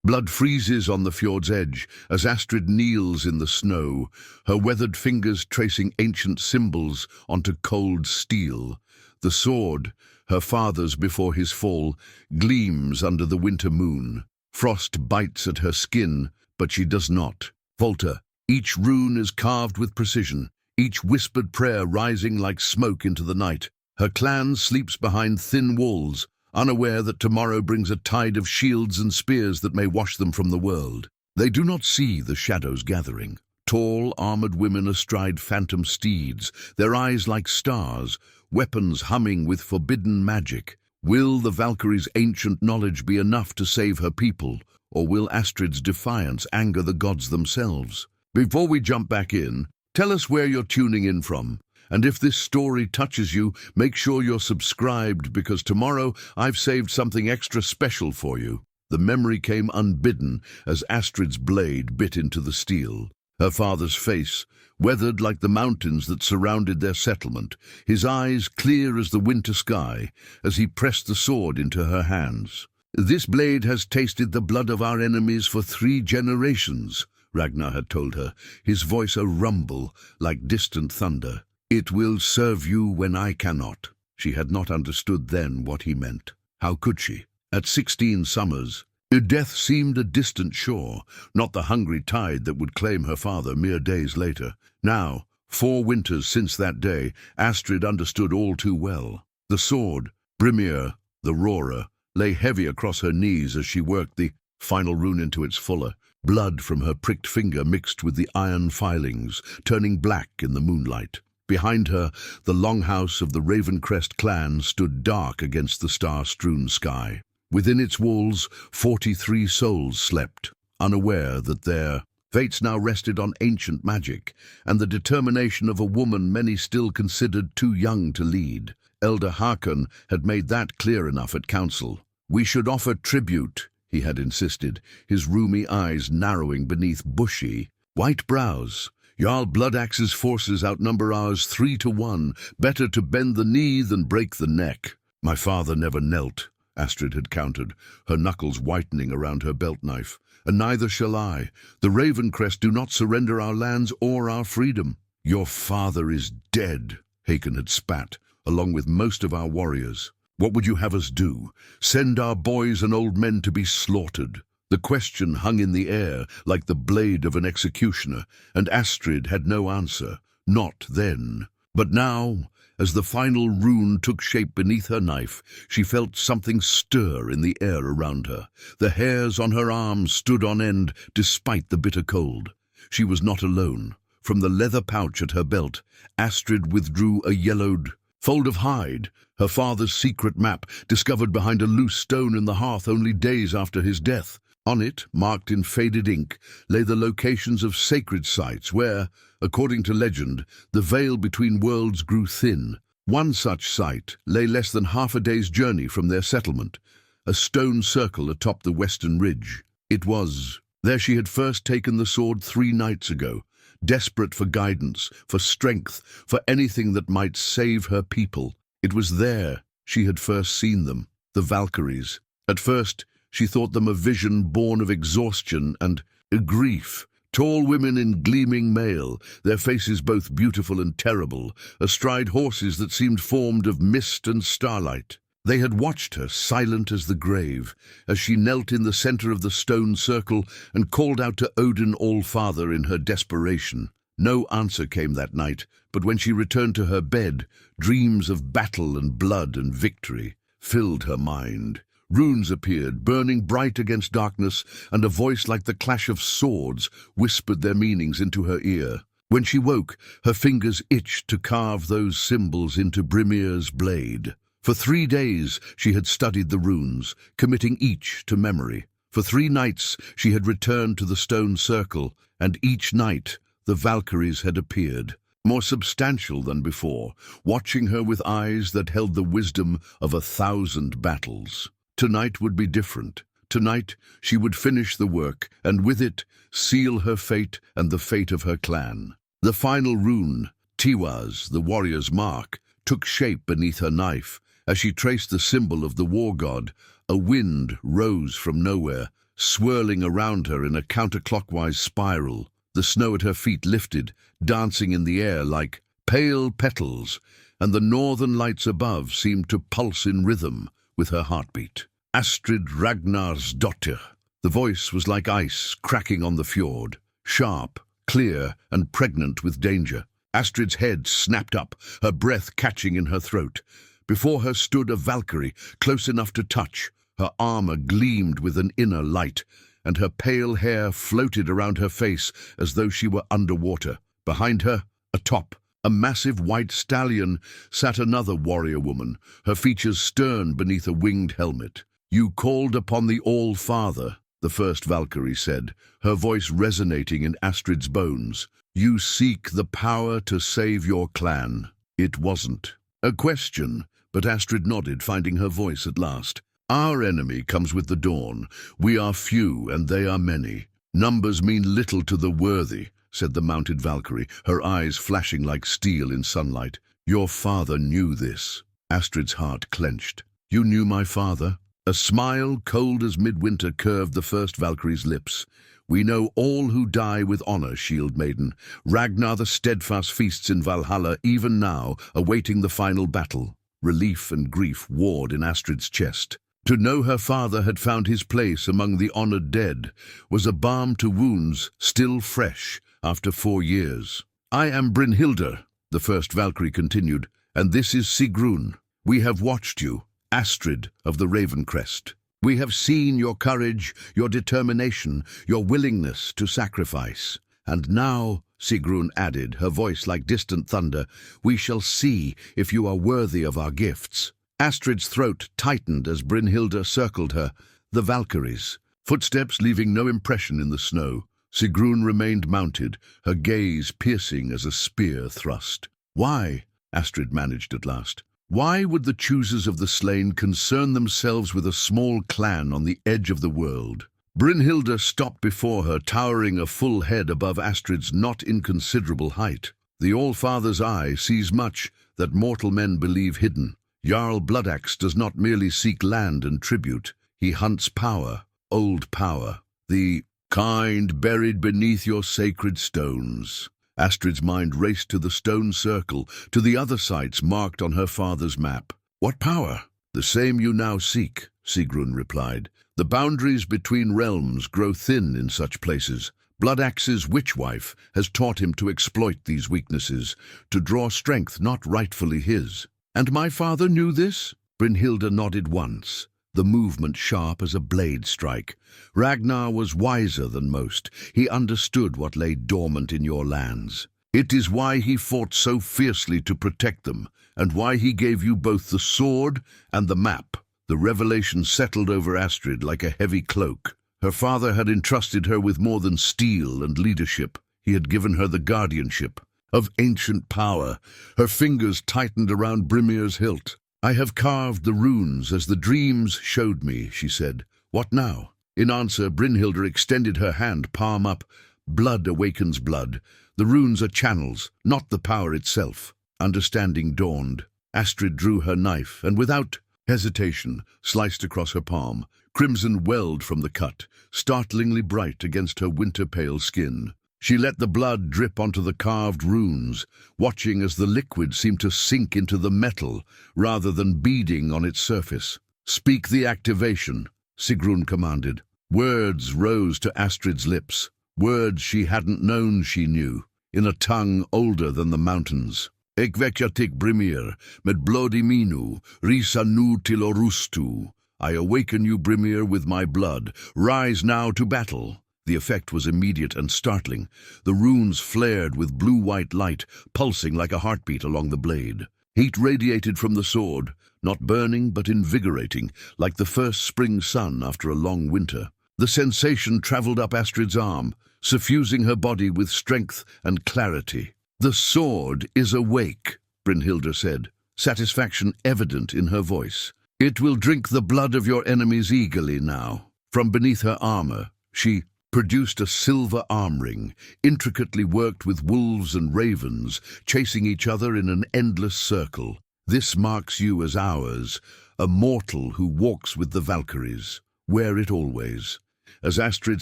Blood freezes on the fjord's edge as Astrid kneels in the snow, her weathered fingers tracing ancient symbols onto cold steel. The sword, her father's before his fall, gleams under the winter moon. Frost bites at her skin, but she does not falter. Each rune is carved with precision, each whispered prayer rising like smoke into the night. Her clan sleeps behind thin walls, unaware that tomorrow brings a tide of shields and spears that may wash them from the world. They do not see the shadows gathering. Tall, armored women astride phantom steeds, their eyes like stars, weapons humming with forbidden magic. Will the Valkyries' ancient knowledge be enough to save her people, or will Astrid's defiance anger the gods themselves? Before we jump back in, tell us where you're tuning in from. And if this story touches you, make sure you're subscribed, because tomorrow I've saved something extra special for you. The memory came unbidden as Astrid's blade bit into the steel. Her father's face, weathered like the mountains that surrounded their settlement, his eyes clear as the winter sky, as he pressed the sword into her hands. "This blade has tasted the blood of our enemies for 3 generations, Ragnar had told her, his voice a rumble like distant thunder. "It will serve you when I cannot." She had not understood then what he meant. How could she? At 16 summers, death seemed a distant shore, not the hungry tide that would claim her father mere days later. Now, 4 winters since that day, Astrid understood all too well. The sword, Brimir, the roarer, lay heavy across her knees as she worked the final rune into its fuller. Blood from her pricked finger mixed with the iron filings, turning black in the moonlight. Behind her, the longhouse of the Ravencrest clan stood dark against the star-strewn sky. Within its walls, 43 souls slept, unaware that their fates now rested on ancient magic and the determination of a woman many still considered too young to lead. Elder Hakon had made that clear enough at council. "We should offer tribute," he had insisted, his rheumy eyes narrowing beneath bushy, white brows. "Jarl Bloodaxe's forces outnumber ours 3 to 1. Better to bend the knee than break the neck." "My father never knelt," Astrid had countered, her knuckles whitening around her belt knife. "And neither shall I. The Ravencrest do not surrender our lands or our freedom." "Your father is dead," Hakon had spat, "along with most of our warriors. What would you have us do? Send our boys and old men to be slaughtered?" The question hung in the air like the blade of an executioner, and Astrid had no answer, not then. But now, as the final rune took shape beneath her knife, she felt something stir in the air around her. The hairs on her arms stood on end despite the bitter cold. She was not alone. From the leather pouch at her belt, Astrid withdrew a yellowed fold of hide, her father's secret map, discovered behind a loose stone in the hearth only days after his death. On it, marked in faded ink, lay the locations of sacred sites where, according to legend, the veil between worlds grew thin. One such site lay less than half a day's journey from their settlement, a stone circle atop the western ridge. It was there she had first taken the sword 3 nights ago, desperate for guidance, for strength, for anything that might save her people. It was there she had first seen them, the Valkyries. At first, she thought them a vision born of exhaustion and grief. Tall women in gleaming mail, their faces both beautiful and terrible, astride horses that seemed formed of mist and starlight. They had watched her, silent as the grave, as she knelt in the center of the stone circle and called out to Odin All-Father in her desperation. No answer came that night, but when she returned to her bed, dreams of battle and blood and victory filled her mind. Runes appeared, burning bright against darkness, and a voice like the clash of swords whispered their meanings into her ear. When she woke, her fingers itched to carve those symbols into Brimir's blade. For 3 days she had studied the runes, committing each to memory. For 3 nights she had returned to the stone circle, and each night the Valkyries had appeared, more substantial than before, watching her with eyes that held the wisdom of 1,000 battles. Tonight would be different. Tonight she would finish the work, and with it seal her fate and the fate of her clan. The final rune, Tiwaz, the warrior's mark, took shape beneath her knife. As she traced the symbol of the war god, a wind rose from nowhere, swirling around her in a counterclockwise spiral. The snow at her feet lifted, dancing in the air like pale petals, and the northern lights above seemed to pulse in rhythm with her heartbeat. Astrid Ragnarsdottir. The voice was like ice cracking on the fjord, sharp, clear, and pregnant with danger. Astrid's head snapped up, her breath catching in her throat. Before her stood a Valkyrie, close enough to touch. Her armor gleamed with an inner light, and her pale hair floated around her face as though she were underwater. Behind her, atop a massive white stallion, sat another warrior woman, her features stern beneath a winged helmet. "You called upon the All-Father," the first Valkyrie said, her voice resonating in Astrid's bones. "You seek the power to save your clan." It wasn't a question, but Astrid nodded, finding her voice at last. "Our enemy comes with the dawn. We are few, and they are many. Numbers mean little to the worthy," said the mounted Valkyrie, her eyes flashing like steel in sunlight. "Your father knew this." Astrid's heart clenched. "You knew my father?" A smile, cold as midwinter, curved the first Valkyrie's lips. "We know all who die with honor, Shield Maiden. Ragnar the Steadfast feasts in Valhalla even now, awaiting the final battle." Relief and grief warred in Astrid's chest. To know her father had found his place among the honored dead was a balm to wounds still fresh after 4 years. "I am Brynhildr," the first Valkyrie continued, "and this is Sigrun. We have watched you, Astrid of the Raven Crest. We have seen your courage, your determination, your willingness to sacrifice. And now," Sigrun added, her voice like distant thunder, "we shall see if you are worthy of our gifts." Astrid's throat tightened as Brynhildr circled her. The Valkyries. Footsteps leaving no impression in the snow. Sigrun remained mounted, her gaze piercing as a spear thrust. "Why?" Astrid managed at last. "Why would the choosers of the slain concern themselves with a small clan on the edge of the world?" Brynhildr stopped before her, towering a full head above Astrid's not inconsiderable height. "The All-Father's eye sees much that mortal men believe hidden. Jarl Bloodaxe does not merely seek land and tribute. He hunts power, old power. The kind buried beneath your sacred stones." Astrid's mind raced to the stone circle, to the other sites marked on her father's map. "What power?" "The same you now seek," Sigrun replied. "The boundaries between realms grow thin in such places. Bloodaxe's witchwife has taught him to exploit these weaknesses, to draw strength not rightfully his." "And my father knew this?" Brynhildr nodded once, the movement sharp as a blade strike. "Ragnar was wiser than most. He understood what lay dormant in your lands. It is why he fought so fiercely to protect them, and why he gave you both the sword and the map." The revelation settled over Astrid like a heavy cloak. Her father had entrusted her with more than steel and leadership. He had given her the guardianship of ancient power. Her fingers tightened around Brimir's hilt. "I have carved the runes as the dreams showed me," she said. "What now?" In answer, Brynhildr extended her hand, palm up. "Blood awakens blood. The runes are channels, not the power itself." Understanding dawned. Astrid drew her knife, and without hesitation, sliced across her palm. Crimson welled from the cut, startlingly bright against her winter-pale skin. She let the blood drip onto the carved runes, watching as the liquid seemed to sink into the metal rather than beading on its surface. "Speak the activation," Sigrun commanded. Words rose to Astrid's lips, words she hadn't known she knew, in a tongue older than the mountains. "Ik vekjatik Brimir, med blodi minu, risa nu till orustu." "I awaken you, Brimir, with my blood. Rise now to battle." The effect was immediate and startling. The runes flared with blue-white light, pulsing like a heartbeat along the blade. Heat radiated from the sword, not burning but invigorating, like the first spring sun after a long winter. The sensation traveled up Astrid's arm, suffusing her body with strength and clarity. "The sword is awake," Brynhildr said, satisfaction evident in her voice. "It will drink the blood of your enemies eagerly now." From beneath her armor, she produced a silver arm ring, intricately worked with wolves and ravens, chasing each other in an endless circle. "This marks you as ours, a mortal who walks with the Valkyries. Wear it always." As Astrid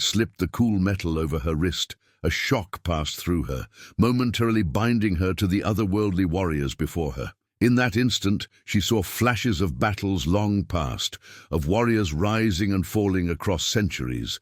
slipped the cool metal over her wrist, a shock passed through her, momentarily binding her to the otherworldly warriors before her. In that instant, she saw flashes of battles long past, of warriors rising and falling across centuries,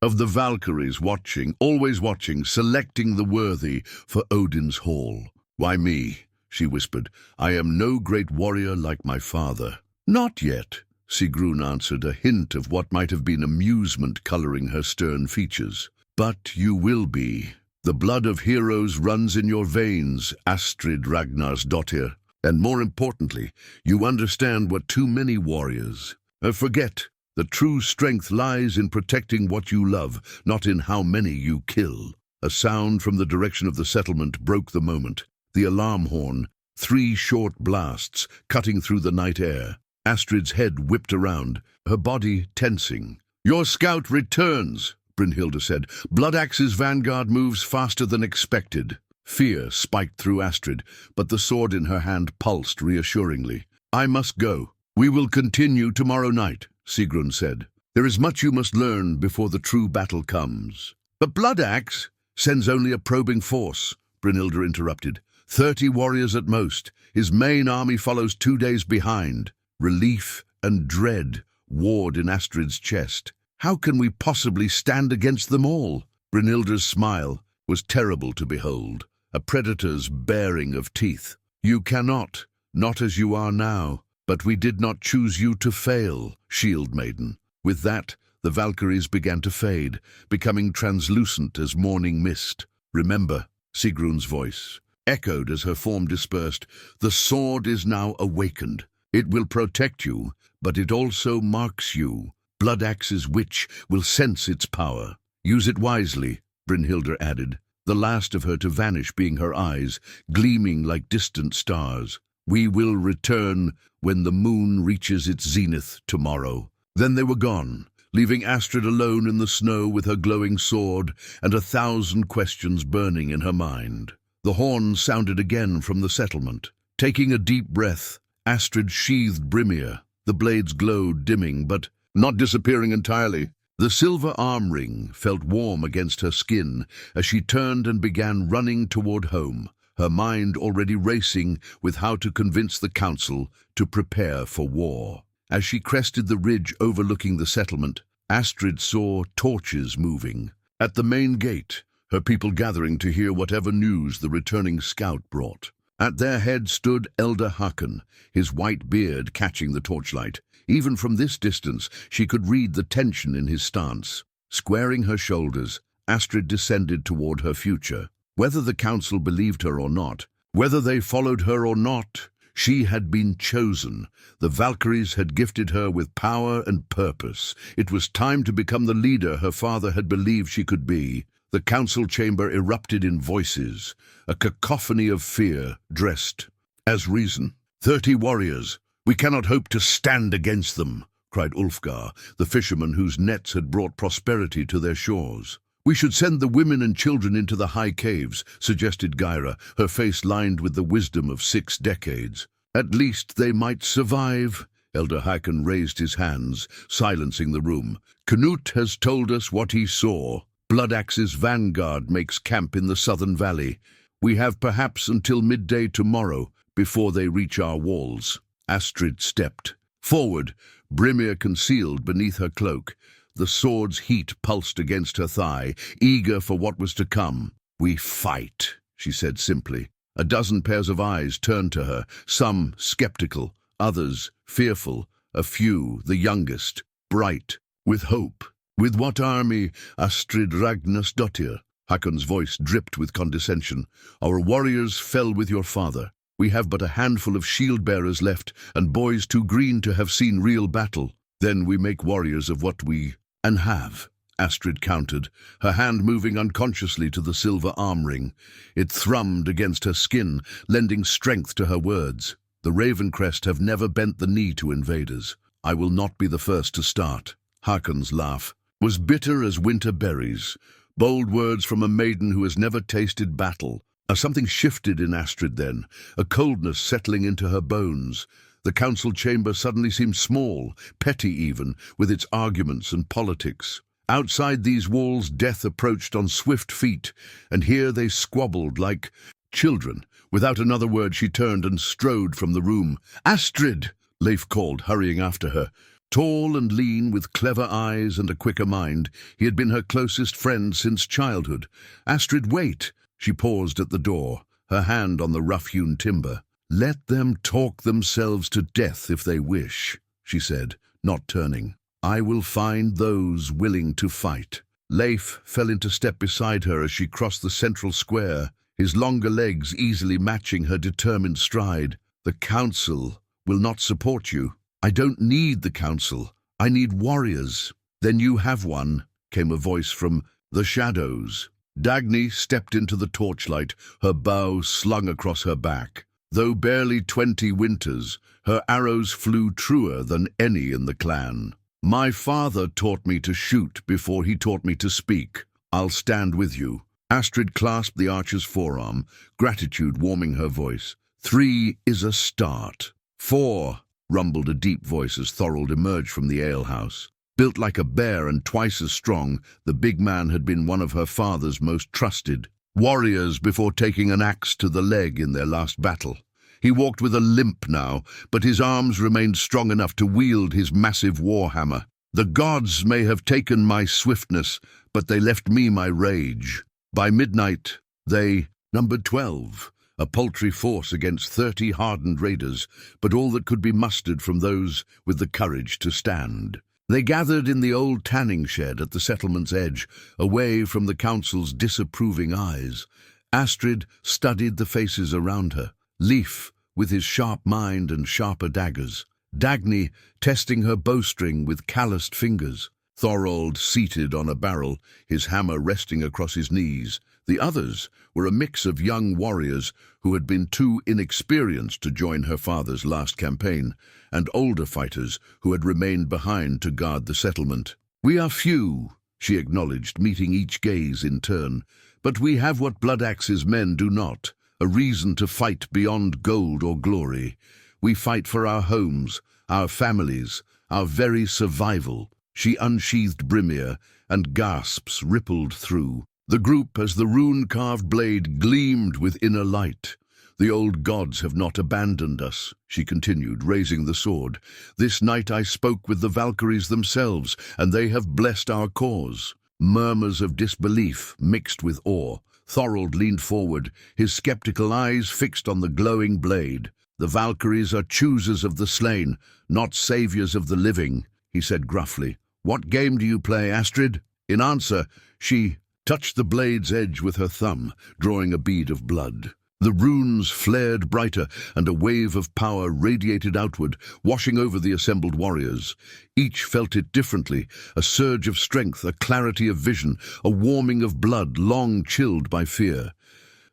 of the Valkyries watching, always watching, selecting the worthy for Odin's hall. "Why me?" she whispered. "I am no great warrior like my father." "Not yet," Sigrun answered, a hint of what might have been amusement coloring her stern features. "But you will be. The blood of heroes runs in your veins, Astrid Ragnarsdottir. And more importantly, you understand what too many warriors forget. The true strength lies in protecting what you love, not in how many you kill." A sound from the direction of the settlement broke the moment. The alarm horn, 3 short blasts, cutting through the night air. Astrid's head whipped around, her body tensing. "Your scout returns," Brynhilde said. "Bloodaxe's vanguard moves faster than expected." Fear spiked through Astrid, but the sword in her hand pulsed reassuringly. "I must go. We will continue tomorrow night," Sigrun said. "There is much you must learn before the true battle comes." "But Bloodaxe sends only a probing force," Brynhilde interrupted. 30 warriors at most. His main army follows 2 days behind." Relief and dread warred in Astrid's chest. "How can we possibly stand against them all?" Brynhilde's smile was terrible to behold, a predator's baring of teeth. "You cannot, not as you are now. But we did not choose you to fail, Shield Maiden." With that, the Valkyries began to fade, becoming translucent as morning mist. "Remember," Sigrun's voice echoed as her form dispersed, "the sword is now awakened. It will protect you, but it also marks you. Bloodaxe's witch will sense its power. Use it wisely," Brynhilde added, the last of her to vanish being her eyes, gleaming like distant stars. "We will return when the moon reaches its zenith tomorrow." Then they were gone, leaving Astrid alone in the snow with her glowing sword and 1,000 questions burning in her mind. The horn sounded again from the settlement. Taking a deep breath, Astrid sheathed Brimir. The blades glowed, dimming, but not disappearing entirely. The silver arm ring felt warm against her skin as she turned and began running toward home, her mind already racing with how to convince the council to prepare for war. As she crested the ridge overlooking the settlement, Astrid saw torches moving. At the main gate, her people gathering to hear whatever news the returning scout brought. At their head stood Elder Hakon, his white beard catching the torchlight. Even from this distance, she could read the tension in his stance. Squaring her shoulders, Astrid descended toward her future. Whether the council believed her or not, whether they followed her or not, she had been chosen. The Valkyries had gifted her with power and purpose. It was time to become the leader her father had believed she could be. The council chamber erupted in voices, a cacophony of fear dressed as reason. 30 warriors. We cannot hope to stand against them," cried Ulfgar, the fisherman whose nets had brought prosperity to their shores. "We should send the women and children into the high caves," suggested Gyra, her face lined with the wisdom of 6 decades. "At least they might survive." Elder Hakon raised his hands, silencing the room. "Knut has told us what he saw. Bloodaxe's vanguard makes camp in the southern valley. We have perhaps until midday tomorrow before they reach our walls." Astrid stepped forward, Brimir concealed beneath her cloak. The sword's heat pulsed against her thigh, eager for what was to come. "We fight," she said simply. A dozen pairs of eyes turned to her, some skeptical, others fearful, a few, the youngest, bright, with hope. "With what army, Astrid Ragnarsdottir?" Hakon's voice dripped with condescension. "Our warriors fell with your father. We have but a handful of shield-bearers left, and boys too green to have seen real battle. Then we make warriors of what we and have," Astrid countered, her hand moving unconsciously to the silver arm ring. It thrummed against her skin, lending strength to her words. "The Ravencrest have never bent the knee to invaders. I will not be the first to start." Hakon's laugh was bitter as winter berries, bold words from a maiden who has never tasted battle. Something shifted in Astrid then, a coldness settling into her bones. The council chamber suddenly seemed small, petty even, with its arguments and politics. Outside these walls death approached on swift feet, and here they squabbled like children. Without another word she turned and strode from the room. "Astrid!" Leif called, hurrying after her. Tall and lean, with clever eyes and a quicker mind, he had been her closest friend since childhood. "Astrid, wait!" She paused at the door, her hand on the rough-hewn timber. "Let them talk themselves to death if they wish," she said, not turning. "I will find those willing to fight." Leif fell into step beside her as she crossed the central square, his longer legs easily matching her determined stride. "The council will not support you." "I don't need the council. I need warriors." "Then you have one," came a voice from the shadows. Dagny stepped into the torchlight, her bow slung across her back. Though barely 20 winters, her arrows flew truer than any in the clan. "My father taught me to shoot before he taught me to speak. I'll stand with you." Astrid clasped the archer's forearm, gratitude warming her voice. "3 is a start." "4, rumbled a deep voice as Thorold emerged from the alehouse. Built like a bear and twice as strong, the big man had been one of her father's most trusted warriors before taking an axe to the leg in their last battle. He walked with a limp now, but his arms remained strong enough to wield his massive warhammer. "The gods may have taken my swiftness, but they left me my rage." By midnight, they numbered 12, a paltry force against 30 hardened raiders, but all that could be mustered from those with the courage to stand. They gathered in the old tanning shed at the settlement's edge, away from the council's disapproving eyes. Astrid studied the faces around her. Leif, with his sharp mind and sharper daggers. Dagny, testing her bowstring with calloused fingers. Thorold, seated on a barrel, his hammer resting across his knees. The others were a mix of young warriors who had been too inexperienced to join her father's last campaign, and older fighters who had remained behind to guard the settlement. "We are few," she acknowledged, meeting each gaze in turn, "but we have what Bloodaxe's men do not. A reason to fight beyond gold or glory. We fight for our homes, our families, our very survival." She unsheathed Brimir, and gasps rippled through the group as the rune-carved blade gleamed with inner light. "The old gods have not abandoned us," she continued, raising the sword. "This night I spoke with the Valkyries themselves, and they have blessed our cause." Murmurs of disbelief mixed with awe. Thorold leaned forward, his skeptical eyes fixed on the glowing blade. "The Valkyries are choosers of the slain, not saviors of the living," he said gruffly. "What game do you play, Astrid?" In answer, she touched the blade's edge with her thumb, drawing a bead of blood. The runes flared brighter, and a wave of power radiated outward, washing over the assembled warriors. Each felt it differently, a surge of strength, a clarity of vision, a warming of blood long chilled by fear.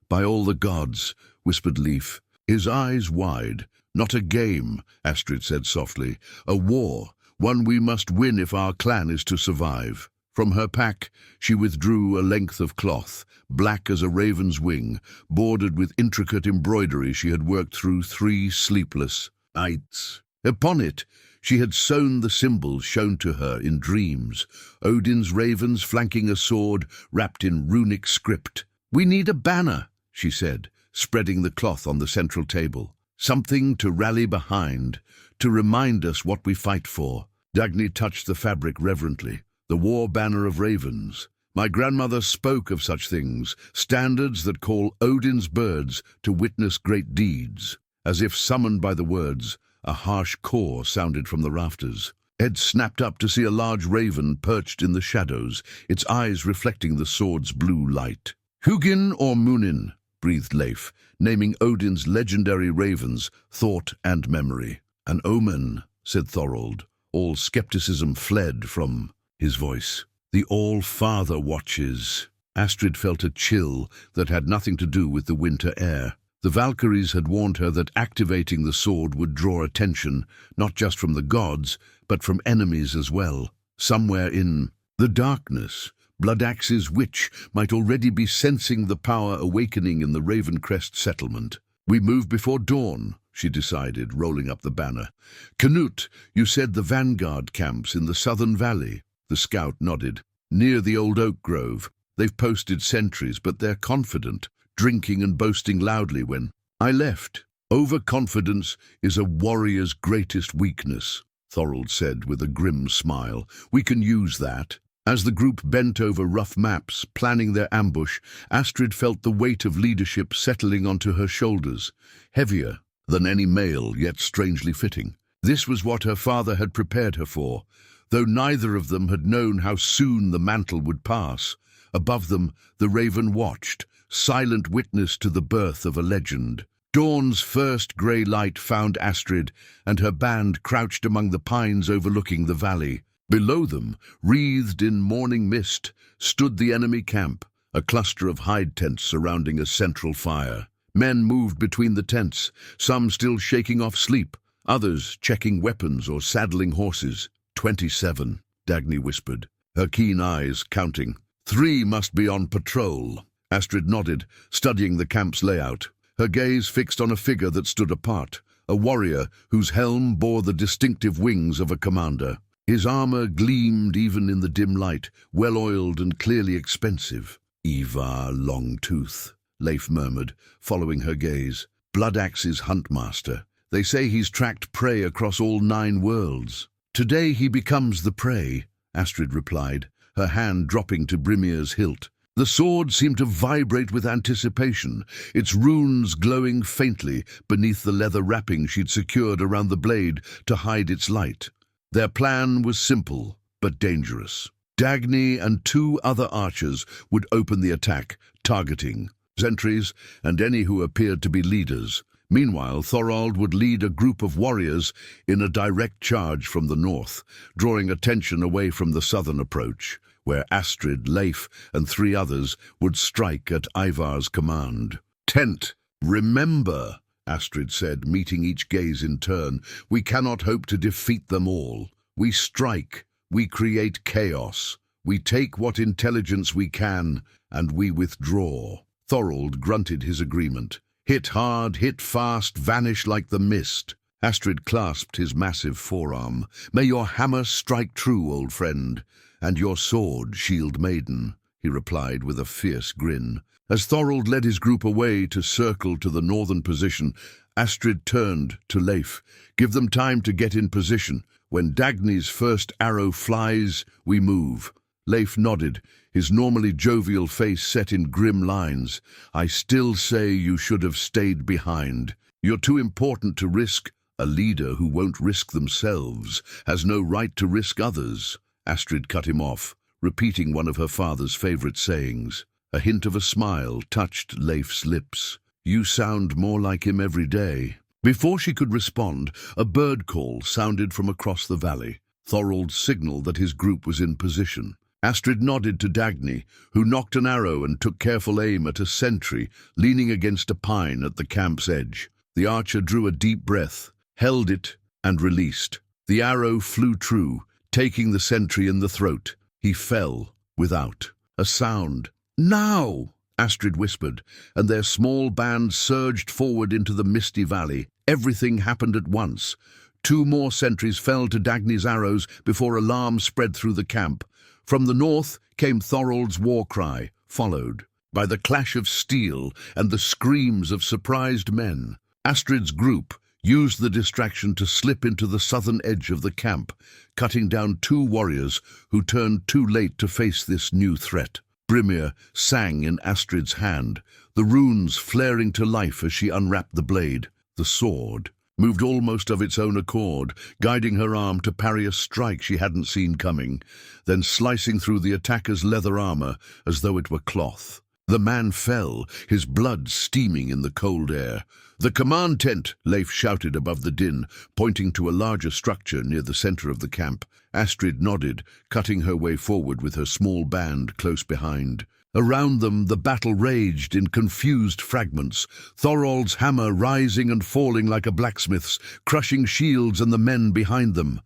"By all the gods," whispered Leif, his eyes wide. "Not a game," Astrid said softly. "A war, one we must win if our clan is to survive." From her pack, she withdrew a length of cloth, black as a raven's wing, bordered with intricate embroidery she had worked through 3 sleepless nights. Upon it, she had sewn the symbols shown to her in dreams, Odin's ravens flanking a sword wrapped in runic script. "We need a banner," she said, spreading the cloth on the central table. "Something to rally behind, to remind us what we fight for." Dagny touched the fabric reverently. "The war banner of ravens. My grandmother spoke of such things, standards that call Odin's birds to witness great deeds." As if summoned by the words, a harsh caw sounded from the rafters. Ed snapped up to see a large raven perched in the shadows, its eyes reflecting the sword's blue light. "Hugin or Munin?" breathed Leif, naming Odin's legendary ravens, Thought and Memory. "An omen," said Thorold. All skepticism fled from his voice. "The All-Father watches." Astrid felt a chill that had nothing to do with the winter air. The Valkyries had warned her that activating the sword would draw attention, not just from the gods, but from enemies as well. Somewhere in the darkness, Bloodaxe's witch might already be sensing the power awakening in the Ravencrest settlement. "We move before dawn," she decided, rolling up the banner. "Canute, you said the vanguard camps in the southern valley." The scout nodded. near the old oak grove. They've posted sentries, but they're confident, drinking and boasting loudly when I left. Overconfidence is a warrior's greatest weakness, Thorold said with a grim smile. We can use that. As the group bent over rough maps, planning their ambush, Astrid felt the weight of leadership settling onto her shoulders, heavier than any mail, yet strangely fitting. This was what her father had prepared her for, though neither of them had known how soon the mantle would pass. Above them, the raven watched, silent witness to the birth of a legend. Dawn's first grey light found Astrid and her band crouched among the pines overlooking the valley. Below them, wreathed in morning mist, stood the enemy camp, a cluster of hide tents surrounding a central fire. Men moved between the tents, some still shaking off sleep, others checking weapons or saddling horses. 27, Dagny whispered, her keen eyes counting. 3 must be on patrol. Astrid nodded, studying the camp's layout, her gaze fixed on a figure that stood apart, a warrior whose helm bore the distinctive wings of a commander. His armor gleamed even in the dim light, well-oiled and clearly expensive. Ivar Longtooth, Leif murmured, following her gaze. Bloodaxe's huntmaster. They say he's tracked prey across all 9 worlds. Today he becomes the prey, Astrid replied, her hand dropping to Brimir's hilt. The sword seemed to vibrate with anticipation, its runes glowing faintly beneath the leather wrapping she'd secured around the blade to hide its light. Their plan was simple, but dangerous. Dagny and 2 other archers would open the attack, targeting sentries and any who appeared to be leaders. Meanwhile, Thorold would lead a group of warriors in a direct charge from the north, drawing attention away from the southern approach, where Astrid, Leif, and 3 others would strike at Ivar's command. Tent, remember, Astrid said, meeting each gaze in turn, we cannot hope to defeat them all. We strike, we create chaos, we take what intelligence we can, and we withdraw. Thorold grunted his agreement. Hit hard, hit fast, vanish like the mist. Astrid clasped his massive forearm. May your hammer strike true, old friend, and your sword, shield maiden, he replied with a fierce grin. As Thorold led his group away to circle to the northern position, Astrid turned to Leif. Give them time to get in position. When Dagny's first arrow flies, we move. Leif nodded, his normally jovial face set in grim lines. I still say you should have stayed behind. You're too important to risk. A leader who won't risk themselves has no right to risk others. Astrid cut him off, repeating one of her father's favorite sayings. A hint of a smile touched Leif's lips. You sound more like him every day. Before she could respond, a bird call sounded from across the valley. Thorold signaled that his group was in position. Astrid nodded to Dagny, who knocked an arrow and took careful aim at a sentry leaning against a pine at the camp's edge. The archer drew a deep breath, held it, and released. The arrow flew true, taking the sentry in the throat. He fell without a sound. Now, Astrid whispered, and their small band surged forward into the misty valley. Everything happened at once. 2 more sentries fell to Dagny's arrows before alarm spread through the camp. From the north came Thorold's war cry, followed by the clash of steel and the screams of surprised men. Astrid's group used the distraction to slip into the southern edge of the camp, cutting down 2 warriors who turned too late to face this new threat. Brimir sang in Astrid's hand, the runes flaring to life as she unwrapped the blade. The sword moved almost of its own accord, guiding her arm to parry a strike she hadn't seen coming, then slicing through the attacker's leather armor as though it were cloth. The man fell, his blood steaming in the cold air. The command tent, Leif shouted above the din, pointing to a larger structure near the center of the camp. Astrid nodded, cutting her way forward with her small band close behind. Around them, the battle raged in confused fragments, Thorold's hammer rising and falling like a blacksmith's, crushing shields and the men behind them.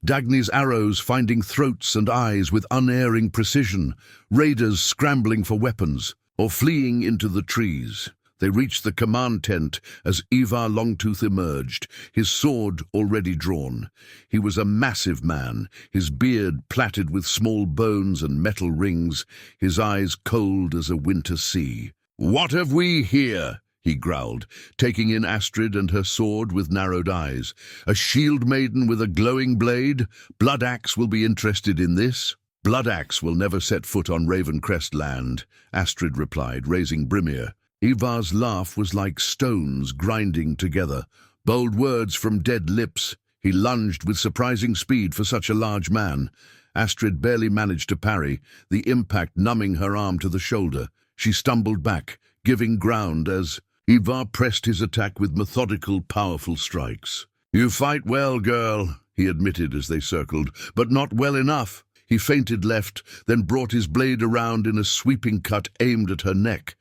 Dagny's arrows finding throats and eyes with unerring precision, raiders scrambling for weapons or fleeing into the trees. They reached the command tent as Ivar Longtooth emerged, his sword already drawn. He was a massive man, his beard plaited with small bones and metal rings, his eyes cold as a winter sea. "What have we here?" he growled, taking in Astrid and her sword with narrowed eyes. "A shield maiden with a glowing blade? Bloodaxe will be interested in this." "Bloodaxe will never set foot on Ravencrest land," Astrid replied, raising Brimir. Ivar's laugh was like stones grinding together. Bold words from dead lips. He lunged with surprising speed for such a large man. Astrid barely managed to parry, the impact numbing her arm to the shoulder. She stumbled back, giving ground as Ivar pressed his attack with methodical, powerful strikes. "You fight well, girl," he admitted as they circled, "but not well enough." He feinted left, then brought his blade around in a sweeping cut aimed at her neck.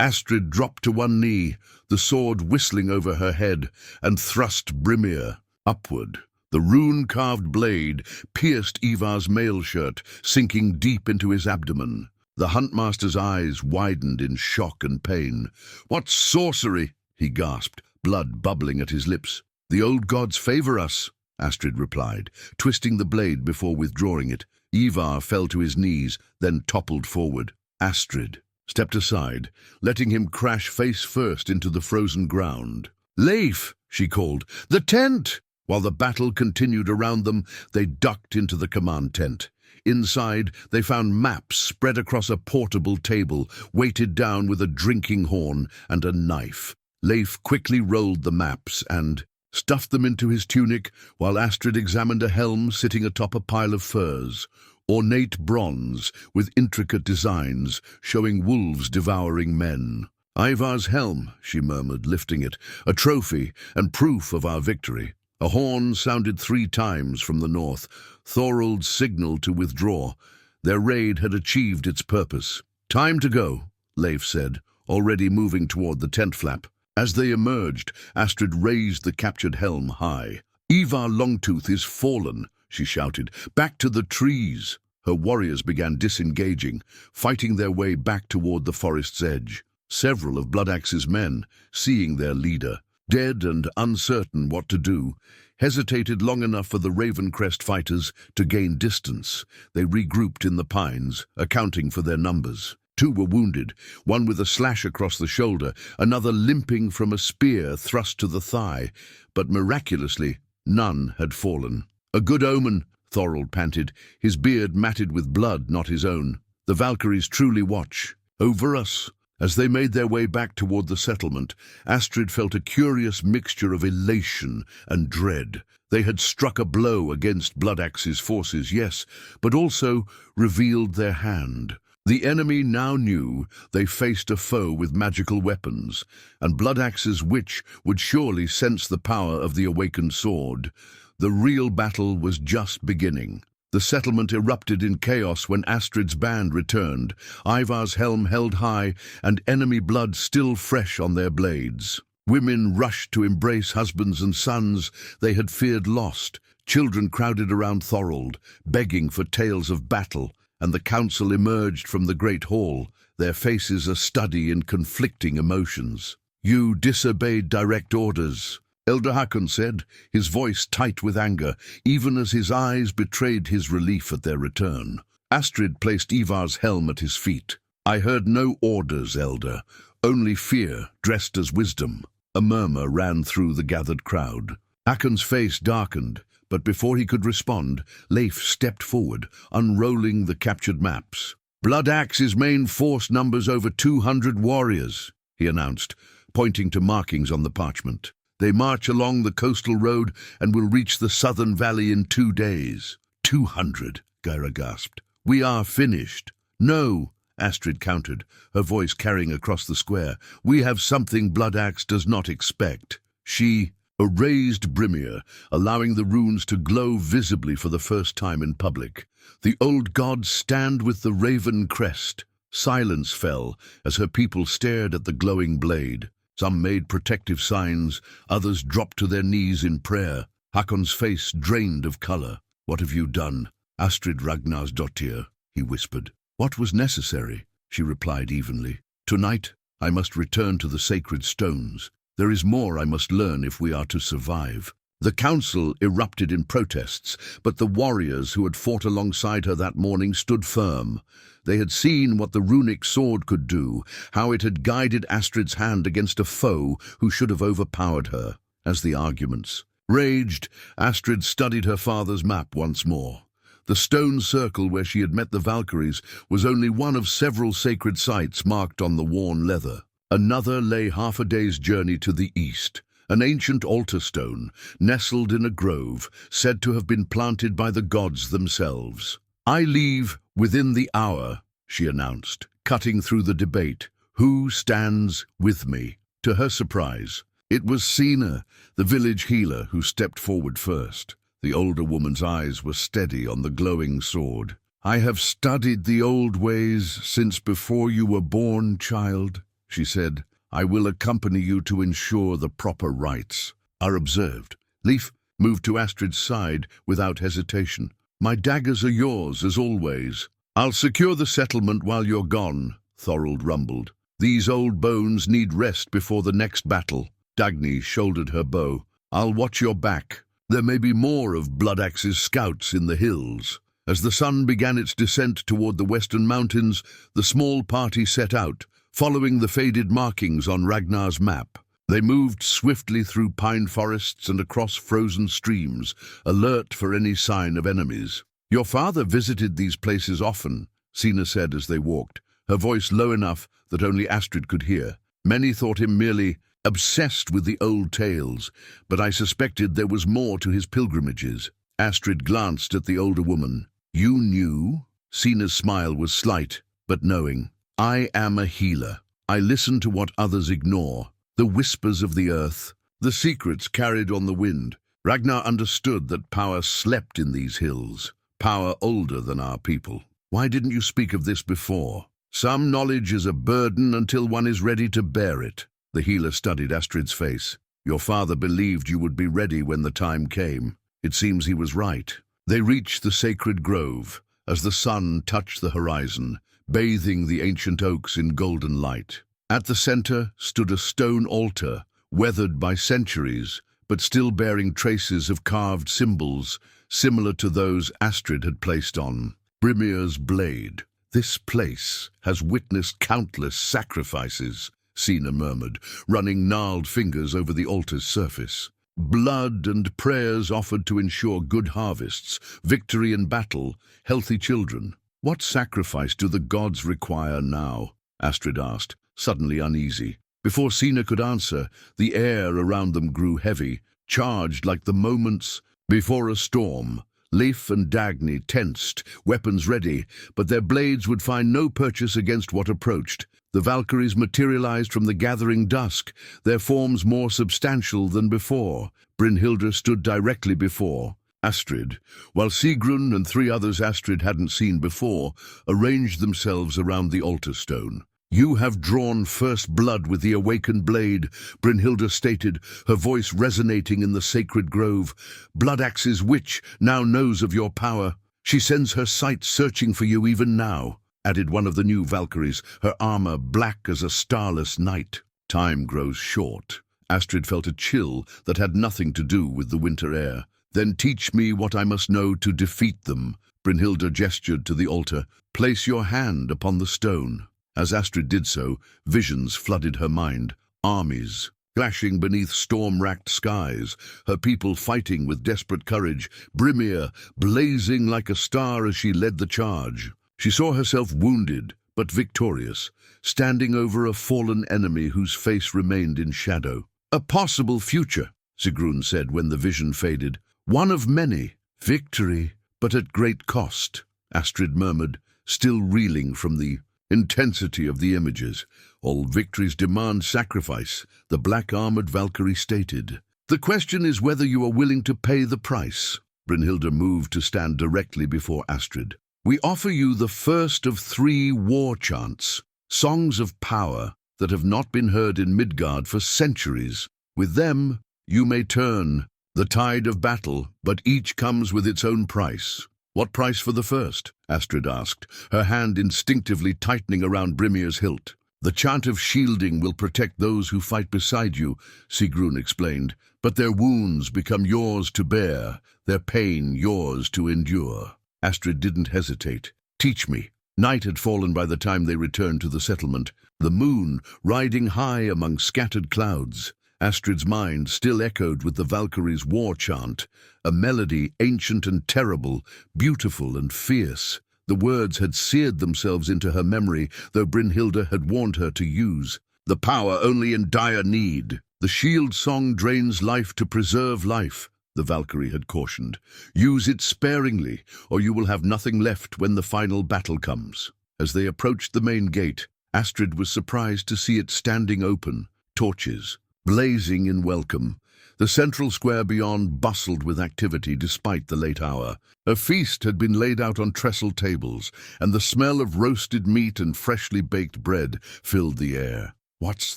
Astrid dropped to one knee, the sword whistling over her head, and thrust Brimir upward. The rune-carved blade pierced Ivar's mail shirt, sinking deep into his abdomen. The Huntmaster's eyes widened in shock and pain. "What sorcery!" he gasped, blood bubbling at his lips. "The old gods favor us," Astrid replied, twisting the blade before withdrawing it. Ivar fell to his knees, then toppled forward. Astrid stepped aside, letting him crash face first into the frozen ground. "Leif!" she called. "The tent!" While the battle continued around them, they ducked into the command tent. Inside, they found maps spread across a portable table, weighted down with a drinking horn and a knife. Leif quickly rolled the maps and stuffed them into his tunic, while Astrid examined a helm sitting atop a pile of furs. Ornate bronze with intricate designs, showing wolves devouring men. "Ivar's helm," she murmured, lifting it, "a trophy and proof of our victory." A horn sounded 3 times from the north. Thorold signaled to withdraw. Their raid had achieved its purpose. "Time to go," Leif said, already moving toward the tent flap. As they emerged, Astrid raised the captured helm high. "Ivar Longtooth is fallen," she shouted. "Back to the trees!" Her warriors began disengaging, fighting their way back toward the forest's edge. Several of Bloodaxe's men, seeing their leader, dead and uncertain what to do, hesitated long enough for the Ravencrest fighters to gain distance. They regrouped in the pines, accounting for their numbers. 2 were wounded, one with a slash across the shoulder, another limping from a spear thrust to the thigh, but miraculously, none had fallen. "A good omen," Thorold panted, his beard matted with blood not his own. "The Valkyries truly watch over us." As they made their way back toward the settlement, Astrid felt a curious mixture of elation and dread. They had struck a blow against Bloodaxe's forces, yes, but also revealed their hand. The enemy now knew they faced a foe with magical weapons, and Bloodaxe's witch would surely sense the power of the awakened sword. The real battle was just beginning. The settlement erupted in chaos when Astrid's band returned, Ivar's helm held high and enemy blood still fresh on their blades. Women rushed to embrace husbands and sons they had feared lost. Children crowded around Thorold, begging for tales of battle, and the council emerged from the great hall, their faces a study in conflicting emotions. "You disobeyed direct orders," Elder Hakon said, his voice tight with anger, even as his eyes betrayed his relief at their return. Astrid placed Ivar's helm at his feet. "I heard no orders, Elder, only fear dressed as wisdom." A murmur ran through the gathered crowd. Hakon's face darkened, but before he could respond, Leif stepped forward, unrolling the captured maps. "Bloodaxe's main force numbers over 200 warriors," he announced, pointing to markings on the parchment. "They march along the coastal road and will reach the southern valley in 2 days." 200, Gyra gasped. "We are finished." "No," Astrid countered, her voice carrying across the square. "We have something Bloodaxe does not expect." She erased Brimir, allowing the runes to glow visibly for the first time in public. "The old gods stand with the raven crest." Silence fell as her people stared at the glowing blade. Some made protective signs, others dropped to their knees in prayer. Hakon's face drained of color. "What have you done, Astrid Ragnarsdottir?" he whispered. "What was necessary?" she replied evenly. "Tonight, I must return to the sacred stones. There is more I must learn if we are to survive." The council erupted in protests, but the warriors who had fought alongside her that morning stood firm. They had seen what the runic sword could do, how it had guided Astrid's hand against a foe who should have overpowered her. As the arguments raged, Astrid studied her father's map once more. The stone circle where she had met the Valkyries was only one of several sacred sites marked on the worn leather. Another lay half a day's journey to the east, an ancient altar stone, nestled in a grove, said to have been planted by the gods themselves. "I leave within the hour," she announced, cutting through the debate. "Who stands with me?" To her surprise, it was Sina, the village healer, who stepped forward first. The older woman's eyes were steady on the glowing sword. "I have studied the old ways since before you were born, child," she said. "I will accompany you to ensure the proper rites are observed." Leif moved to Astrid's side without hesitation. "My daggers are yours, as always." "I'll secure the settlement while you're gone," Thorold rumbled. "These old bones need rest before the next battle." Dagny shouldered her bow. "I'll watch your back. There may be more of Bloodaxe's scouts in the hills." As the sun began its descent toward the western mountains, the small party set out, following the faded markings on Ragnar's map. They moved swiftly through pine forests and across frozen streams, alert for any sign of enemies. "Your father visited these places often," Sina said as they walked, her voice low enough that only Astrid could hear. "Many thought him merely obsessed with the old tales, but I suspected there was more to his pilgrimages." Astrid glanced at the older woman. "You knew?" Sina's smile was slight, but knowing. "I am a healer. I listen to what others ignore, the whispers of the earth, the secrets carried on the wind." Ragnar understood that power slept in these hills, power older than our people. "Why didn't you speak of this before?" "Some knowledge is a burden until one is ready to bear it." The healer studied Astrid's face. "Your father believed you would be ready when the time came. It seems he was right." They reached the sacred grove as the sun touched the horizon, bathing the ancient oaks in golden light. At the center stood a stone altar, weathered by centuries, but still bearing traces of carved symbols similar to those Astrid had placed on Brimir's blade. "This place has witnessed countless sacrifices," Sina murmured, running gnarled fingers over the altar's surface. "Blood and prayers offered to ensure good harvests, victory in battle, healthy children. What sacrifice do the gods require now?" Astrid asked, suddenly uneasy. Before Sina could answer, the air around them grew heavy, charged like the moments before a storm. Leif and Dagny tensed, weapons ready, but their blades would find no purchase against what approached. The Valkyries materialized from the gathering dusk, their forms more substantial than before. Brynhildr stood directly before Astrid, while Sigrun and three others Astrid hadn't seen before arranged themselves around the altar stone. "You have drawn first blood with the awakened blade," Brynhildr stated, her voice resonating in the sacred grove. "Bloodaxe's witch now knows of your power. She sends her sight searching for you even now," added one of the new Valkyries, her armor black as a starless night. "Time grows short." Astrid felt a chill that had nothing to do with the winter air. "Then teach me what I must know to defeat them." Brynhildr gestured to the altar. "Place your hand upon the stone." As Astrid did so, visions flooded her mind. Armies clashing beneath storm-racked skies, her people fighting with desperate courage, Brimir blazing like a star as she led the charge. She saw herself wounded, but victorious, standing over a fallen enemy whose face remained in shadow. "A possible future," Sigrun said when the vision faded. "One of many. Victory, but at great cost," Astrid murmured, still reeling from the intensity of the images. "All victories demand sacrifice," the black-armored Valkyrie stated. "The question is whether you are willing to pay the price." Brynhildr moved to stand directly before Astrid. "We offer you the first of 3 war chants, songs of power that have not been heard in Midgard for centuries. With them, you may turn the tide of battle, but each comes with its own price." "What price for the first?" Astrid asked, her hand instinctively tightening around Brimir's hilt. The chant of shielding will protect those who fight beside you, Sigrun explained, but their wounds become yours to bear, their pain yours to endure. Astrid didn't hesitate. Teach me. Night had fallen by the time they returned to the settlement, the moon riding high among scattered clouds. Astrid's mind still echoed with the Valkyries' war chant, a melody ancient and terrible, beautiful and fierce. The words had seared themselves into her memory, though Brynhilde had warned her to use the power only in dire need. The shield song drains life to preserve life, the Valkyrie had cautioned. Use it sparingly, or you will have nothing left when the final battle comes. As they approached the main gate, Astrid was surprised to see it standing open, torches blazing in welcome. The central square beyond bustled with activity despite the late hour. A feast had been laid out on trestle tables, and the smell of roasted meat and freshly baked bread filled the air. "What's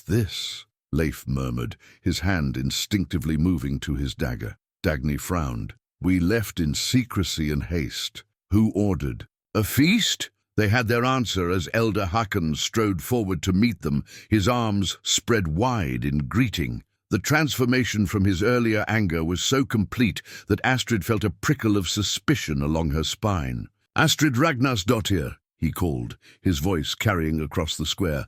this?" Leif murmured, his hand instinctively moving to his dagger. Dagny frowned. "We left in secrecy and haste. Who ordered?" "A feast?" They had their answer as Elder Håkon strode forward to meet them, his arms spread wide in greeting. The transformation from his earlier anger was so complete that Astrid felt a prickle of suspicion along her spine. "Astrid Ragnarsdottir," he called, his voice carrying across the square.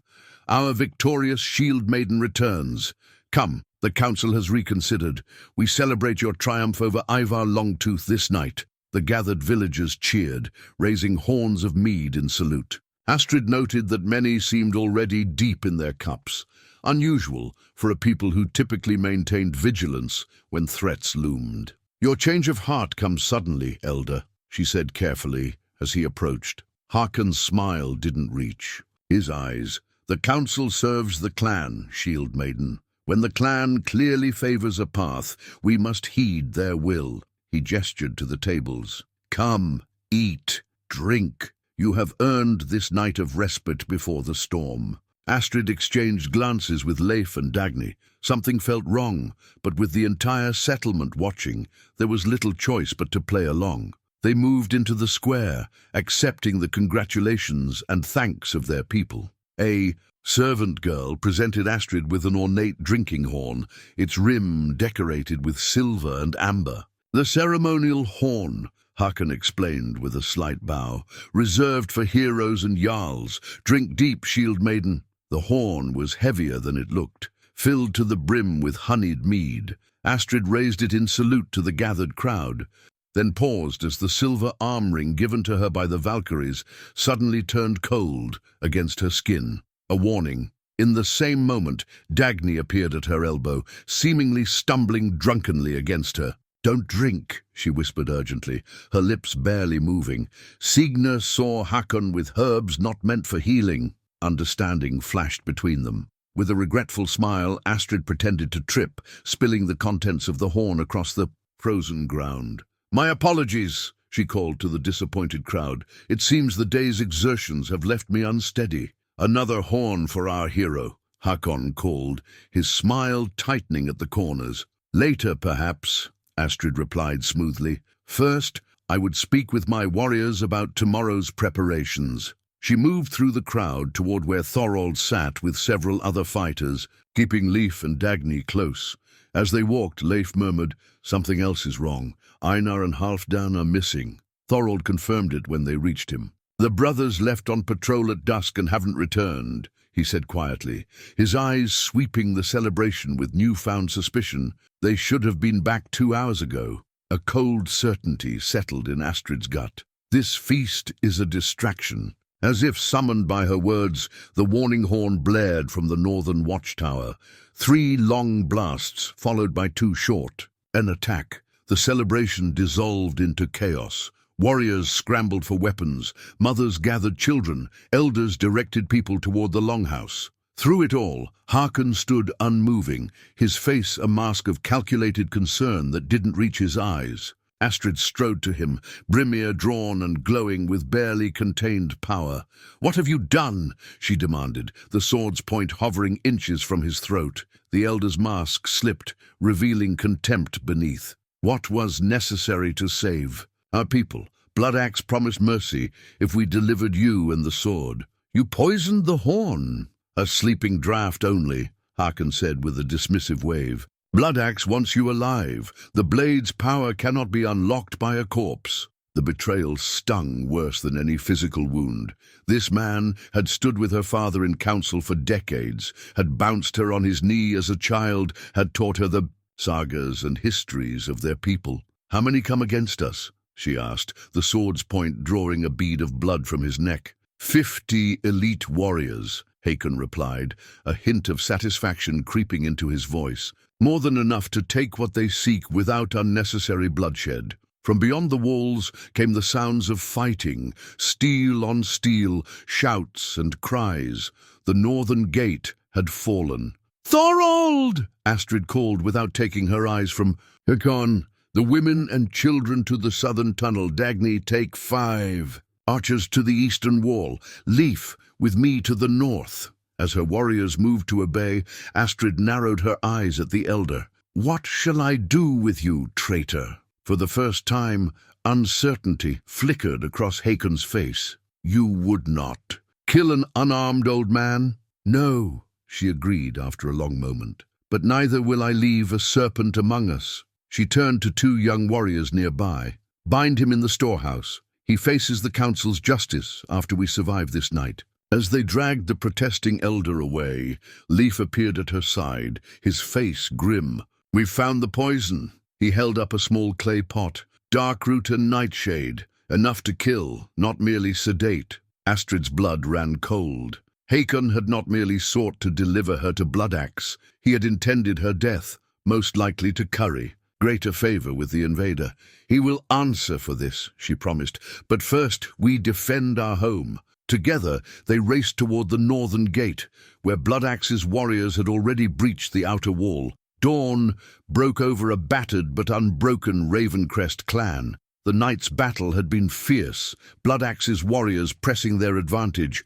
"Our victorious shield maiden returns. Come, the council has reconsidered. We celebrate your triumph over Ivar Longtooth this night." The gathered villagers cheered, raising horns of mead in salute. Astrid noted that many seemed already deep in their cups, unusual for a people who typically maintained vigilance when threats loomed. "Your change of heart comes suddenly, Elder," she said carefully as he approached. Håkon's smile didn't reach his eyes. "The council serves the clan, Shield Maiden. When the clan clearly favors a path, we must heed their will." He gestured to the tables. "Come, eat, drink. You have earned this night of respite before the storm." Astrid exchanged glances with Leif and Dagny. Something felt wrong, but with the entire settlement watching, there was little choice but to play along. They moved into the square, accepting the congratulations and thanks of their people. A servant girl presented Astrid with an ornate drinking horn, its rim decorated with silver and amber. "The ceremonial horn," Håkon explained with a slight bow, "reserved for heroes and jarls. Drink deep, Shield Maiden." The horn was heavier than it looked, filled to the brim with honeyed mead. Astrid raised it in salute to the gathered crowd, then paused as the silver arm ring given to her by the Valkyries suddenly turned cold against her skin. A warning. In the same moment, Dagny appeared at her elbow, seemingly stumbling drunkenly against her. "Don't drink," she whispered urgently, her lips barely moving. "Signa saw Håkon with herbs not meant for healing." Understanding flashed between them. With a regretful smile, Astrid pretended to trip, spilling the contents of the horn across the frozen ground. "My apologies," she called to the disappointed crowd. "It seems the day's exertions have left me unsteady." "Another horn for our hero," Håkon called, his smile tightening at the corners. "Later, perhaps," Astrid replied smoothly. "First, I would speak with my warriors about tomorrow's preparations." She moved through the crowd toward where Thorold sat with several other fighters, keeping Leif and Dagny close. As they walked, Leif murmured, "Something else is wrong. Einar and Halfdan are missing." Thorold confirmed it when they reached him. "The brothers left on patrol at dusk and haven't returned," he said quietly, his eyes sweeping the celebration with newfound suspicion. "They should have been back 2 hours ago." A cold certainty settled in Astrid's gut. This feast is a distraction. As if summoned by her words, the warning horn blared from the northern watchtower. 3 long blasts, followed by 2 short. An attack. The celebration dissolved into chaos. Warriors scrambled for weapons, mothers gathered children, elders directed people toward the longhouse. Through it all, Håkon stood unmoving, his face a mask of calculated concern that didn't reach his eyes. Astrid strode to him, Brimir drawn and glowing with barely contained power. "What have you done?" she demanded, the sword's point hovering inches from his throat. The elder's mask slipped, revealing contempt beneath. "What was necessary to save our people? Bloodaxe promised mercy if we delivered you and the sword." "You poisoned the horn," A sleeping draught only, Haakon said with a dismissive wave. Bloodaxe wants you alive. The blade's power cannot be unlocked by a corpse. The betrayal stung worse than any physical wound. This man had stood with her father in council for decades, had bounced her on his knee as a child, had taught her the sagas and histories of their people. "How many come against us?" she asked, the sword's point drawing a bead of blood from his neck. 50 elite warriors, Haakon replied, a hint of satisfaction creeping into his voice. More than enough to take what they seek without unnecessary bloodshed. From beyond the walls came the sounds of fighting, steel on steel, shouts and cries. The northern gate had fallen. "Thorold!" Astrid called without taking her eyes from Haakon. "The women and children to the southern tunnel. Dagny, take 5. Archers to the eastern wall. Leif, with me to the north." As her warriors moved to obey, Astrid narrowed her eyes at the elder. "What shall I do with you, traitor?" For the first time, uncertainty flickered across Haakon's face. "You would not kill an unarmed old man?" "No," she agreed after a long moment. "But neither will I leave a serpent among us." She turned to 2 young warriors nearby. "Bind him in the storehouse. He faces the council's justice after we survive this night." As they dragged the protesting elder away, Leif appeared at her side, his face grim. "We've found the poison." He held up a small clay pot. "Darkroot and nightshade. Enough to kill, not merely sedate." Astrid's blood ran cold. Haakon had not merely sought to deliver her to Bloodaxe. He had intended her death, most likely to curry greater favor with the invader. "He will answer for this," she promised. "But first, we defend our home." Together, they raced toward the northern gate, where Bloodaxe's warriors had already breached the outer wall. Dawn broke over a battered but unbroken Ravencrest clan. The night's battle had been fierce, Bloodaxe's warriors pressing their advantage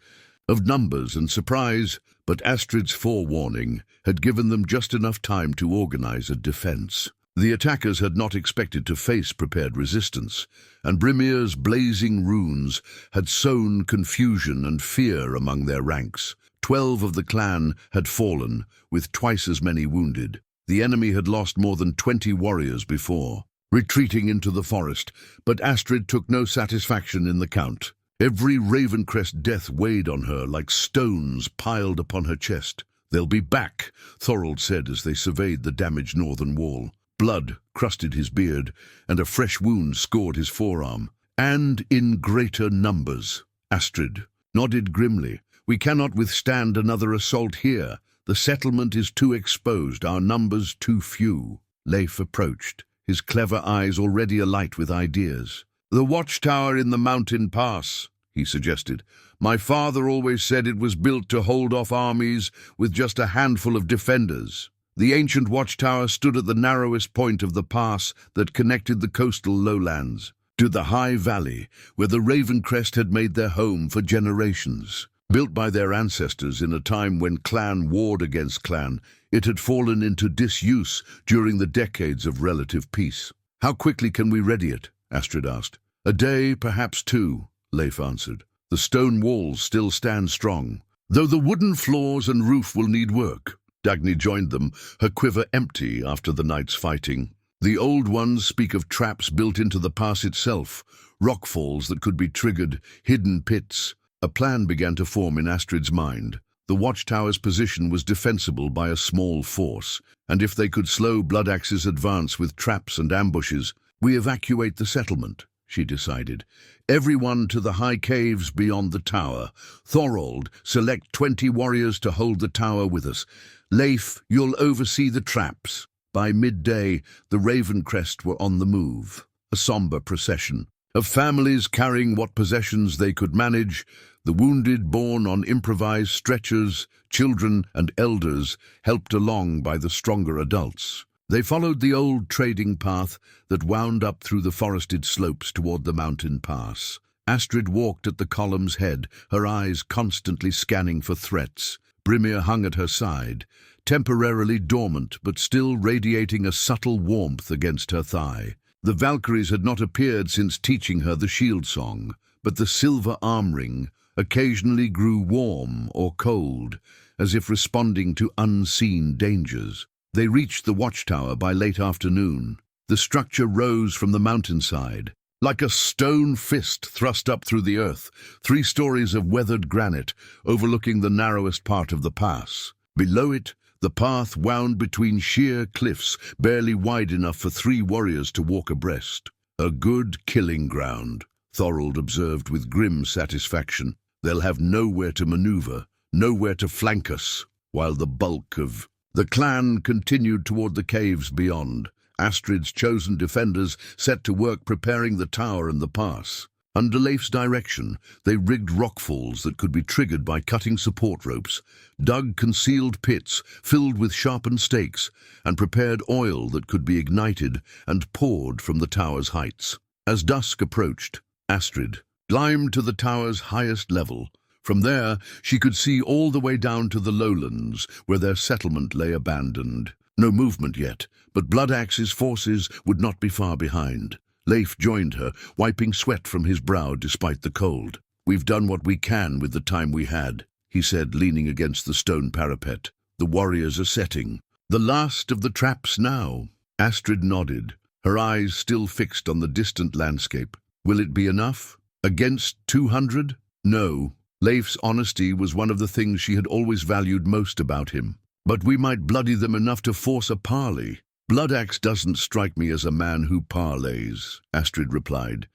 of numbers and surprise, but Astrid's forewarning had given them just enough time to organize a defense. The attackers had not expected to face prepared resistance, and Brimir's blazing runes had sown confusion and fear among their ranks. 12 of the clan had fallen, with twice as many wounded. The enemy had lost more than 20 warriors before, retreating into the forest, but Astrid took no satisfaction in the count. Every Ravencrest death weighed on her like stones piled upon her chest. "They'll be back," Thorold said as they surveyed the damaged northern wall. Blood crusted his beard, and a fresh wound scored his forearm. "And in greater numbers." Astrid nodded grimly. "We cannot withstand another assault here. The settlement is too exposed, our numbers too few." Leif approached, his clever eyes already alight with ideas. "The watchtower in the mountain pass," he suggested. "My father always said it was built to hold off armies with just a handful of defenders." The ancient watchtower stood at the narrowest point of the pass that connected the coastal lowlands to the high valley where the Ravencrest had made their home for generations. Built by their ancestors in a time when clan warred against clan, it had fallen into disuse during the decades of relative peace. "How quickly can we ready it?" Astrid asked. "A day, perhaps 2, Leif answered. "The stone walls still stand strong, though the wooden floors and roof will need work." Dagny joined them, her quiver empty after the night's fighting. "The old ones speak of traps built into the pass itself, rockfalls that could be triggered, hidden pits." A plan began to form in Astrid's mind. The watchtower's position was defensible by a small force, and if they could slow Bloodaxe's advance with traps and ambushes, "We evacuate the settlement," she decided. "Everyone to the high caves beyond the tower. Thorold, select 20 warriors to hold the tower with us. Leif, you'll oversee the traps." By midday, the Ravencrest were on the move, a somber procession of families carrying what possessions they could manage, the wounded borne on improvised stretchers, children and elders helped along by the stronger adults. They followed the old trading path that wound up through the forested slopes toward the mountain pass. Astrid walked at the column's head, her eyes constantly scanning for threats. Brimir hung at her side, temporarily dormant but still radiating a subtle warmth against her thigh. The Valkyries had not appeared since teaching her the shield song, but the silver arm ring, occasionally grew warm or cold, as if responding to unseen dangers. They reached the watchtower by late afternoon. The structure rose from the mountainside, like a stone fist thrust up through the earth, 3 stories of weathered granite overlooking the narrowest part of the pass. Below it, the path wound between sheer cliffs, barely wide enough for 3 warriors to walk abreast. A good killing ground, Thorold observed with grim satisfaction. They'll have nowhere to maneuver, nowhere to flank us, while the bulk of the clan continued toward the caves beyond. Astrid's chosen defenders set to work preparing the tower and the pass. Under Leif's direction, they rigged rockfalls that could be triggered by cutting support ropes, dug concealed pits filled with sharpened stakes, and prepared oil that could be ignited and poured from the tower's heights. As dusk approached, Astrid climbed to the tower's highest level. From there, she could see all the way down to the lowlands, where their settlement lay abandoned. No movement yet, but Bloodaxe's forces would not be far behind. Leif joined her, wiping sweat from his brow despite the cold. "We've done what we can with the time we had," he said, leaning against the stone parapet. "The warriors are setting. The last of the traps now." Astrid nodded, her eyes still fixed on the distant landscape. "Will it be enough? Against 200? No." Leif's honesty was one of the things she had always valued most about him. "But we might bloody them enough to force a parley." "Bloodaxe doesn't strike me as a man who parleys," Astrid replied.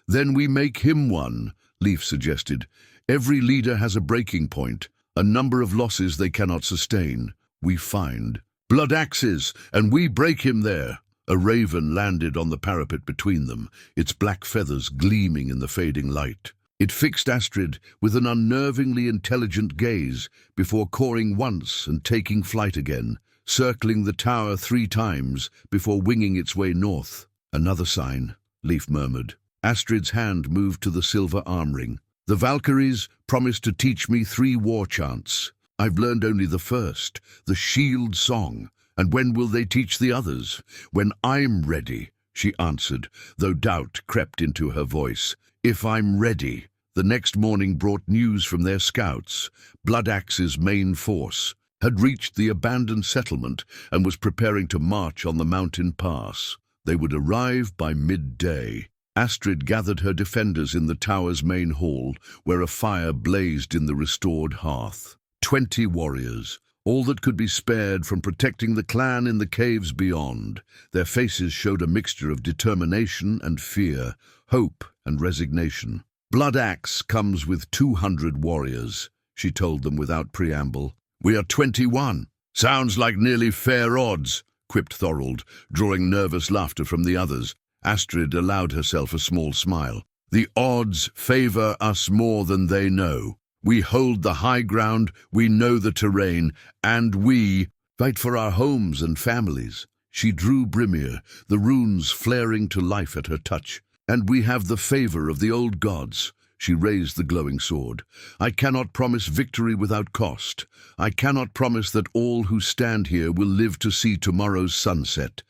"Then we make him one," Leif suggested. "Every leader has a breaking point, a number of losses they cannot sustain. We find Bloodaxes, and we break him there." A raven landed on the parapet between them, its black feathers gleaming in the fading light. It fixed Astrid with an unnervingly intelligent gaze before cawing once and taking flight again, circling the tower 3 times before winging its way north. "Another sign," Leif murmured. Astrid's hand moved to the silver arm ring. "The Valkyries promised to teach me 3 war chants. I've learned only the first, the shield song. And when will they teach the others?" "When I'm ready," she answered, though doubt crept into her voice. "If I'm ready." The next morning brought news from their scouts. Bloodaxe's main force had reached the abandoned settlement and was preparing to march on the mountain pass. They would arrive by midday. Astrid gathered her defenders in the tower's main hall, where a fire blazed in the restored hearth. 20 warriors, all that could be spared from protecting the clan in the caves beyond. Their faces showed a mixture of determination and fear, hope and resignation. "Bloodaxe comes with 200 warriors," she told them without preamble. "We are 21. "Sounds like nearly fair odds," quipped Thorold, drawing nervous laughter from the others. Astrid allowed herself a small smile. "The odds favor us more than they know. We hold the high ground, we know the terrain, and we fight for our homes and families." She drew Brimir, the runes flaring to life at her touch. "And we have the favor of the old gods." She raised the glowing sword. "I cannot promise victory without cost. I cannot promise that all who stand here will live to see tomorrow's sunset.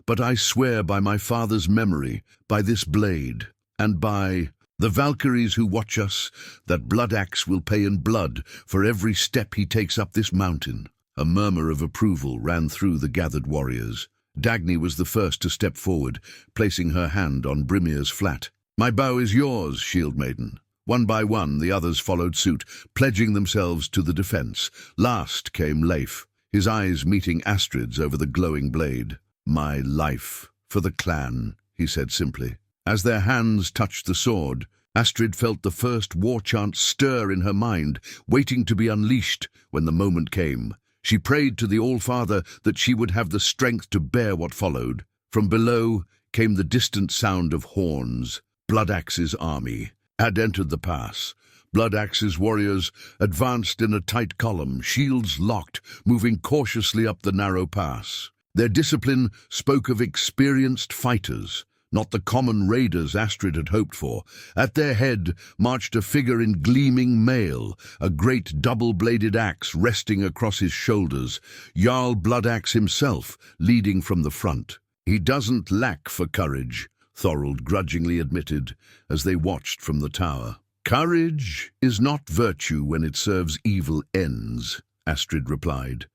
But I swear by my father's memory, by this blade, and by the Valkyries who watch us, that Bloodaxe will pay in blood for every step he takes up this mountain." A murmur of approval ran through the gathered warriors. Dagny was the first to step forward, placing her hand on Brimir's flat. "My bow is yours, Shield Maiden." One by one, the others followed suit, pledging themselves to the defense. Last came Leif, his eyes meeting Astrid's over the glowing blade. "My life for the clan," he said simply. As their hands touched the sword, Astrid felt the first war chant stir in her mind, waiting to be unleashed when the moment came. She prayed to the All-Father that she would have the strength to bear what followed. From below came the distant sound of horns. Bloodaxe's army had entered the pass. Bloodaxe's warriors advanced in a tight column, shields locked, moving cautiously up the narrow pass. Their discipline spoke of experienced fighters, not the common raiders Astrid had hoped for. At their head marched a figure in gleaming mail, a great double-bladed axe resting across his shoulders, Jarl Bloodaxe himself leading from the front. "He doesn't lack for courage," Thorold grudgingly admitted as they watched from the tower. Courage is not virtue when it serves evil ends, Astrid replied,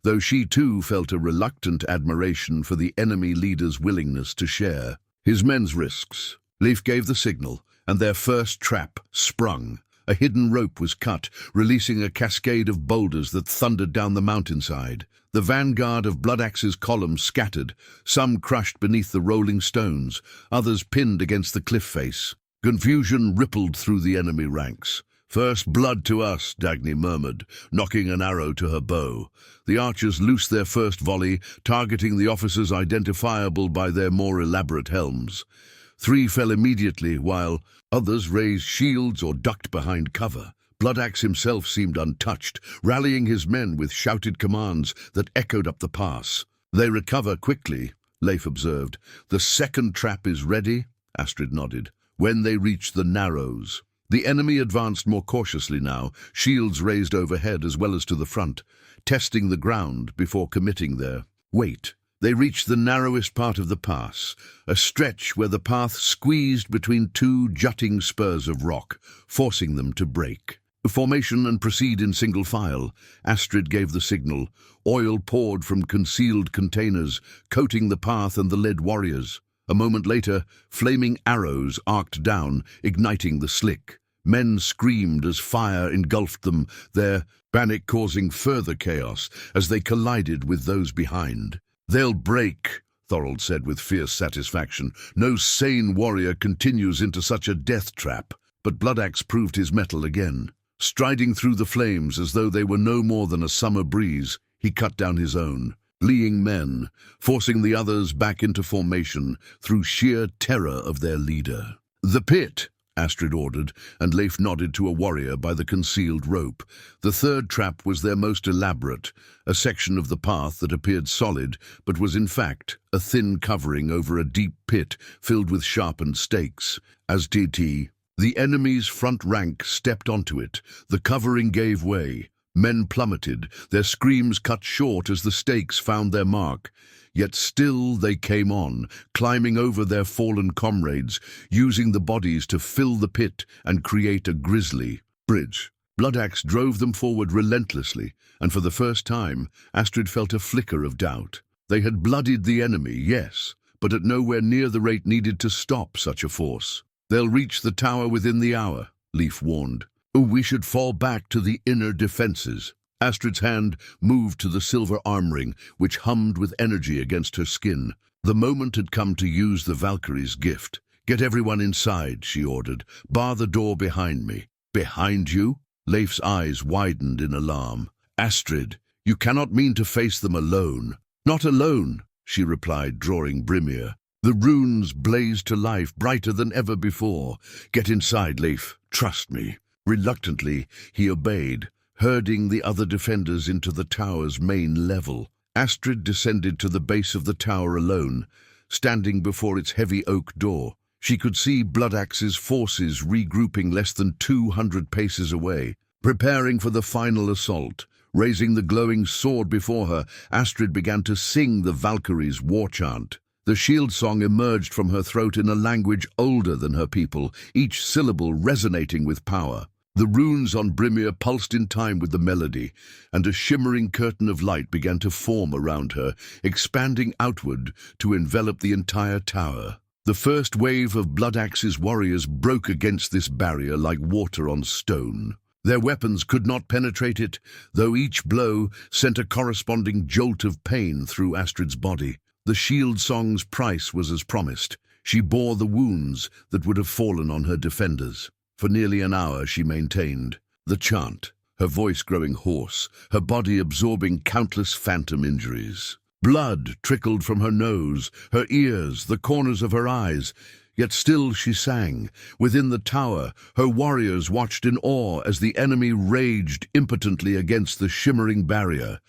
though she too felt a reluctant admiration for the enemy leader's willingness to share his men's risks. Leif gave the signal, and their first trap sprung. A hidden rope was cut, releasing a cascade of boulders that thundered down the mountainside. The vanguard of Bloodaxe's columns scattered, some crushed beneath the rolling stones, others pinned against the cliff face. Confusion rippled through the enemy ranks. "First blood to us," Dagny murmured, knocking an arrow to her bow. The archers loosed their first volley, targeting the officers identifiable by their more elaborate helms. 3 fell immediately, while others raised shields or ducked behind cover. Bloodaxe himself seemed untouched, rallying his men with shouted commands that echoed up the pass. "They recover quickly," Leif observed. "The second trap is ready?" Astrid nodded. When they reached the narrows, the enemy advanced more cautiously now, shields raised overhead as well as to the front, testing the ground before committing their weight. They reached the narrowest part of the pass, a stretch where the path squeezed between 2 jutting spurs of rock, forcing them to break. Formation and proceed in single file. Astrid gave the signal. Oil poured from concealed containers, coating the path and the led warriors. A moment later, flaming arrows arced down, igniting the slick. Men screamed as fire engulfed them, their panic causing further chaos as they collided with those behind. "They'll break," Thorold said with fierce satisfaction. "No sane warrior continues into such a death trap." But Bloodaxe proved his mettle again. Striding through the flames as though they were no more than a summer breeze, he cut down his own, fleeing men, forcing the others back into formation through sheer terror of their leader. "The pit," Astrid ordered, and Leif nodded to a warrior by the concealed rope. The third trap was their most elaborate, a section of the path that appeared solid, but was in fact a thin covering over a deep pit filled with sharpened stakes. As the enemy's front rank stepped onto it, the covering gave way. Men plummeted, their screams cut short as the stakes found their mark. Yet still they came on, climbing over their fallen comrades, using the bodies to fill the pit and create a grisly bridge. Bloodaxe drove them forward relentlessly, and for the first time, Astrid felt a flicker of doubt. They had bloodied the enemy, yes, but at nowhere near the rate needed to stop such a force. "They'll reach the tower within the hour," Leif warned. "We should fall back to the inner defenses." Astrid's hand moved to the silver arm ring, which hummed with energy against her skin. The moment had come to use the Valkyries' gift. "Get everyone inside," she ordered. "Bar the door behind me." "Behind you?" Leif's eyes widened in alarm. "Astrid, you cannot mean to face them alone." "Not alone," she replied, drawing Brimir. The runes blazed to life, brighter than ever before. "Get inside, Leif. Trust me." Reluctantly, he obeyed, herding the other defenders into the tower's main level. Astrid descended to the base of the tower alone, standing before its heavy oak door. She could see Bloodaxe's forces regrouping less than 200 paces away, preparing for the final assault. Raising the glowing sword before her, Astrid began to sing the Valkyries' war chant. The shield song emerged from her throat in a language older than her people, each syllable resonating with power. The runes on Brimir pulsed in time with the melody, and a shimmering curtain of light began to form around her, expanding outward to envelop the entire tower. The first wave of Bloodaxe's warriors broke against this barrier like water on stone. Their weapons could not penetrate it, though each blow sent a corresponding jolt of pain through Astrid's body. The shield song's price was as promised. She bore the wounds that would have fallen on her defenders. For nearly an hour she maintained the chant, her voice growing hoarse, her body absorbing countless phantom injuries. Blood trickled from her nose, her ears, the corners of her eyes. Yet still she sang. Within the tower, her warriors watched in awe as the enemy raged impotently against the shimmering barrier.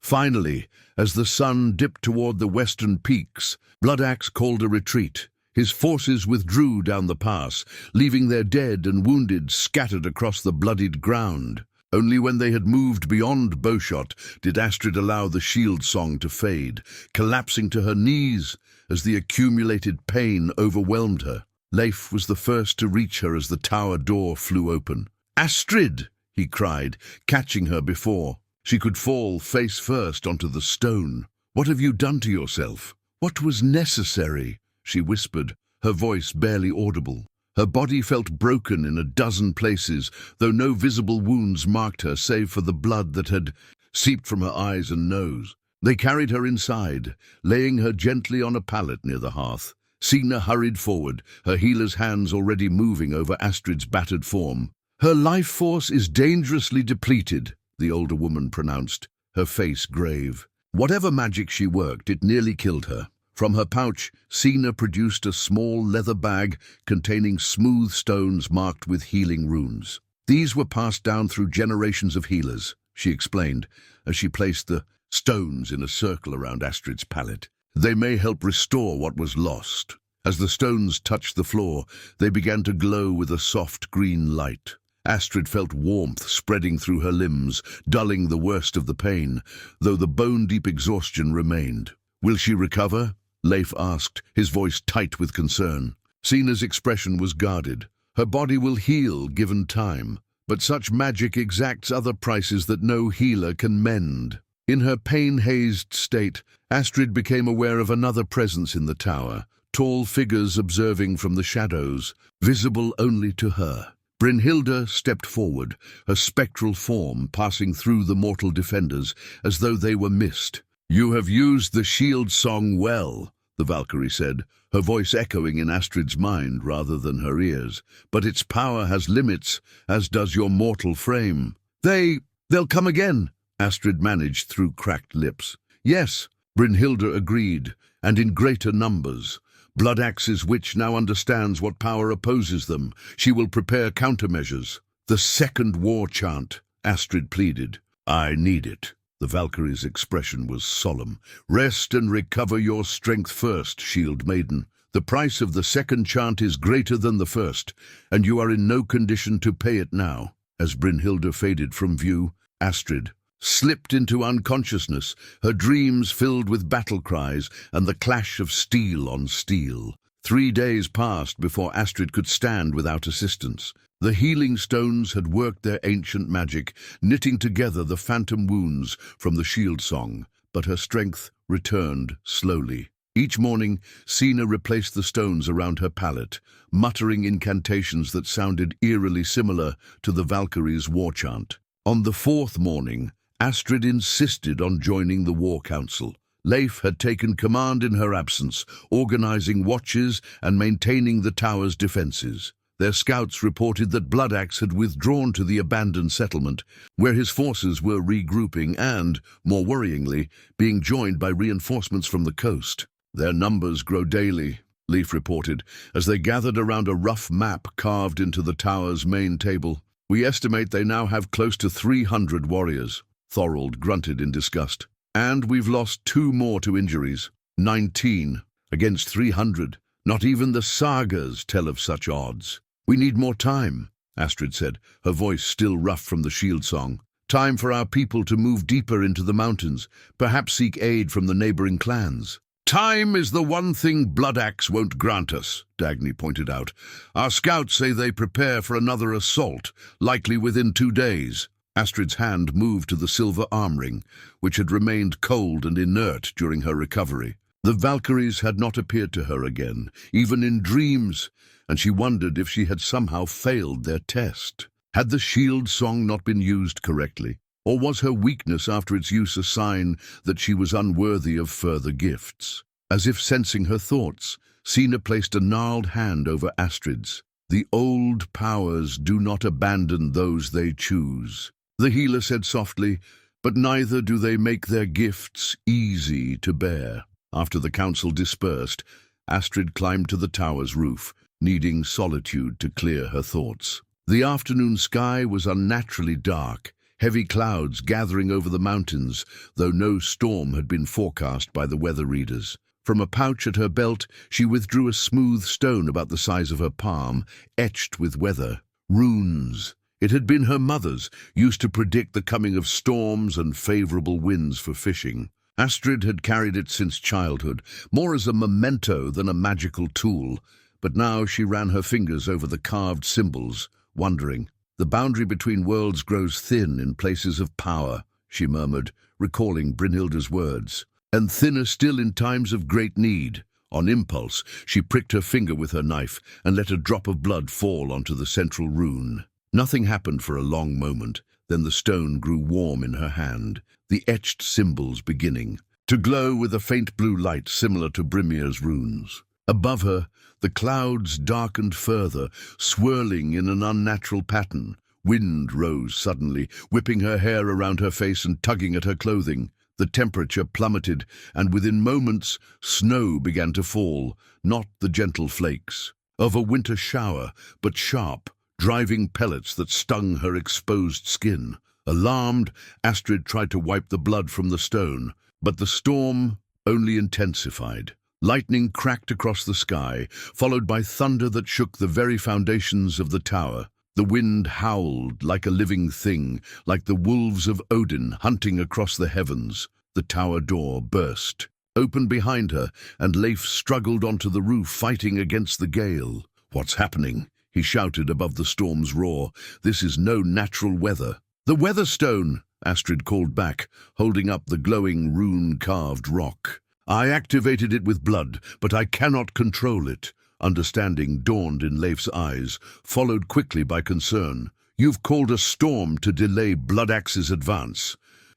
Finally, as the sun dipped toward the western peaks, Bloodaxe called a retreat. His forces withdrew down the pass, leaving their dead and wounded scattered across the bloodied ground. Only when they had moved beyond bowshot did Astrid allow the shield song to fade, collapsing to her knees as the accumulated pain overwhelmed her. Leif was the first to reach her as the tower door flew open. "Astrid!" he cried, catching her before she could fall face first onto the stone. "What have you done to yourself?" "What was necessary?" she whispered, her voice barely audible. Her body felt broken in a dozen places, though no visible wounds marked her save for the blood that had seeped from her eyes and nose. They carried her inside, laying her gently on a pallet near the hearth. Sina hurried forward, her healer's hands already moving over Astrid's battered form. "Her life force is dangerously depleted," the older woman pronounced, her face grave. Whatever magic she worked, it nearly killed her. From her pouch, Sina produced a small leather bag containing smooth stones marked with healing runes. "These were passed down through generations of healers," she explained, as she placed the stones in a circle around Astrid's pallet. "They may help restore what was lost." As the stones touched the floor, they began to glow with a soft green light. Astrid felt warmth spreading through her limbs, dulling the worst of the pain, though the bone-deep exhaustion remained. "Will she recover?" Leif asked, his voice tight with concern. Sina's expression was guarded. "Her body will heal given time, but such magic exacts other prices that no healer can mend." In her pain-hazed state, Astrid became aware of another presence in the tower, tall figures observing from the shadows, visible only to her. Brynhilda stepped forward, her spectral form passing through the mortal defenders as though they were mist. "You have used the shield song well," the Valkyrie said, her voice echoing in Astrid's mind rather than her ears. "But its power has limits, as does your mortal frame." They'll come again," Astrid managed through cracked lips. "Yes," Brynhilda agreed, "and in greater numbers. Bloodaxe's witch now understands what power opposes them. She will prepare countermeasures." "The second war chant," Astrid pleaded. "I need it." The Valkyrie's expression was solemn. "Rest and recover your strength first, Shield Maiden. The price of the second chant is greater than the first, and you are in no condition to pay it now." As Brynhilda faded from view, Astrid slipped into unconsciousness, her dreams filled with battle cries and the clash of steel on steel. 3 days passed before Astrid could stand without assistance. The healing stones had worked their ancient magic, knitting together the phantom wounds from the shield song, but her strength returned slowly. Each morning, Sina replaced the stones around her pallet, muttering incantations that sounded eerily similar to the Valkyrie's war chant. On the 4th morning, Astrid insisted on joining the war council. Leif had taken command in her absence, organizing watches and maintaining the tower's defenses. Their scouts reported that Bloodaxe had withdrawn to the abandoned settlement, where his forces were regrouping and, more worryingly, being joined by reinforcements from the coast. "Their numbers grow daily," Leif reported, as they gathered around a rough map carved into the tower's main table. "We estimate they now have close to 300 warriors." Thorold grunted in disgust. "And we've lost 2 more to injuries. 19 against 300. Not even the sagas tell of such odds." "We need more time," Astrid said, her voice still rough from the shield song. "Time for our people to move deeper into the mountains, perhaps seek aid from the neighboring clans." "Time is the one thing Bloodaxe won't grant us," Dagny pointed out. "Our scouts say they prepare for another assault, likely within 2 days. Astrid's hand moved to the silver arm ring, which had remained cold and inert during her recovery. The Valkyries had not appeared to her again, even in dreams, and she wondered if she had somehow failed their test. Had the shield song not been used correctly, or was her weakness after its use a sign that she was unworthy of further gifts? As if sensing her thoughts, Sina placed a gnarled hand over Astrid's. "The old powers do not abandon those they choose," the healer said softly, "but neither do they make their gifts easy to bear." After the council dispersed, Astrid climbed to the tower's roof, needing solitude to clear her thoughts. The afternoon sky was unnaturally dark, heavy clouds gathering over the mountains, though no storm had been forecast by the weather readers. From a pouch at her belt, she withdrew a smooth stone about the size of her palm, etched with weather. Runes. It had been her mother's, used to predict the coming of storms and favorable winds for fishing. Astrid had carried it since childhood, more as a memento than a magical tool, but now she ran her fingers over the carved symbols, wondering. The boundary between worlds grows thin in places of power, she murmured, recalling Brynhilda's words, and thinner still in times of great need. On impulse, she pricked her finger with her knife and let a drop of blood fall onto the central rune. Nothing happened for a long moment, then the stone grew warm in her hand, the etched symbols beginning to glow with a faint blue light similar to Brimir's runes. Above her, the clouds darkened further, swirling in an unnatural pattern. Wind rose suddenly, whipping her hair around her face and tugging at her clothing. The temperature plummeted, and within moments, snow began to fall, not the gentle flakes of a winter shower, but sharp, driving pellets that stung her exposed skin. Alarmed, Astrid tried to wipe the blood from the stone, but the storm only intensified. Lightning cracked across the sky, followed by thunder that shook the very foundations of the tower. The wind howled like a living thing, like the wolves of Odin hunting across the heavens. The tower door burst open behind her, and Leif struggled onto the roof, fighting against the gale. "What's happening?" he shouted above the storm's roar. "This is no natural weather." "The weather stone," Astrid called back, holding up the glowing rune-carved rock. "I activated it with blood, but I cannot control it." Understanding dawned in Leif's eyes, followed quickly by concern. "You've called a storm to delay Bloodaxe's advance."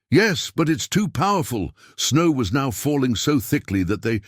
"Yes, but it's too powerful." Snow was now falling so thickly that they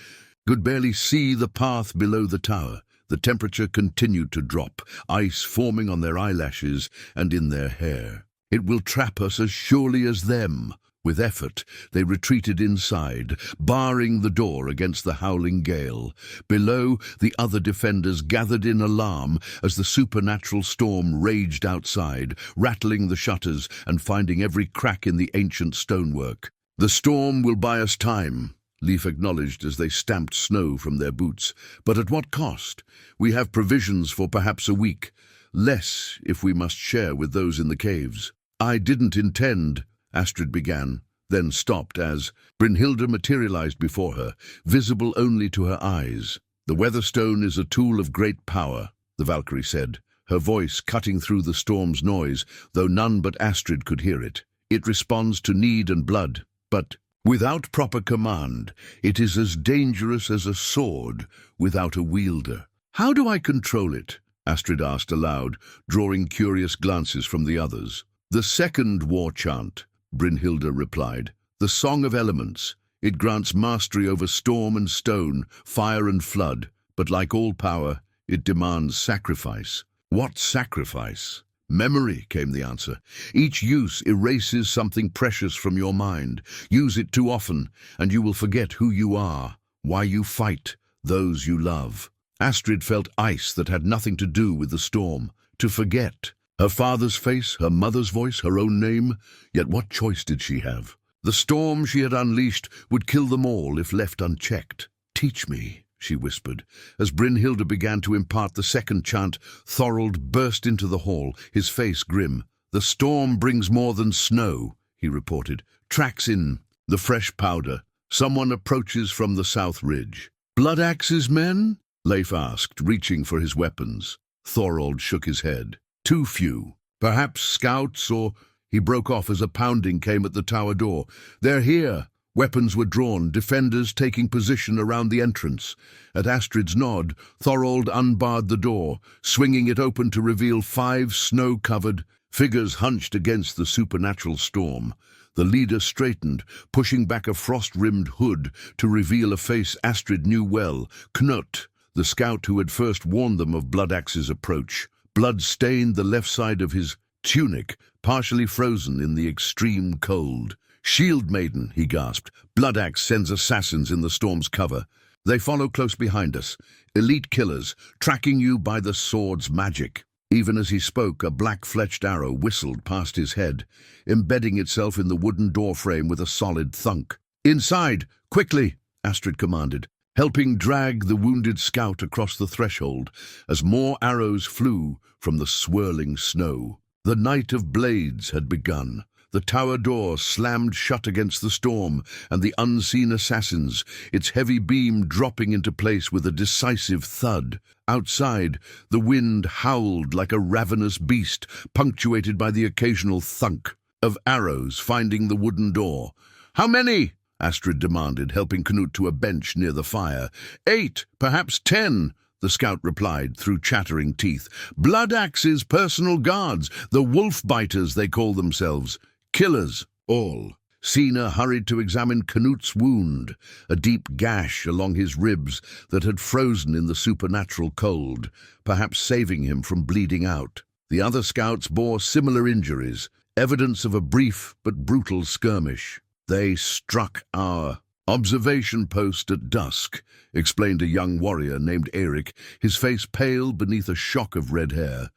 could barely see the path below the tower. The temperature continued to drop, ice forming on their eyelashes and in their hair. "It will trap us as surely as them." With effort, they retreated inside, barring the door against the howling gale. Below, the other defenders gathered in alarm as the supernatural storm raged outside, rattling the shutters and finding every crack in the ancient stonework. "The storm will buy us time," Leif acknowledged as they stamped snow from their boots. "But at what cost? We have provisions for perhaps a week. Less if we must share with those in the caves." "I didn't intend," Astrid began, then stopped as Brynhilda materialized before her, visible only to her eyes. "The Weatherstone is a tool of great power," the Valkyrie said, her voice cutting through the storm's noise, though none but Astrid could hear it. "It responds to need and blood, but without proper command, it is as dangerous as a sword without a wielder." "How do I control it?" Astrid asked aloud, drawing curious glances from the others. "The second war chant," Brynhilda replied. "The Song of Elements. It grants mastery over storm and stone, fire and flood, but like all power, it demands sacrifice." "What sacrifice?" "Memory," came the answer. "Each use erases something precious from your mind. Use it too often, and you will forget who you are, why you fight, those you love." Astrid felt ice that had nothing to do with the storm. To forget. Her father's face, her mother's voice, her own name. Yet what choice did she have? The storm she had unleashed would kill them all if left unchecked. "Teach me," she whispered. As Brynhilda began to impart the second chant, Thorold burst into the hall, his face grim. "The storm brings more than snow," he reported. "Tracks in the fresh powder. Someone approaches from the south ridge." "Bloodaxe's men?" Leif asked, reaching for his weapons. Thorold shook his head. "Too few. Perhaps scouts or—" He broke off as a pounding came at the tower door. "They're here." Weapons were drawn, defenders taking position around the entrance. At Astrid's nod, Thorold unbarred the door, swinging it open to reveal 5 snow-covered figures hunched against the supernatural storm. The leader straightened, pushing back a frost-rimmed hood to reveal a face Astrid knew well, Knut, the scout who had first warned them of Bloodaxe's approach. Blood stained the left side of his tunic, partially frozen in the extreme cold. "Shield Maiden," he gasped. "Bloodaxe sends assassins in the storm's cover. They follow close behind us. Elite killers, tracking you by the sword's magic." Even as he spoke, a black-fletched arrow whistled past his head, embedding itself in the wooden doorframe with a solid thunk. "Inside, quickly," Astrid commanded, helping drag the wounded scout across the threshold as more arrows flew from the swirling snow. The Night of Blades had begun. The tower door slammed shut against the storm and the unseen assassins, its heavy beam dropping into place with a decisive thud. Outside, the wind howled like a ravenous beast, punctuated by the occasional thunk of arrows finding the wooden door. "How many?" Astrid demanded, helping Knut to a bench near the fire. "8, perhaps 10, the scout replied through chattering teeth. "Blood axes, personal guards, the wolf biters they call themselves. Killers, all." Sina hurried to examine Knut's wound, a deep gash along his ribs that had frozen in the supernatural cold, perhaps saving him from bleeding out. The other scouts bore similar injuries, evidence of a brief but brutal skirmish. "They struck our observation post at dusk," explained a young warrior named Eric, his face pale beneath a shock of red hair.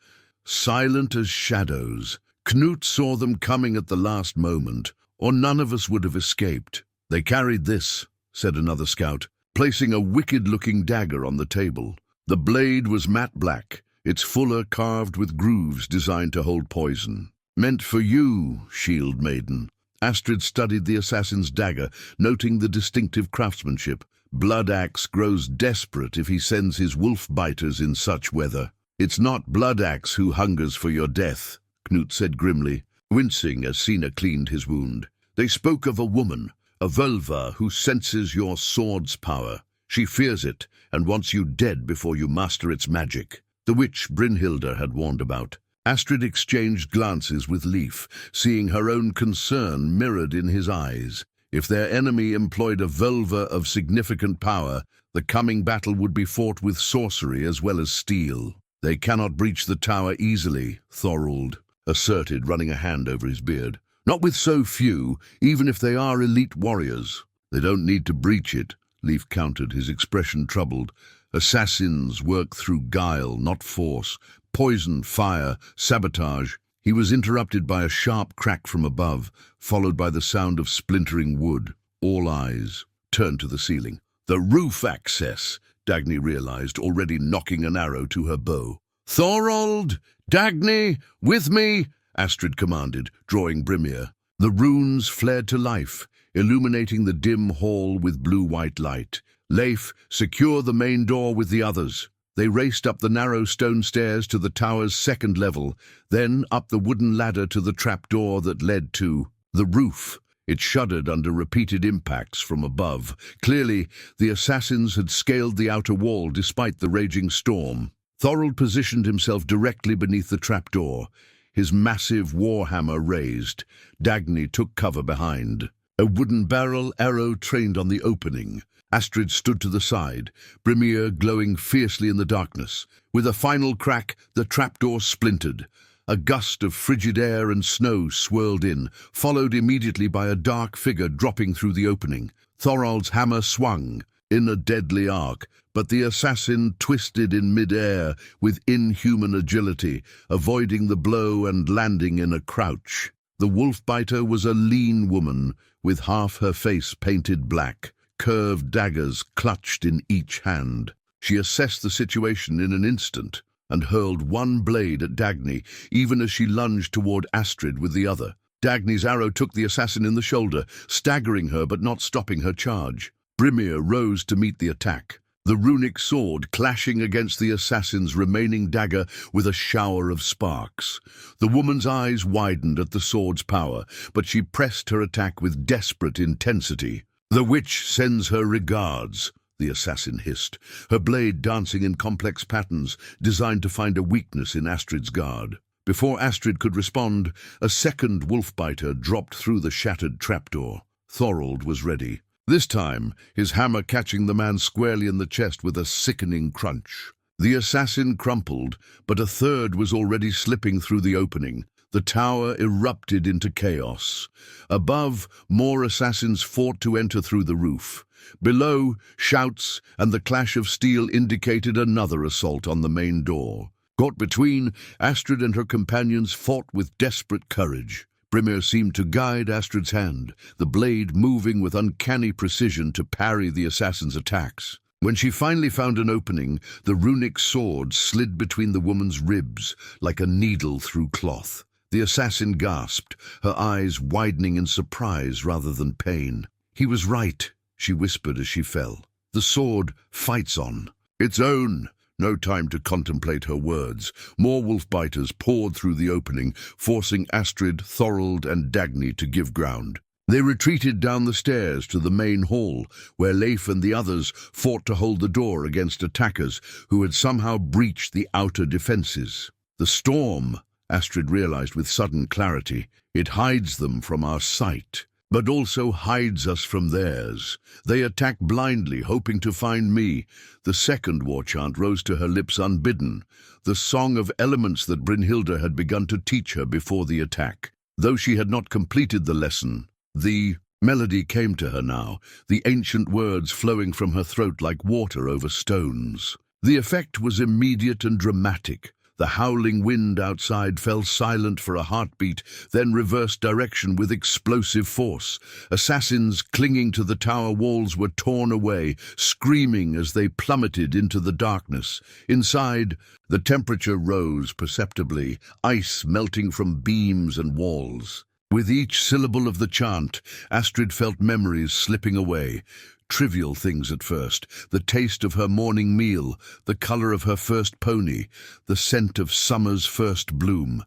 "Silent as shadows. Knut saw them coming at the last moment, or none of us would have escaped. They carried this," said another scout, placing a wicked-looking dagger on the table. The blade was matte black, its fuller carved with grooves designed to hold poison. "Meant for you, shield maiden." Astrid studied the assassin's dagger, noting the distinctive craftsmanship. "Blood axe grows desperate if he sends his wolf biters in such weather." "It's not Blood axe who hungers for your death," Knut said grimly, wincing as Sina cleaned his wound. "They spoke of a woman, a Völva, who senses your sword's power. She fears it and wants you dead before you master its magic." The witch Brynhilda had warned about. Astrid exchanged glances with Leif, seeing her own concern mirrored in his eyes. If their enemy employed a Völva of significant power, the coming battle would be fought with sorcery as well as steel. "They cannot breach the tower easily," Thorold asserted, running a hand over his beard. "Not with so few, even if they are elite warriors." "They don't need to breach it," Leif countered, his expression troubled. "Assassins work through guile, not force. Poison, fire, sabotage." He was interrupted by a sharp crack from above, followed by the sound of splintering wood. All eyes turned to the ceiling. "The roof access," Dagny realized, already nocking an arrow to her bow. "Thorold! Dagny! With me!" Astrid commanded, drawing Brimir. The runes flared to life, illuminating the dim hall with blue-white light. "Leif, secure the main door with the others." They raced up the narrow stone stairs to the tower's second level, then up the wooden ladder to the trapdoor that led to the roof. It shuddered under repeated impacts from above. Clearly, the assassins had scaled the outer wall despite the raging storm. Thorold positioned himself directly beneath the trapdoor, his massive warhammer raised. Dagny took cover behind. A wooden barrel arrow trained on the opening. Astrid stood to the side, Brimir glowing fiercely in the darkness. With a final crack, the trapdoor splintered. A gust of frigid air and snow swirled in, followed immediately by a dark figure dropping through the opening. Thorold's hammer swung in a deadly arc, but the assassin twisted in mid-air with inhuman agility, avoiding the blow and landing in a crouch. The wolf-biter was a lean woman, with half her face painted black, curved daggers clutched in each hand. She assessed the situation in an instant and hurled one blade at Dagny, even as she lunged toward Astrid with the other. Dagny's arrow took the assassin in the shoulder, staggering her but not stopping her charge. Brimir rose to meet the attack, the runic sword clashing against the assassin's remaining dagger with a shower of sparks. The woman's eyes widened at the sword's power, but she pressed her attack with desperate intensity. "The witch sends her regards," the assassin hissed, her blade dancing in complex patterns designed to find a weakness in Astrid's guard. Before Astrid could respond, a second wolf-biter dropped through the shattered trapdoor. Thorold was ready, this time his hammer catching the man squarely in the chest with a sickening crunch. The assassin crumpled, but a third was already slipping through the opening. The tower erupted into chaos. Above, more assassins fought to enter through the roof. Below, shouts and the clash of steel indicated another assault on the main door. Caught between, Astrid and her companions fought with desperate courage. Brimir seemed to guide Astrid's hand, the blade moving with uncanny precision to parry the assassin's attacks. When she finally found an opening, the runic sword slid between the woman's ribs like a needle through cloth. The assassin gasped, her eyes widening in surprise rather than pain. "He was right," she whispered as she fell. "The sword fights on. Its own." No time to contemplate her words. More wolf-biters poured through the opening, forcing Astrid, Thorold, and Dagny to give ground. They retreated down the stairs to the main hall, where Leif and the others fought to hold the door against attackers who had somehow breached the outer defenses. "The storm," Astrid realized with sudden clarity. "It hides them from our sight, but also hides us from theirs. They attack blindly, hoping to find me." The second war chant rose to her lips unbidden, the song of elements that Brynhilda had begun to teach her before the attack. Though she had not completed the lesson, the melody came to her now, the ancient words flowing from her throat like water over stones. The effect was immediate and dramatic. The howling wind outside fell silent for a heartbeat, then reversed direction with explosive force. Assassins clinging to the tower walls were torn away, screaming as they plummeted into the darkness. Inside, the temperature rose perceptibly, ice melting from beams and walls. With each syllable of the chant, Astrid felt memories slipping away. Trivial things at first, the taste of her morning meal, the color of her first pony, the scent of summer's first bloom.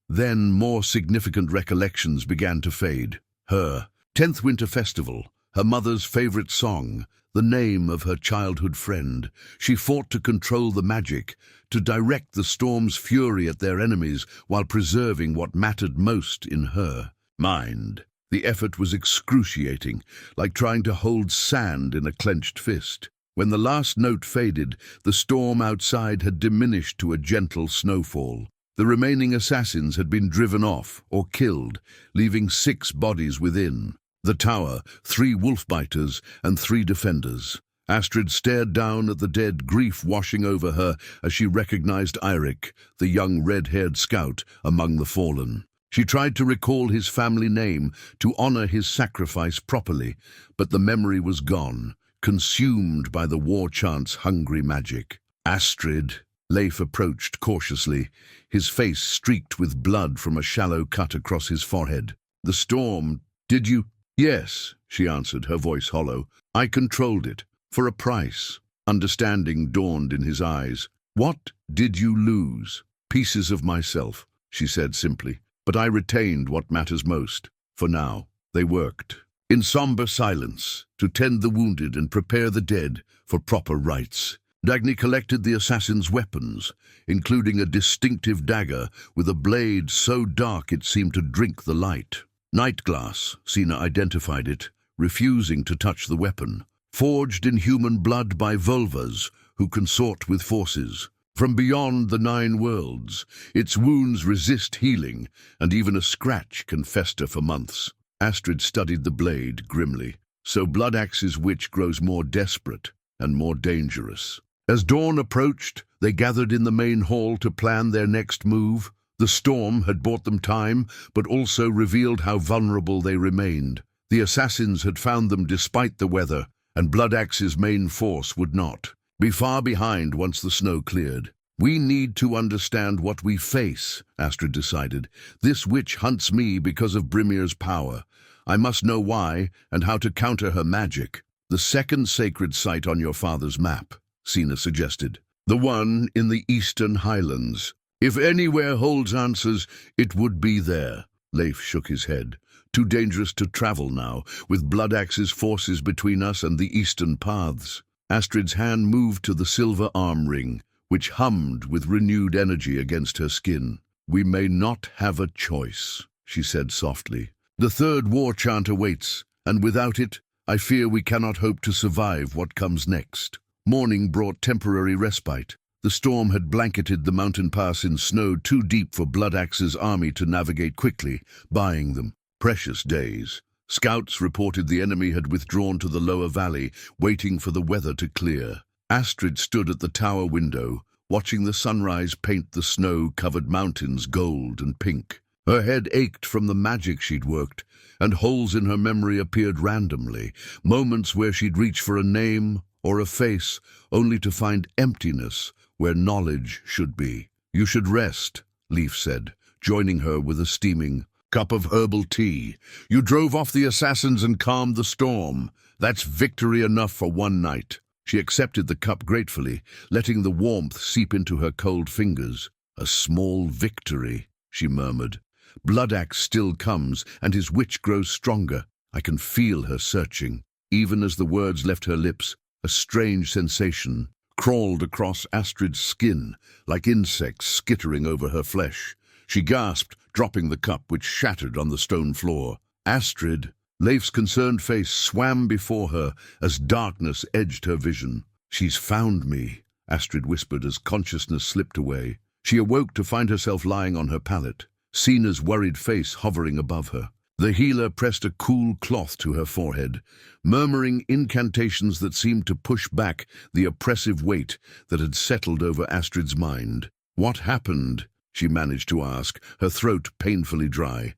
Then more significant recollections began to fade. Her 10th Winter Festival, her mother's favorite song, the name of her childhood friend. She fought to control the magic, to direct the storm's fury at their enemies while preserving what mattered most in her mind. The effort was excruciating, like trying to hold sand in a clenched fist. When the last note faded, the storm outside had diminished to a gentle snowfall. The remaining assassins had been driven off or killed, leaving 6 bodies within. The tower, 3 wolf-biters, and 3 defenders. Astrid stared down at the dead, grief washing over her as she recognized Eirik, the young red-haired scout, among the fallen. She tried to recall his family name, to honor his sacrifice properly, but the memory was gone, consumed by the war chant's hungry magic. "Astrid," Leif approached cautiously, his face streaked with blood from a shallow cut across his forehead. "The storm, did you—" "Yes," she answered, her voice hollow. "I controlled it, for a price." Understanding dawned in his eyes. "What did you lose?" "Pieces of myself," she said simply. "But I retained what matters most. For now." They worked, in somber silence, to tend the wounded and prepare the dead for proper rites. Dagny collected the assassin's weapons, including a distinctive dagger with a blade so dark it seemed to drink the light. Night glass, Sina identified it, refusing to touch the weapon. Forged in human blood by vulvas who consort with forces from beyond the 9 worlds. Its wounds resist healing, and even a scratch can fester for months. Astrid studied the blade grimly. So Bloodaxe's witch grows more desperate and more dangerous. As dawn approached, they gathered in the main hall to plan their next move. The storm had bought them time, but also revealed how vulnerable they remained. The assassins had found them despite the weather, and Bloodaxe's main force would not be far behind once the snow cleared. "We need to understand what we face," Astrid decided. "This witch hunts me because of Brimir's power. I must know why and how to counter her magic." "The second sacred site on your father's map," Sina suggested. "The one in the eastern highlands. If anywhere holds answers, it would be there." Leif shook his head. "Too dangerous to travel now, with Bloodaxe's forces between us and the eastern paths." Astrid's hand moved to the silver arm ring, which hummed with renewed energy against her skin. "We may not have a choice," she said softly. "The third war chant awaits, and without it, I fear we cannot hope to survive what comes next." Morning brought temporary respite. The storm had blanketed the mountain pass in snow too deep for Bloodaxe's army to navigate quickly, buying them precious days. Scouts reported the enemy had withdrawn to the lower valley, waiting for the weather to clear. Astrid stood at the tower window, watching the sunrise paint the snow-covered mountains gold and pink. Her head ached from the magic she'd worked, and holes in her memory appeared randomly, moments where she'd reach for a name or a face, only to find emptiness where knowledge should be. "You should rest," Leif said, joining her with a steaming cup of herbal tea. You drove off the assassins and calmed the storm. That's victory enough for one night. She accepted the cup gratefully, letting the warmth seep into her cold fingers. A small victory, she murmured. Bloodaxe still comes, and his witch grows stronger. I can feel her searching. Even as the words left her lips, a strange sensation crawled across Astrid's skin, like insects skittering over her flesh. She gasped, dropping the cup, which shattered on the stone floor. Astrid! Leif's concerned face swam before her as darkness edged her vision. She's found me, Astrid whispered as consciousness slipped away. She awoke to find herself lying on her pallet, Sina's worried face hovering above her. The healer pressed a cool cloth to her forehead, murmuring incantations that seemed to push back the oppressive weight that had settled over Astrid's mind. What happened? She managed to ask, her throat painfully dry.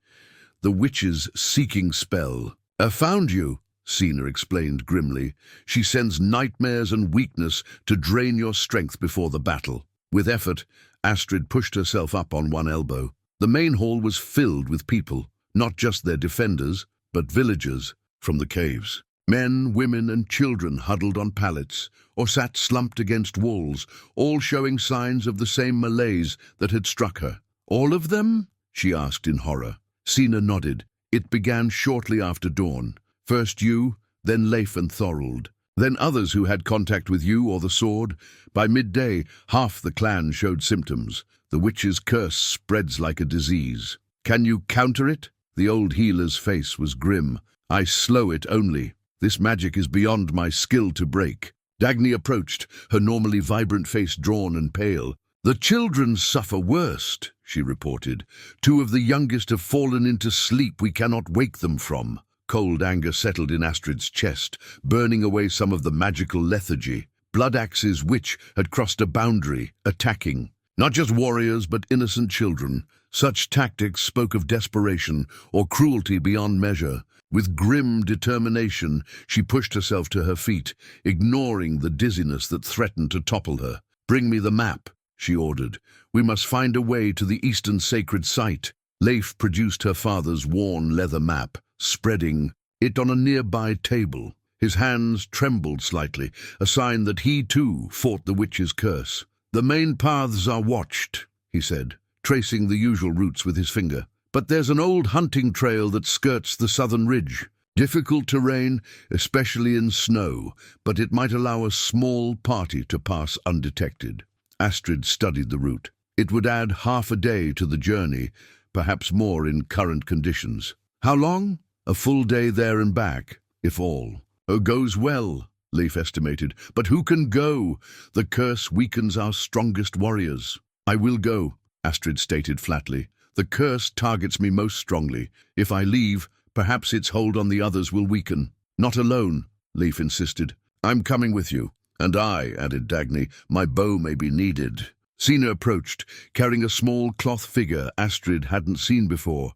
The witch's seeking spell. I found you, Sina explained grimly. She sends nightmares and weakness to drain your strength before the battle. With effort, Astrid pushed herself up on one elbow. The main hall was filled with people, not just their defenders, but villagers from the caves. Men, women, and children huddled on pallets or sat slumped against walls, all showing signs of the same malaise that had struck her. All of them? She asked in horror. Sina nodded. It began shortly after dawn. First you, then Leif and Thorold. Then others who had contact with you or the sword. By midday, half the clan showed symptoms. The witch's curse spreads like a disease. Can you counter it? The old healer's face was grim. I slow it only. This magic is beyond my skill to break. Dagny approached, her normally vibrant face drawn and pale. The children suffer worst, she reported. 2 of the youngest have fallen into sleep we cannot wake them from. Cold anger settled in Astrid's chest, burning away some of the magical lethargy. Bloodaxe's witch had crossed a boundary, attacking. Not just warriors, but innocent children. Such tactics spoke of desperation or cruelty beyond measure. With grim determination, she pushed herself to her feet, ignoring the dizziness that threatened to topple her. Bring me the map, she ordered. We must find a way to the eastern sacred site. Leif produced her father's worn leather map, spreading it on a nearby table. His hands trembled slightly, a sign that he too fought the witch's curse. The main paths are watched, he said, tracing the usual routes with his finger. But there's an old hunting trail that skirts the southern ridge. Difficult terrain, especially in snow, but it might allow a small party to pass undetected. Astrid studied the route. It would add half a day to the journey, perhaps more in current conditions. How long? A full day there and back, if all. Oh, goes well, Leif estimated. But who can go? The curse weakens our strongest warriors. I will go, Astrid stated flatly. The curse targets me most strongly. If I leave, perhaps its hold on the others will weaken. Not alone, Leif insisted. I'm coming with you. And I, added Dagny, my bow may be needed. Sina approached, carrying a small cloth figure Astrid hadn't seen before,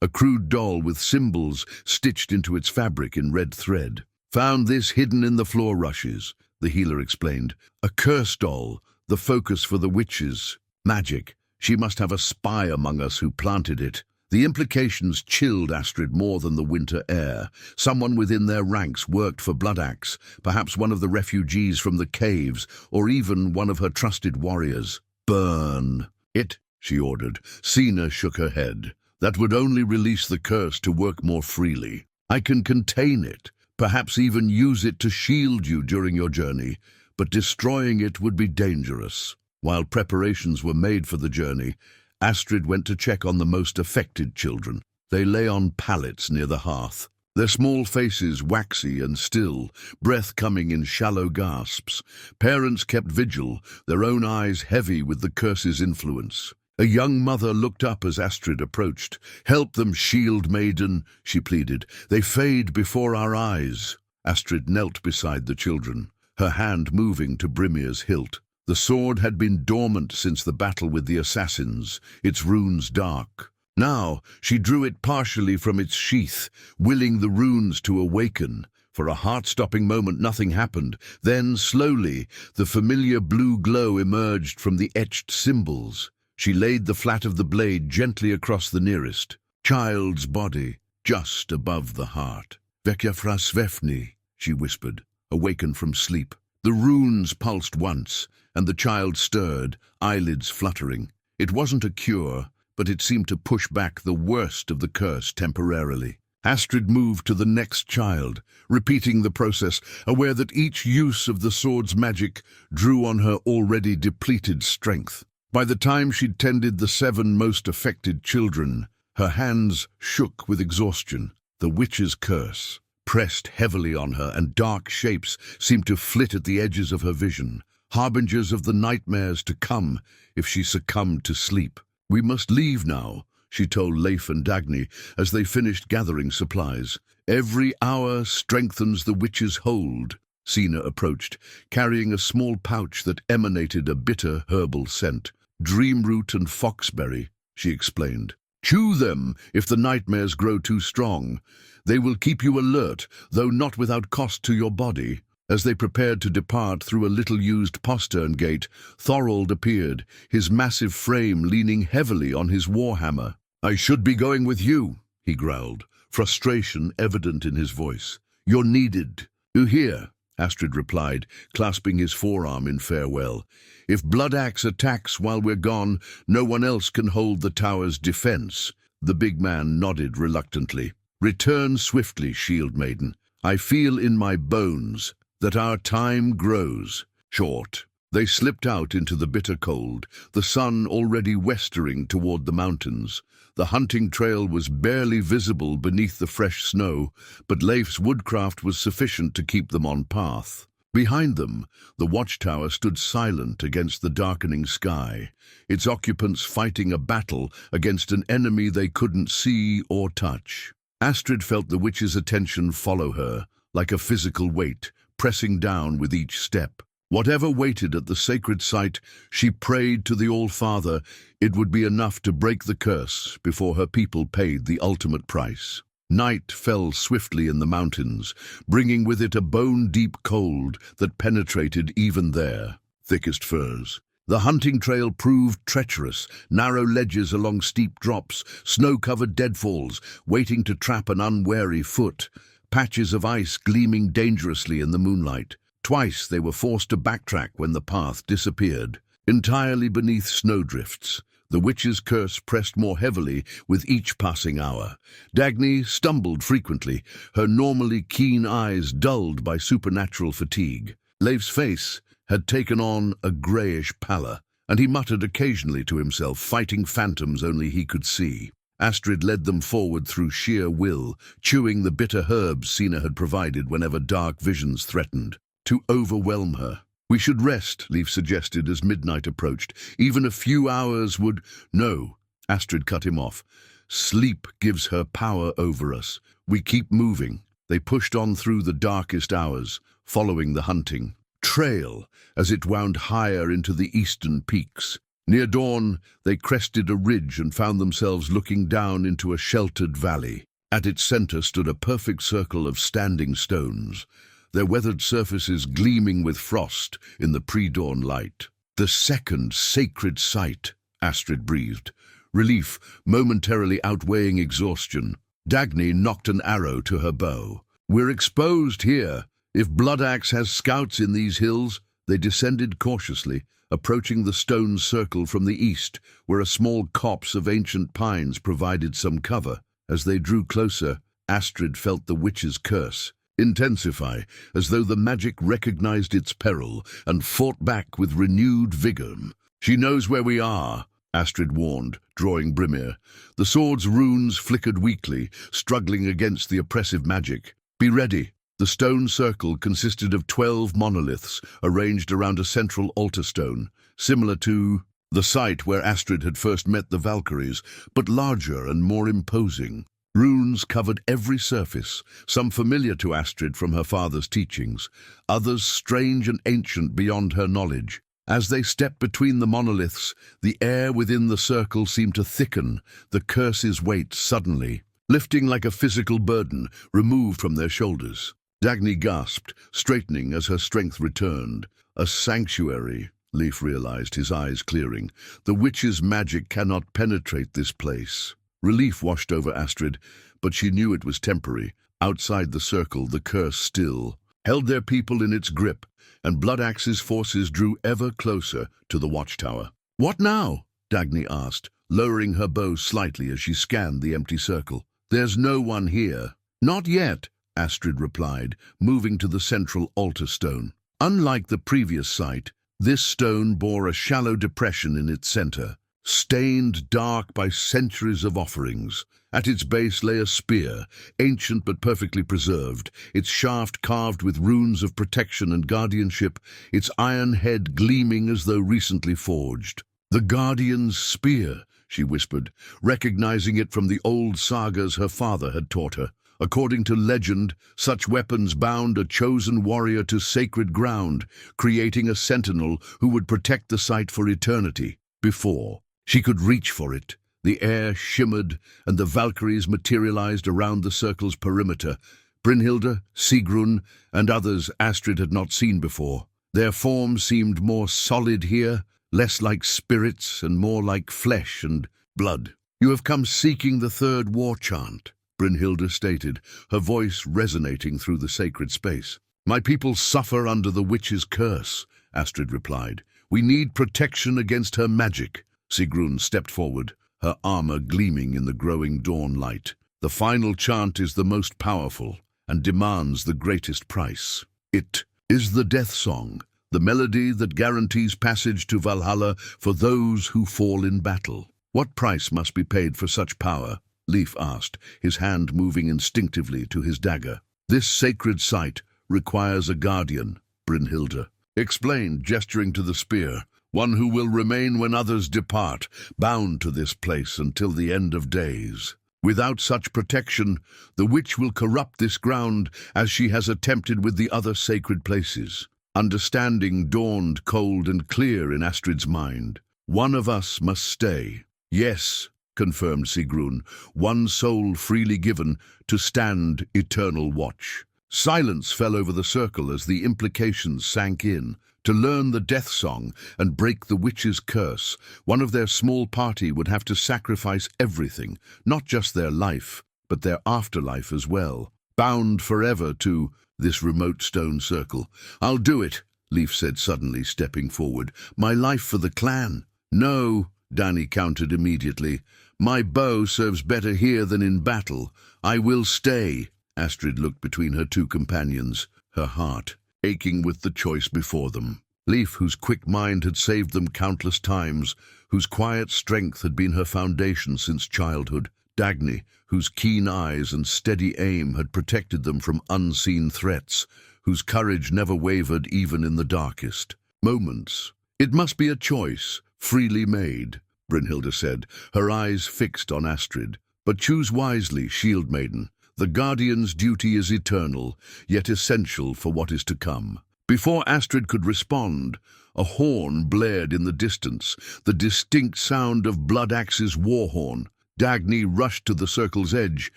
a crude doll with symbols stitched into its fabric in red thread. Found this hidden in the floor rushes, the healer explained. A curse doll, the focus for the witches. Magic. She must have a spy among us who planted it. The implications chilled Astrid more than the winter air. Someone within their ranks worked for Bloodaxe, perhaps one of the refugees from the caves, or even one of her trusted warriors. Burn it, she ordered. Sina shook her head. That would only release the curse to work more freely. I can contain it, perhaps even use it to shield you during your journey, but destroying it would be dangerous. While preparations were made for the journey, Astrid went to check on the most affected children. They lay on pallets near the hearth, their small faces waxy and still, breath coming in shallow gasps. Parents kept vigil, their own eyes heavy with the curse's influence. A young mother looked up as Astrid approached. Help them, shield maiden, she pleaded. They fade before our eyes. Astrid knelt beside the children, her hand moving to Brimir's hilt. The sword had been dormant since the battle with the assassins, its runes dark. Now she drew it partially from its sheath, willing the runes to awaken. For a heart-stopping moment nothing happened. Then, slowly, the familiar blue glow emerged from the etched symbols. She laid the flat of the blade gently across the nearest child's body, just above the heart. Vekja frasvefni, she whispered, awakened from sleep. The runes pulsed once, and the child stirred, eyelids fluttering. It wasn't a cure, but it seemed to push back the worst of the curse temporarily. Astrid moved to the next child, repeating the process, aware that each use of the sword's magic drew on her already depleted strength. By the time she'd tended the 7 most affected children, her hands shook with exhaustion. The witch's curse pressed heavily on her, and dark shapes seemed to flit at the edges of her vision, harbingers of the nightmares to come if she succumbed to sleep. "We must leave now," she told Leif and Dagny as they finished gathering supplies. "Every hour strengthens the witch's hold." Sina approached, carrying a small pouch that emanated a bitter herbal scent. "Dreamroot and foxberry," she explained. "Chew them if the nightmares grow too strong. They will keep you alert, though not without cost to your body." As they prepared to depart through a little-used postern gate, Thorold appeared, his massive frame leaning heavily on his warhammer. "I should be going with you," he growled, frustration evident in his voice. "You're needed." "Here," Astrid replied, clasping his forearm in farewell. "If Bloodaxe attacks while we're gone, no one else can hold the tower's defense." The big man nodded reluctantly. "Return swiftly, Shield Maiden. I feel in my bones that our time grows short." They slipped out into the bitter cold, the sun already westering toward the mountains. The hunting trail was barely visible beneath the fresh snow, but Leif's woodcraft was sufficient to keep them on path. Behind them, the watchtower stood silent against the darkening sky, its occupants fighting a battle against an enemy they couldn't see or touch. Astrid felt the witch's attention follow her, like a physical weight, pressing down with each step. Whatever waited at the sacred site, she prayed to the All-Father it would be enough to break the curse before her people paid the ultimate price. Night fell swiftly in the mountains, bringing with it a bone-deep cold that penetrated even their thickest furs. The hunting trail proved treacherous, narrow ledges along steep drops, snow-covered deadfalls, waiting to trap an unwary foot, patches of ice gleaming dangerously in the moonlight. Twice they were forced to backtrack when the path disappeared. Entirely beneath snowdrifts, the witch's curse pressed more heavily with each passing hour. Dagny stumbled frequently, her normally keen eyes dulled by supernatural fatigue. Leif's face had taken on a greyish pallor, and he muttered occasionally to himself, fighting phantoms only he could see. Astrid led them forward through sheer will, chewing the bitter herbs Sina had provided whenever dark visions threatened to overwhelm her. "We should rest," Leif suggested as midnight approached. "Even a few hours would—" "No," Astrid cut him off. "Sleep gives her power over us. We keep moving." They pushed on through the darkest hours, following the hunting trail as it wound higher into the eastern peaks. Near dawn, they crested a ridge and found themselves looking down into a sheltered valley. At its center stood a perfect circle of standing stones, their weathered surfaces gleaming with frost in the pre-dawn light. "The second sacred site," Astrid breathed, relief momentarily outweighing exhaustion. Dagny nocked an arrow to her bow. "We're exposed here. If Bloodaxe has scouts in these hills." They descended cautiously, approaching the stone circle from the east, where a small copse of ancient pines provided some cover. As they drew closer, Astrid felt the witch's curse intensify, as though the magic recognized its peril and fought back with renewed vigor. "She knows where we are," Astrid warned, drawing Brimir. The sword's runes flickered weakly, struggling against the oppressive magic. "Be ready." The stone circle consisted of 12 monoliths arranged around a central altar stone, similar to the site where Astrid had first met the Valkyries, but larger and more imposing. Runes covered every surface, some familiar to Astrid from her father's teachings, others strange and ancient beyond her knowledge. As they stepped between the monoliths, the air within the circle seemed to thicken, the curse's weight suddenly, lifting like a physical burden, removed from their shoulders. Dagny gasped, straightening as her strength returned. A sanctuary, Leif realized, his eyes clearing. The witch's magic cannot penetrate this place. Relief washed over Astrid, but she knew it was temporary. Outside the circle, the curse still held their people in its grip, and Bloodaxe's forces drew ever closer to the watchtower. "What now?" Dagny asked, lowering her bow slightly as she scanned the empty circle. "There's no one here." "Not yet," Astrid replied, moving to the central altar stone. Unlike the previous site, this stone bore a shallow depression in its center, stained dark by centuries of offerings. At its base lay a spear, ancient but perfectly preserved, its shaft carved with runes of protection and guardianship, its iron head gleaming as though recently forged. "The Guardian's spear," she whispered, recognizing it from the old sagas her father had taught her. According to legend, such weapons bound a chosen warrior to sacred ground, creating a sentinel who would protect the site for eternity. Before she could reach for it, the air shimmered and the Valkyries materialized around the circle's perimeter. Brynhilde, Sigrun, and others Astrid had not seen before. Their forms seemed more solid here, less like spirits and more like flesh and blood. "You have come seeking the third war chant," Brynhilde stated, her voice resonating through the sacred space. "My people suffer under the witch's curse," Astrid replied. "We need protection against her magic." Sigrun stepped forward, her armor gleaming in the growing dawn light. "The final chant is the most powerful and demands the greatest price. It is the death song, the melody that guarantees passage to Valhalla for those who fall in battle." "What price must be paid for such power?" Leif asked, his hand moving instinctively to his dagger. "This sacred site requires a guardian," Brynhilde explained, gesturing to the spear. "One who will remain when others depart, bound to this place until the end of days. Without such protection, the witch will corrupt this ground as she has attempted with the other sacred places." Understanding dawned cold and clear in Astrid's mind. "One of us must stay." "Yes," confirmed Sigrun, "one soul freely given to stand eternal watch." Silence fell over the circle as the implications sank in. To learn the death song and break the witch's curse, one of their small party would have to sacrifice everything, not just their life, but their afterlife as well, bound forever to this remote stone circle. "I'll do it," Leif said suddenly, stepping forward. "My life for the clan." "No," Dany countered immediately. "My bow serves better here than in battle. I will stay." Astrid looked between her two companions, her heart aching with the choice before them. Leif, whose quick mind had saved them countless times, whose quiet strength had been her foundation since childhood. Dagny, whose keen eyes and steady aim had protected them from unseen threats, whose courage never wavered even in the darkest moments. "It must be a choice, freely made," Brynhilde said, her eyes fixed on Astrid. "But choose wisely, Shield Maiden. The Guardian's duty is eternal, yet essential for what is to come." Before Astrid could respond, a horn blared in the distance, the distinct sound of Bloodaxe's war horn. Dagny rushed to the circle's edge,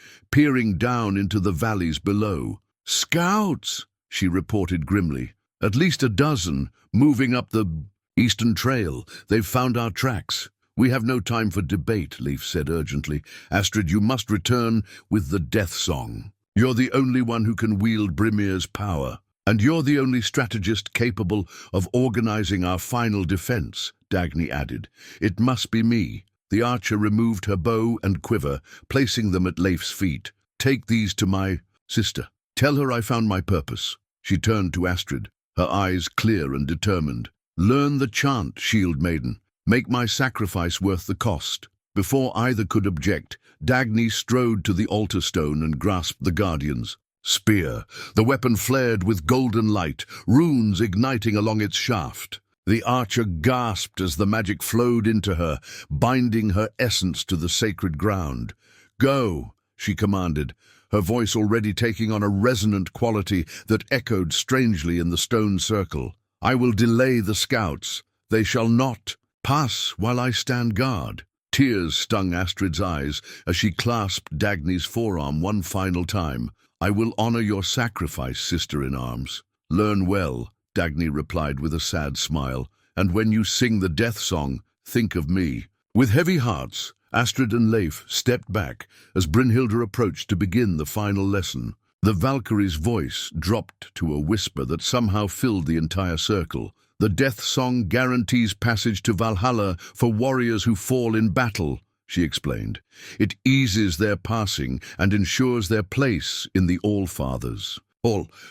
peering down into the valleys below. "Scouts!" she reported grimly. "At least a dozen, moving up the eastern trail. They've found our tracks." "We have no time for debate," Leif said urgently. "Astrid, you must return with the death song. You're the only one who can wield Brimir's power. And you're the only strategist capable of organizing our final defense," Dagny added. "It must be me." The archer removed her bow and quiver, placing them at Leif's feet. "Take these to my sister. Tell her I found my purpose." She turned to Astrid, her eyes clear and determined. "Learn the chant, Shield Maiden. Make my sacrifice worth the cost." Before either could object, Dagny strode to the altar stone and grasped the Guardian's spear. The weapon flared with golden light, runes igniting along its shaft. The archer gasped as the magic flowed into her, binding her essence to the sacred ground. "Go," she commanded, her voice already taking on a resonant quality that echoed strangely in the stone circle. "I will delay the scouts. They shall not pass while I stand guard." Tears stung Astrid's eyes as she clasped Dagny's forearm one final time. "I will honor your sacrifice, sister-in-arms." "Learn well," Dagny replied with a sad smile. And when you sing the death song, think of me." With heavy hearts, Astrid and Leif stepped back as Brynhilde approached to begin the final lesson. The Valkyrie's voice dropped to a whisper that somehow filled the entire circle. "The death song guarantees passage to Valhalla for warriors who fall in battle," she explained. "It eases their passing and ensures their place in the All-Fathers.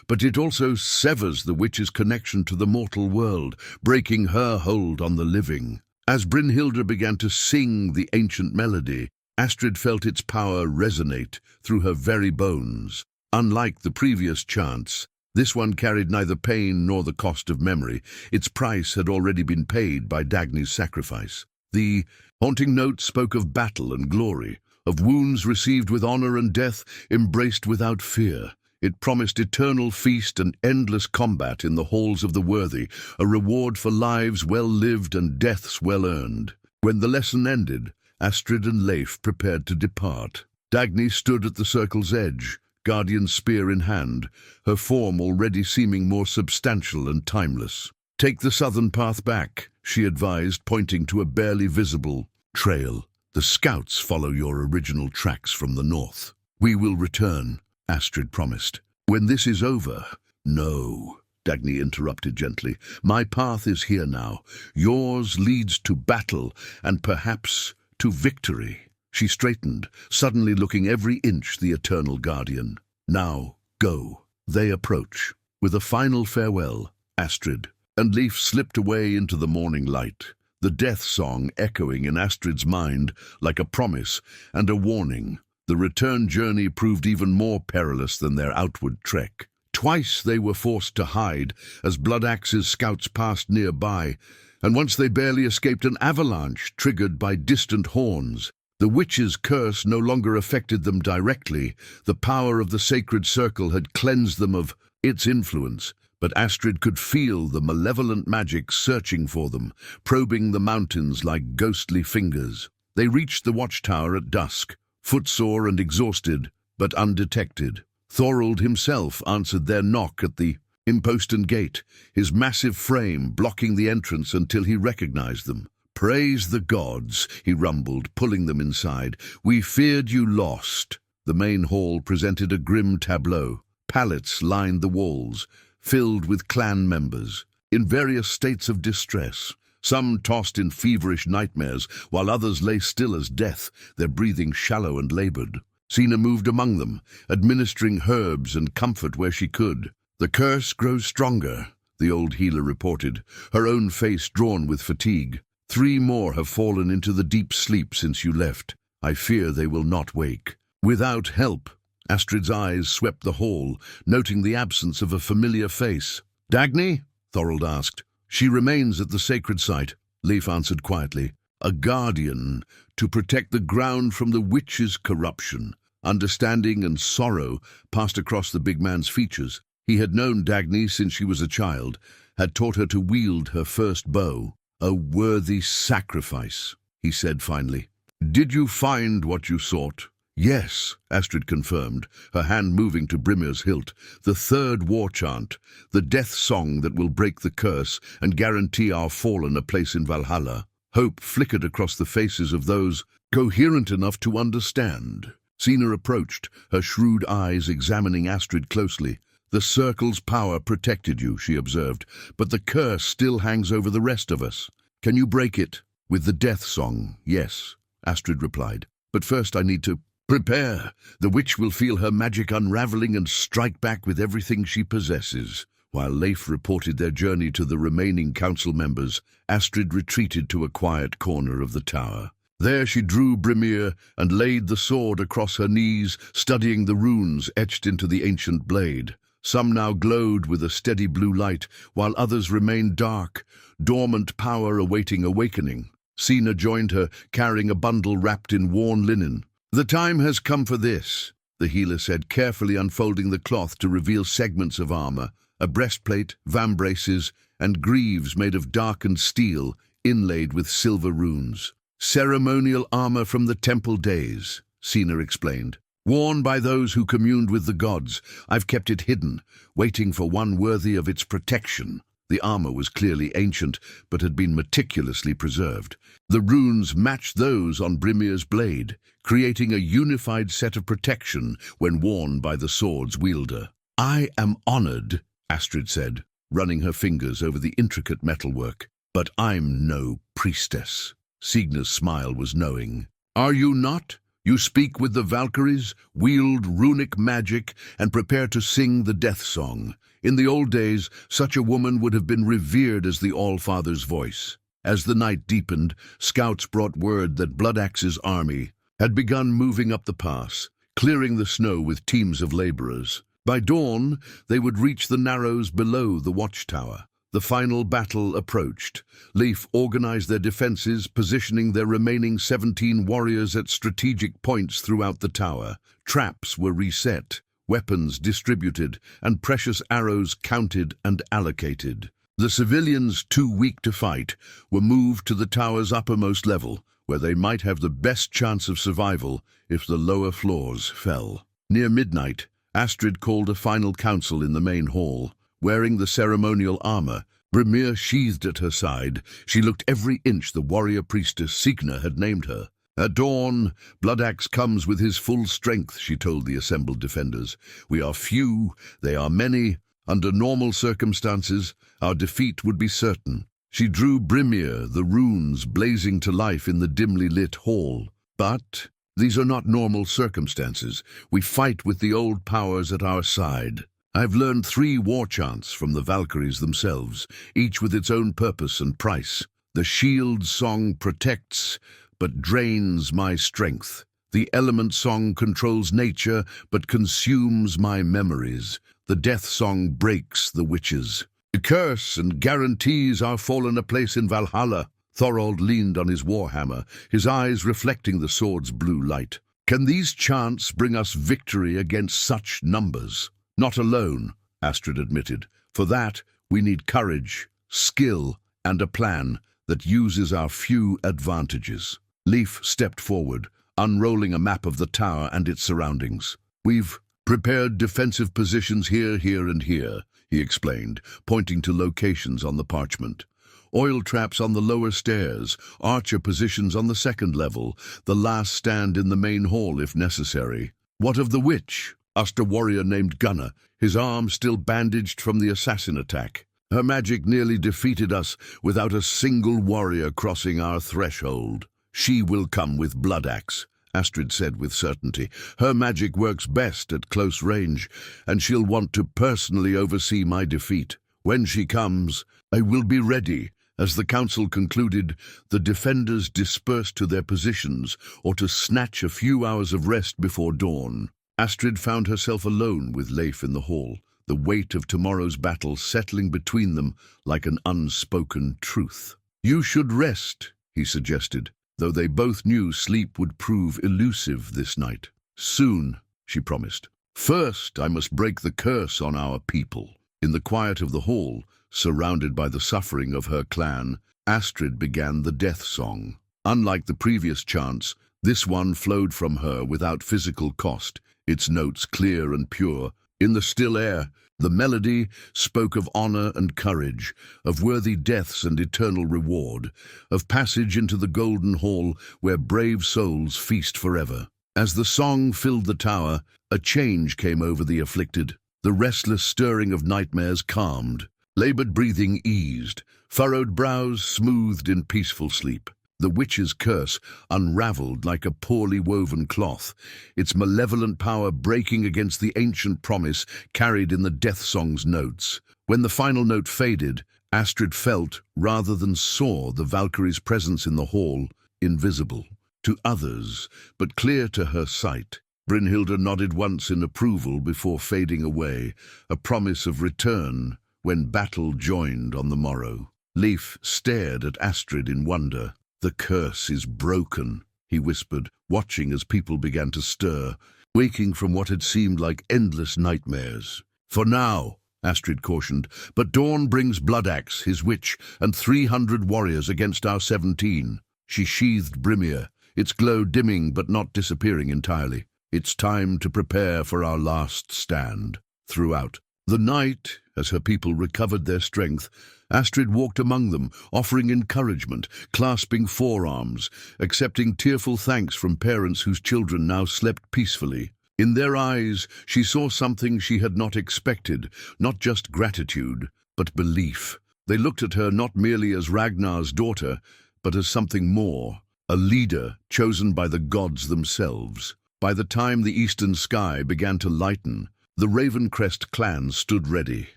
But it also severs the witch's connection to the mortal world, breaking her hold on the living." As Brynhilde began to sing the ancient melody, Astrid felt its power resonate through her very bones. Unlike the previous chants, this one carried neither pain nor the cost of memory. Its price had already been paid by Dagny's sacrifice. The haunting note spoke of battle and glory, of wounds received with honor and death embraced without fear. It promised eternal feast and endless combat in the halls of the worthy, a reward for lives well lived and deaths well earned. When the lesson ended, Astrid and Leif prepared to depart. Dagny stood at the circle's edge, guardian spear in hand, her form already seeming more substantial and timeless. "Take the southern path back," she advised, pointing to a barely visible trail. "The scouts follow your original tracks from the north." "We will return," Astrid promised. "When this is over—" "No," Dagny interrupted gently. "My path is here now. Yours leads to battle and perhaps to victory." She straightened, suddenly looking every inch the eternal guardian. "Now, go." They approach. With a final farewell, Astrid and Leif slipped away into the morning light, the death song echoing in Astrid's mind like a promise and a warning. The return journey proved even more perilous than their outward trek. Twice they were forced to hide as Blood Axe's scouts passed nearby, and once they barely escaped an avalanche triggered by distant horns. The witch's curse no longer affected them directly. The power of the sacred circle had cleansed them of its influence, but Astrid could feel the malevolent magic searching for them, probing the mountains like ghostly fingers. They reached the watchtower at dusk, footsore and exhausted, but undetected. Thorold himself answered their knock at the imposted gate, his massive frame blocking the entrance until he recognized them. "Praise the gods," he rumbled, pulling them inside. "We feared you lost." The main hall presented a grim tableau. Pallets lined the walls, filled with clan members, in various states of distress. Some tossed in feverish nightmares, while others lay still as death, their breathing shallow and labored. Sina moved among them, administering herbs and comfort where she could. "The curse grows stronger," the old healer reported, her own face drawn with fatigue. "3 more have fallen into the deep sleep since you left. I fear they will not wake." Without help, Astrid's eyes swept the hall, noting the absence of a familiar face. "Dagny?" Thorold asked. "She remains at the sacred site," Leif answered quietly. "A guardian to protect the ground from the witch's corruption." Understanding and sorrow passed across the big man's features. He had known Dagny since she was a child, had taught her to wield her first bow. "A worthy sacrifice," he said finally. "Did you find what you sought?" "Yes," Astrid confirmed, her hand moving to Brimir's hilt. "The 3rd war chant, the death song that will break the curse and guarantee our fallen a place in Valhalla." Hope flickered across the faces of those coherent enough to understand. Sina approached, her shrewd eyes examining Astrid closely. "The circle's power protected you," she observed, "but the curse still hangs over the rest of us. Can you break it?" "With the death song, yes," Astrid replied. "But first I need to prepare. The witch will feel her magic unraveling and strike back with everything she possesses." While Leif reported their journey to the remaining council members, Astrid retreated to a quiet corner of the tower. There she drew Brimir and laid the sword across her knees, studying the runes etched into the ancient blade. Some now glowed with a steady blue light, while others remained dark, dormant power awaiting awakening. Sina joined her, carrying a bundle wrapped in worn linen. "The time has come for this," the healer said, carefully unfolding the cloth to reveal segments of armor, a breastplate, vambraces, and greaves made of darkened steel, inlaid with silver runes. "Ceremonial armor from the temple days," Sina explained. "Worn by those who communed with the gods. I've kept it hidden, waiting for one worthy of its protection." The armor was clearly ancient, but had been meticulously preserved. The runes matched those on Brimir's blade, creating a unified set of protection when worn by the sword's wielder. "I am honored," Astrid said, running her fingers over the intricate metalwork. "But I'm no priestess." Signa's smile was knowing. "Are you not? You speak with the Valkyries, wield runic magic, and prepare to sing the death song. In the old days, such a woman would have been revered as the All-Father's voice." As the night deepened, scouts brought word that Bloodaxe's army had begun moving up the pass, clearing the snow with teams of laborers. By dawn, they would reach the narrows below the watchtower. The final battle approached. Leif organized their defenses, positioning their remaining 17 warriors at strategic points throughout the tower. Traps were reset, weapons distributed, and precious arrows counted and allocated. The civilians, too weak to fight, were moved to the tower's uppermost level, where they might have the best chance of survival if the lower floors fell. Near midnight, Astrid called a final council in the main hall. Wearing the ceremonial armor, Brimir sheathed at her side, she looked every inch the warrior priestess Signa had named her. "At dawn, Bloodaxe comes with his full strength," she told the assembled defenders. "We are few, they are many. Under normal circumstances, our defeat would be certain." She drew Brimir, the runes blazing to life in the dimly lit hall. "But these are not normal circumstances. We fight with the old powers at our side. I've learned 3 war chants from the Valkyries themselves, each with its own purpose and price. The shield song protects, but drains my strength. The element song controls nature, but consumes my memories. The death song breaks the witches. The curse and guarantees our fallen a place in Valhalla." Thorold leaned on his warhammer, his eyes reflecting the sword's blue light. "Can these chants bring us victory against such numbers?" "Not alone," Astrid admitted. "For that, we need courage, skill, and a plan that uses our few advantages." Leif stepped forward, unrolling a map of the tower and its surroundings. "We've prepared defensive positions here, here, and here," he explained, pointing to locations on the parchment. "Oil traps on the lower stairs, archer positions on the second level, the last stand in the main hall if necessary." "What of the witch?" asked a warrior named Gunnar, his arm still bandaged from the assassin attack. "Her magic nearly defeated us without a single warrior crossing our threshold." "She will come with Bloodaxe," Astrid said with certainty. "Her magic works best at close range, and she'll want to personally oversee my defeat. When she comes, I will be ready." As the council concluded, the defenders dispersed to their positions or to snatch a few hours of rest before dawn. Astrid found herself alone with Leif in the hall, the weight of tomorrow's battle settling between them like an unspoken truth. "You should rest," he suggested, though they both knew sleep would prove elusive this night. "Soon," she promised. "First, I must break the curse on our people." In the quiet of the hall, surrounded by the suffering of her clan, Astrid began the death song. Unlike the previous chants, this one flowed from her without physical cost, its notes clear and pure. In the still air, the melody spoke of honor and courage, of worthy deaths and eternal reward, of passage into the golden hall where brave souls feast forever. As the song filled the tower, a change came over the afflicted. The restless stirring of nightmares calmed. Labored breathing eased, furrowed brows smoothed in peaceful sleep. The witch's curse unraveled like a poorly woven cloth, its malevolent power breaking against the ancient promise carried in the death song's notes. When the final note faded, Astrid felt, rather than saw, the Valkyrie's presence in the hall, invisible to others, but clear to her sight. Brynhilda nodded once in approval before fading away, a promise of return when battle joined on the morrow. Leif stared at Astrid in wonder. "The curse is broken," he whispered, watching as people began to stir, waking from what had seemed like endless nightmares. "For now," Astrid cautioned, "but dawn brings Bloodaxe, his witch, and 300 warriors against our 17. She sheathed Brimir, its glow dimming but not disappearing entirely. "It's time to prepare for our last stand." Throughout The night, as her people recovered their strength, Astrid walked among them, offering encouragement, clasping forearms, accepting tearful thanks from parents whose children now slept peacefully. In their eyes, she saw something she had not expected, not just gratitude, but belief. They looked at her not merely as Ragnar's daughter, but as something more, a leader chosen by the gods themselves. By the time the eastern sky began to lighten, the Ravencrest clan stood ready.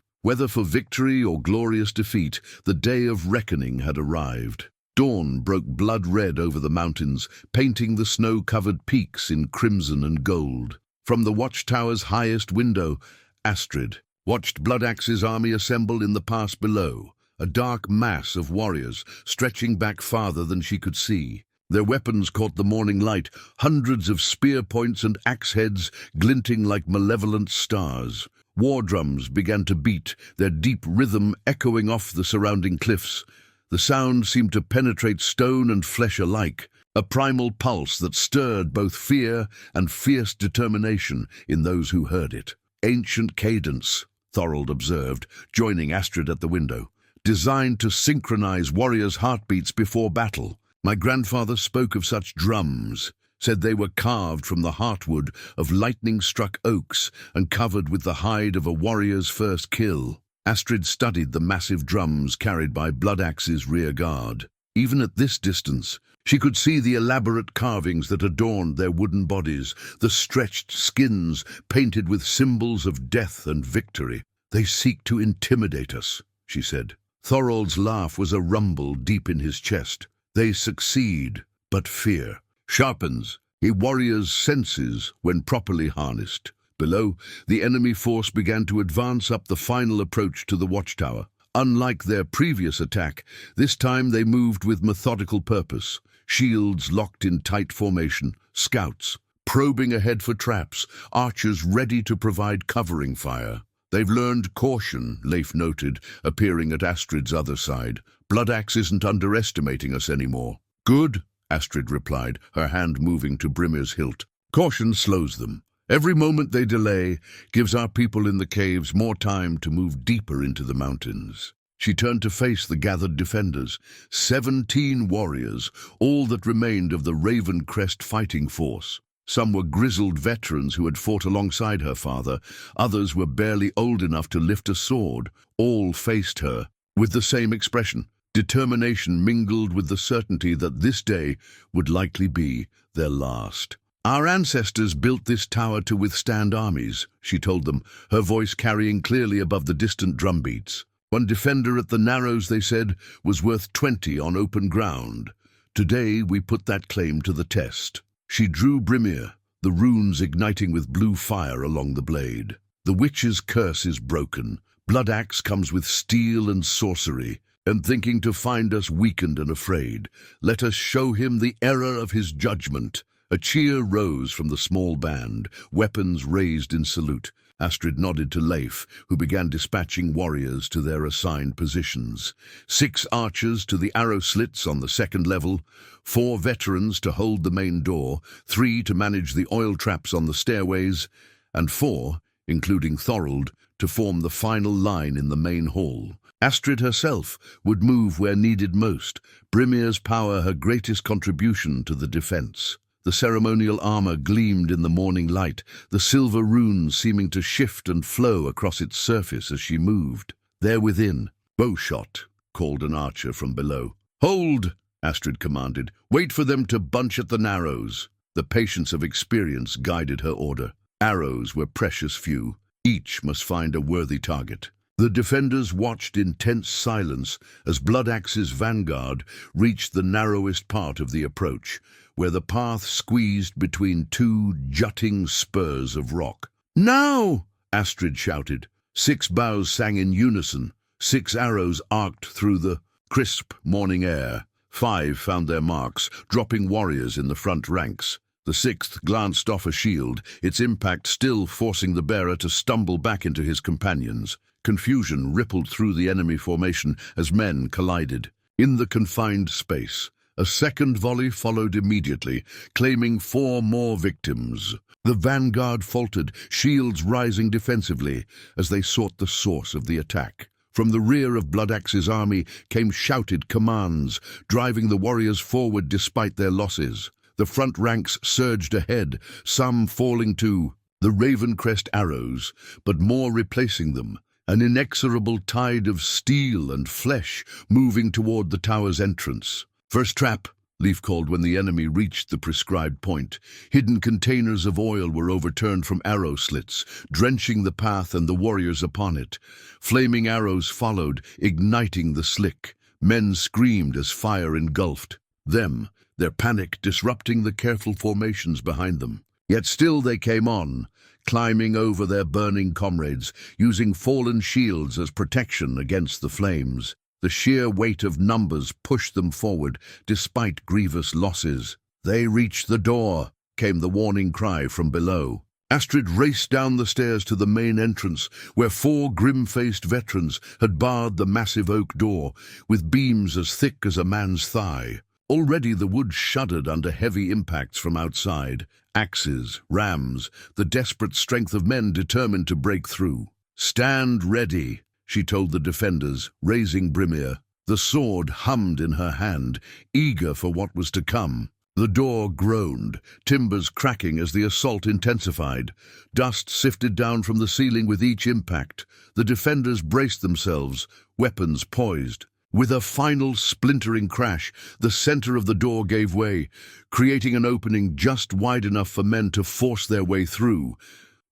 Whether for victory or glorious defeat, the day of reckoning had arrived. Dawn broke blood-red over the mountains, painting the snow-covered peaks in crimson and gold. From the watchtower's highest window, Astrid watched Bloodaxe's army assemble in the pass below, a dark mass of warriors stretching back farther than she could see. Their weapons caught the morning light, hundreds of spear points and axe heads glinting like malevolent stars. War drums began to beat, their deep rhythm echoing off the surrounding cliffs. The sound seemed to penetrate stone and flesh alike, a primal pulse that stirred both fear and fierce determination in those who heard it. Ancient cadence, Thorold observed, joining Astrid at the window, designed to synchronize warriors' heartbeats before battle. My grandfather spoke of such drums, said they were carved from the heartwood of lightning-struck oaks and covered with the hide of a warrior's first kill. Astrid studied the massive drums carried by Bloodaxe's rear guard. Even at this distance, she could see the elaborate carvings that adorned their wooden bodies, the stretched skins painted with symbols of death and victory. "They seek to intimidate us," she said. Thorold's laugh was a rumble deep in his chest. "They succeed, but fear sharpens a warrior's senses when properly harnessed." Below, the enemy force began to advance up the final approach to the watchtower. Unlike their previous attack, this time they moved with methodical purpose, shields locked in tight formation, scouts probing ahead for traps, archers ready to provide covering fire. "They've learned caution," Leif noted, appearing at Astrid's other side. "Bloodaxe isn't underestimating us anymore." "Good," Astrid replied, her hand moving to Brimir's hilt. "Caution slows them. Every moment they delay gives our people in the caves more time to move deeper into the mountains." She turned to face the gathered defenders, 17 warriors, all that remained of the Ravencrest fighting force. Some were grizzled veterans who had fought alongside her father, others were barely old enough to lift a sword. All faced her with the same expression, determination mingled with the certainty that this day would likely be their last. "Our ancestors built this tower to withstand armies," she told them, her voice carrying clearly above the distant drumbeats. "One defender at the Narrows," they said, "was worth 20 on open ground. Today we put that claim to the test." She drew Brimir, the runes igniting with blue fire along the blade. "The witch's curse is broken. Bloodaxe comes with steel and sorcery, and thinking to find us weakened and afraid. Let us show him the error of his judgment." A cheer rose from the small band, weapons raised in salute. Astrid nodded to Leif, who began dispatching warriors to their assigned positions. 6 archers to the arrow slits on the second level, 4 veterans to hold the main door, 3 to manage the oil traps on the stairways, and 4, including Thorold, to form the final line in the main hall. Astrid herself would move where needed most, Brimir's power her greatest contribution to the defense. The ceremonial armor gleamed in the morning light, the silver runes seeming to shift and flow across its surface as she moved. There within, "Bowshot," called an archer from below. "Hold," Astrid commanded. "Wait for them to bunch at the Narrows." The patience of experience guided her order. Arrows were precious few. Each must find a worthy target. The defenders watched in tense silence as Bloodaxe's vanguard reached the narrowest part of the approach, where the path squeezed between 2 jutting spurs of rock. "Now!" Astrid shouted. 6 bows sang in unison. 6 arrows arced through the crisp morning air. 5 found their marks, dropping warriors in the front ranks. The 6th glanced off a shield, its impact still forcing the bearer to stumble back into his companions. Confusion rippled through the enemy formation as men collided. In the confined space, A second volley followed immediately, claiming 4 more victims. The vanguard faltered, shields rising defensively, as they sought the source of the attack. From the rear of Bloodaxe's army came shouted commands, driving the warriors forward despite their losses. The front ranks surged ahead, some falling to the Ravencrest arrows, but more replacing them. An inexorable tide of steel and flesh moving toward the tower's entrance. "First trap," Leaf called when the enemy reached the prescribed point. Hidden containers of oil were overturned from arrow slits, drenching the path and the warriors upon it. Flaming arrows followed, igniting the slick. Men screamed as fire engulfed them, their panic disrupting the careful formations behind them. Yet still they came on, climbing over their burning comrades, using fallen shields as protection against the flames. The sheer weight of numbers pushed them forward, despite grievous losses. "They reached the door," came the warning cry from below. Astrid raced down the stairs to the main entrance, where 4 grim-faced veterans had barred the massive oak door, with beams as thick as a man's thigh. Already the wood shuddered under heavy impacts from outside. Axes, rams, the desperate strength of men determined to break through. "Stand ready," she told the defenders, raising Brimir. The sword hummed in her hand, eager for what was to come. The door groaned, timbers cracking as the assault intensified. Dust sifted down from the ceiling with each impact. The defenders braced themselves, weapons poised. With a final splintering crash, the center of the door gave way, creating an opening just wide enough for men to force their way through.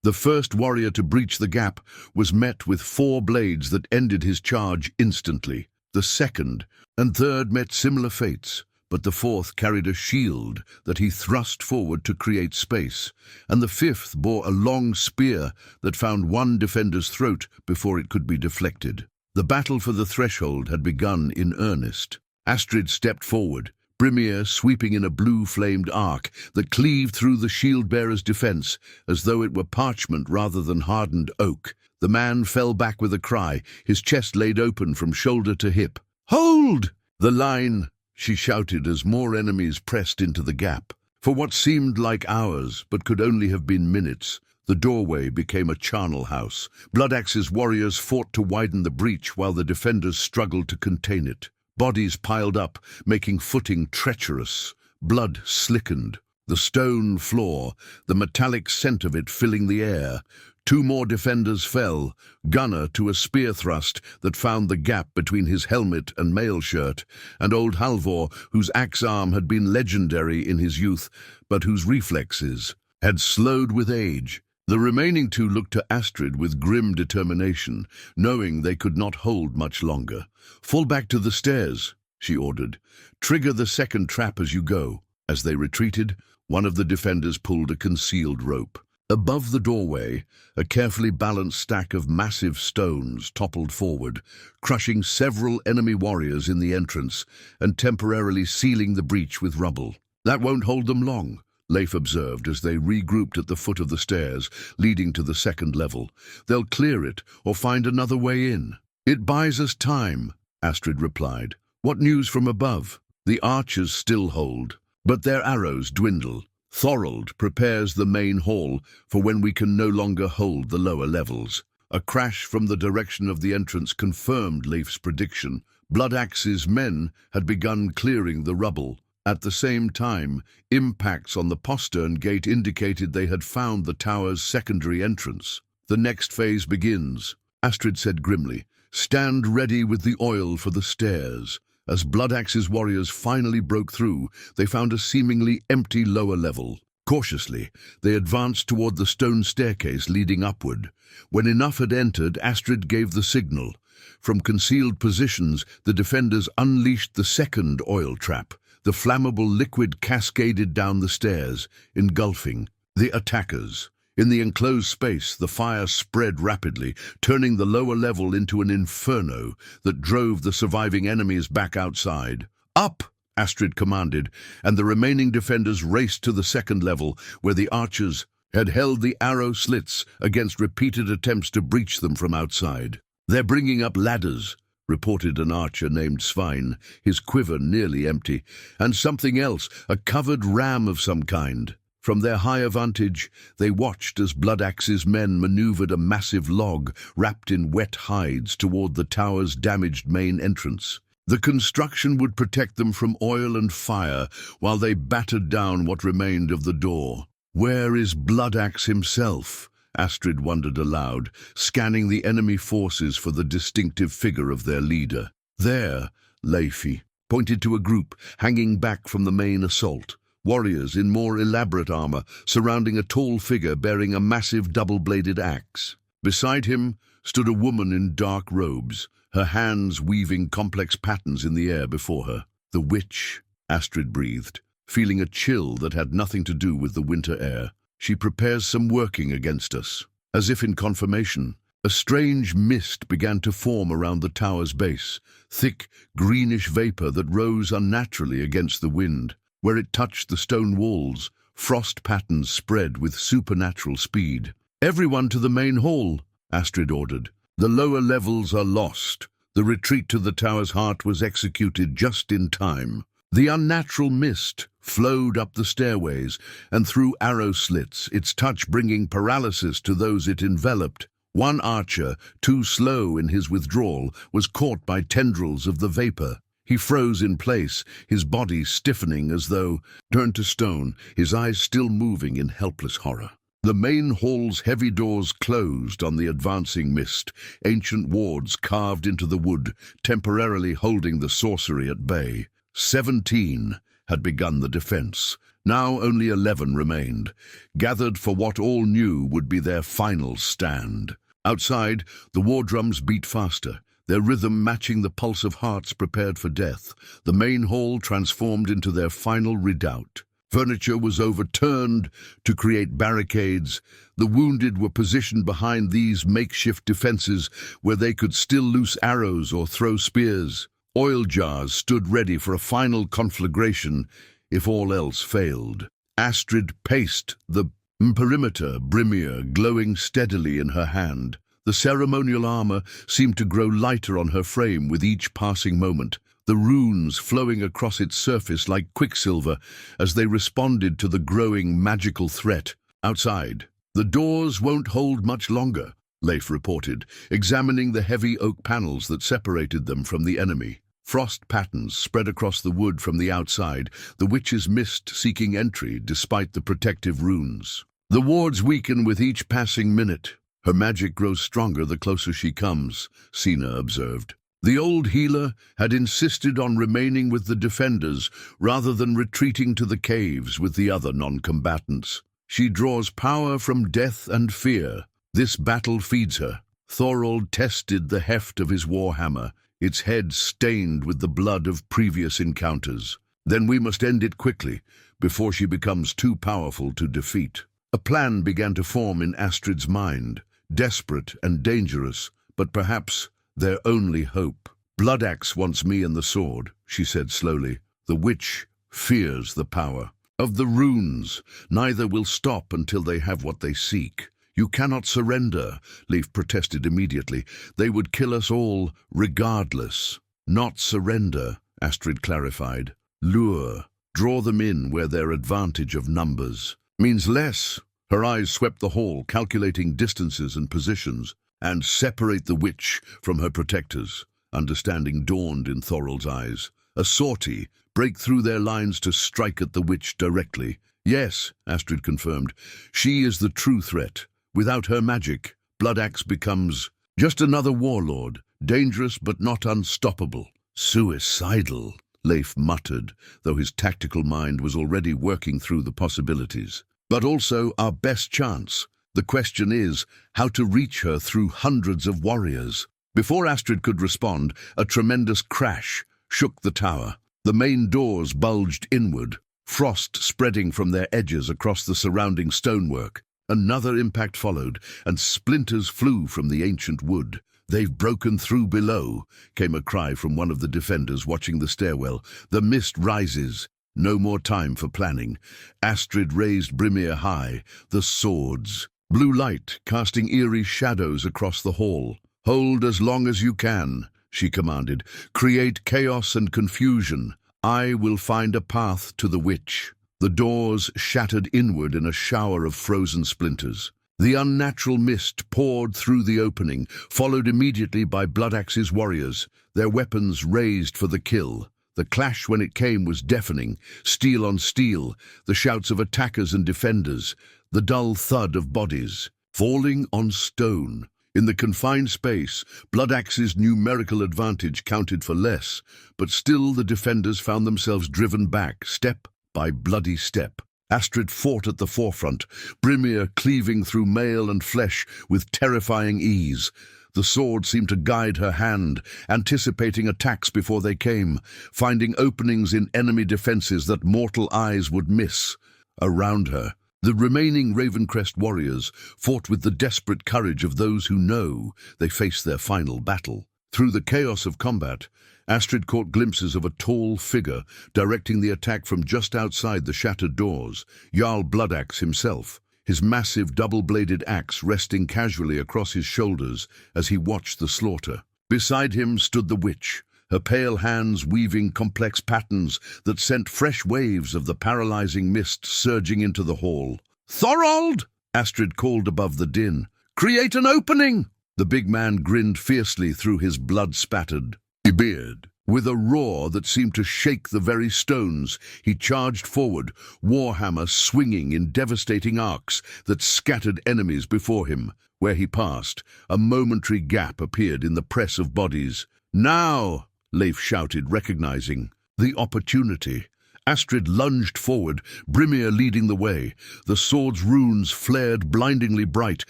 The first warrior to breach the gap was met with 4 blades that ended his charge instantly. The second and third met similar fates, but the fourth carried a shield that he thrust forward to create space, and the fifth bore a long spear that found one defender's throat before it could be deflected. The battle for the threshold had begun in earnest. Astrid stepped forward, Brimir sweeping in a blue-flamed arc that cleaved through the shield-bearer's defense as though it were parchment rather than hardened oak. The man fell back with a cry, his chest laid open from shoulder to hip. "Hold the line!" she shouted as more enemies pressed into the gap. For what seemed like hours, but could only have been minutes, the doorway became a charnel house. Bloodaxe's warriors fought to widen the breach while the defenders struggled to contain it. Bodies piled up, making footing treacherous. Blood slickened. The stone floor, the metallic scent of it filling the air. 2 more defenders fell, Gunnar to a spear thrust that found the gap between his helmet and mail shirt, and old Halvor, whose axe arm had been legendary in his youth, but whose reflexes had slowed with age. The remaining 2 looked to Astrid with grim determination, knowing they could not hold much longer. "Fall back to the stairs," she ordered. "Trigger the second trap as you go." As they retreated, one of the defenders pulled a concealed rope. Above the doorway, a carefully balanced stack of massive stones toppled forward, crushing several enemy warriors in the entrance and temporarily sealing the breach with rubble. "That won't hold them long," Leif observed as they regrouped at the foot of the stairs leading to the second level. "They'll clear it or find another way in." "It buys us time," Astrid replied. "What news from above?" "The archers still hold, but their arrows dwindle. Thorold prepares the main hall for when we can no longer hold the lower levels." A crash from the direction of the entrance confirmed Leif's prediction. Bloodaxe's men had begun clearing the rubble. At the same time, impacts on the postern gate indicated they had found the tower's secondary entrance. "The next phase begins," Astrid said grimly. "Stand ready with the oil for the stairs." As Bloodaxe's warriors finally broke through, they found a seemingly empty lower level. Cautiously, they advanced toward the stone staircase leading upward. When enough had entered, Astrid gave the signal. From concealed positions, the defenders unleashed the second oil trap. The flammable liquid cascaded down the stairs, engulfing the attackers. In the enclosed space, the fire spread rapidly, turning the lower level into an inferno that drove the surviving enemies back outside. "Up!" Astrid commanded, and the remaining defenders raced to the second level, where the archers had held the arrow slits against repeated attempts to breach them from outside. "They're bringing up ladders," reported an archer named Svein, his quiver nearly empty, and something else, a covered ram of some kind. From their higher vantage, they watched as Bloodaxe's men maneuvered a massive log wrapped in wet hides toward the tower's damaged main entrance. The construction would protect them from oil and fire while they battered down what remained of the door. "Where is Bloodaxe himself?" Astrid wondered aloud, scanning the enemy forces for the distinctive figure of their leader. "There," Leifi pointed to a group hanging back from the main assault. Warriors in more elaborate armor surrounding a tall figure bearing a massive double-bladed axe. Beside him stood a woman in dark robes, her hands weaving complex patterns in the air before her. "The witch," Astrid breathed, feeling a chill that had nothing to do with the winter air. "She prepares some working against us." As if in confirmation, a strange mist began to form around the tower's base, thick, greenish vapor that rose unnaturally against the wind. Where it touched the stone walls, frost patterns spread with supernatural speed. "Everyone to the main hall," Astrid ordered. "The lower levels are lost." The retreat to the tower's heart was executed just in time. The unnatural mist flowed up the stairways and through arrow slits, its touch bringing paralysis to those it enveloped. One archer, too slow in his withdrawal, was caught by tendrils of the vapor. He froze in place, his body stiffening as though turned to stone, his eyes still moving in helpless horror. The main hall's heavy doors closed on the advancing mist, ancient wards carved into the wood, temporarily holding the sorcery at bay. 17 had begun the defense. Now only 11 remained, gathered for what all knew would be their final stand. Outside, the war drums beat faster, their rhythm matching the pulse of hearts prepared for death. The main hall transformed into their final redoubt. Furniture was overturned to create barricades. The wounded were positioned behind these makeshift defenses where they could still loose arrows or throw spears. Oil jars stood ready for a final conflagration if all else failed. Astrid paced the perimeter, Brimir glowing steadily in her hand. The ceremonial armor seemed to grow lighter on her frame with each passing moment, the runes flowing across its surface like quicksilver as they responded to the growing magical threat. Outside, "The doors won't hold much longer," Leif reported, examining the heavy oak panels that separated them from the enemy. Frost patterns spread across the wood from the outside, the witch's mist seeking entry despite the protective runes. "The wards weaken with each passing minute. Her magic grows stronger the closer she comes," Sina observed. The old healer had insisted on remaining with the defenders rather than retreating to the caves with the other non-combatants. "She draws power from death and fear. This battle feeds her." Thorold tested the heft of his warhammer, its head stained with the blood of previous encounters. "Then we must end it quickly, before she becomes too powerful to defeat." A plan began to form in Astrid's mind, desperate and dangerous, but perhaps their only hope. "Bloodaxe wants me and the sword," she said slowly. "The witch fears the power of the runes. Neither will stop until they have what they seek." "You cannot surrender," Leif protested immediately. "They would kill us all, regardless." "Not surrender," Astrid clarified. "Lure. Draw them in where their advantage of numbers means less." Her eyes swept the hall, calculating distances and positions. "And separate the witch from her protectors." Understanding dawned in Thorold's eyes. "A sortie. Break through their lines to strike at the witch directly." "Yes," Astrid confirmed. "She is the true threat. Without her magic, Bloodaxe becomes just another warlord, dangerous but not unstoppable." "Suicidal," Leif muttered, though his tactical mind was already working through the possibilities. "But also our best chance. The question is how to reach her through hundreds of warriors." Before Astrid could respond, a tremendous crash shook the tower. The main doors bulged inward, frost spreading from their edges across the surrounding stonework. Another impact followed, and splinters flew from the ancient wood. "They've broken through below," came a cry from one of the defenders watching the stairwell. "The mist rises." No more time for planning. Astrid raised Brimir high, the swords. Blue light casting eerie shadows across the hall. "Hold as long as you can," she commanded. "Create chaos and confusion. I will find a path to the witch." The doors shattered inward in a shower of frozen splinters. The unnatural mist poured through the opening, followed immediately by Bloodaxe's warriors, their weapons raised for the kill. The clash when it came was deafening, steel on steel, the shouts of attackers and defenders, the dull thud of bodies falling on stone. In the confined space, Bloodaxe's numerical advantage counted for less, but still the defenders found themselves driven back, step by bloody step. Astrid fought at the forefront, Brimir cleaving through mail and flesh with terrifying ease. The sword seemed to guide her hand, anticipating attacks before they came, finding openings in enemy defenses that mortal eyes would miss. Around her, the remaining Ravencrest warriors fought with the desperate courage of those who know they face their final battle. Through the chaos of combat, Astrid caught glimpses of a tall figure directing the attack from just outside the shattered doors, Jarl Bloodaxe himself, his massive double-bladed axe resting casually across his shoulders as he watched the slaughter. Beside him stood the witch, her pale hands weaving complex patterns that sent fresh waves of the paralyzing mist surging into the hall. "Thorold!" Astrid called above the din. "Create an opening!" The big man grinned fiercely through his blood-spattered beard. With a roar that seemed to shake the very stones, he charged forward, warhammer swinging in devastating arcs that scattered enemies before him. Where he passed, a momentary gap appeared in the press of bodies. "Now!" Leif shouted, recognizing the opportunity. Astrid lunged forward, Brimir leading the way. The sword's runes flared blindingly bright,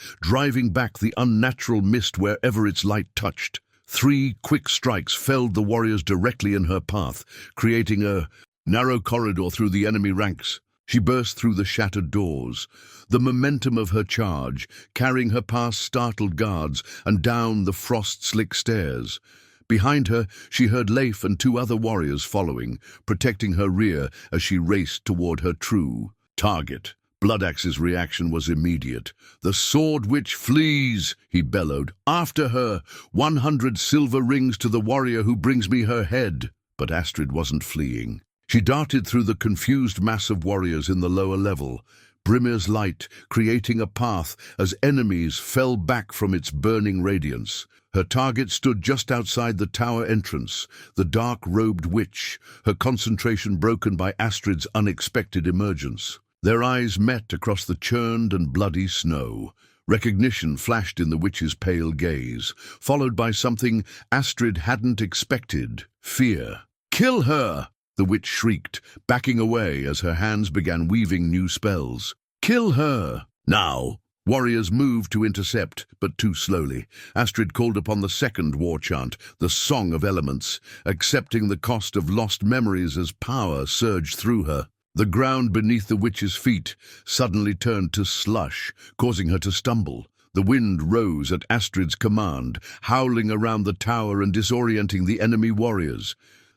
driving back the unnatural mist wherever its light touched. 3 quick strikes felled the warriors directly in her path, creating a narrow corridor through the enemy ranks. She burst through the shattered doors, the momentum of her charge carrying her past startled guards and down the frost-slick stairs. Behind her, she heard Leif and 2 other warriors following, protecting her rear as she raced toward her true target. Bloodaxe's reaction was immediate. "The sword witch flees," he bellowed. "After her! 100 silver rings to the warrior who brings me her head." But Astrid wasn't fleeing. She darted through the confused mass of warriors in the lower level, Brimir's light creating a path as enemies fell back from its burning radiance. Her target stood just outside the tower entrance, the dark-robed witch, her concentration broken by Astrid's unexpected emergence. Their eyes met across the churned and bloody snow. Recognition flashed in the witch's pale gaze, followed by something Astrid hadn't expected: fear. "Kill her!" the witch shrieked, backing away as her hands began weaving new spells. "Kill her! Now!" Warriors moved to intercept, but too slowly. Astrid called upon the second war chant, the Song of Elements, accepting the cost of lost memories as power surged through her. The ground beneath the witch's feet suddenly turned to slush, causing her to stumble. The wind rose at Astrid's command, howling around the tower and disorienting the enemy warriors.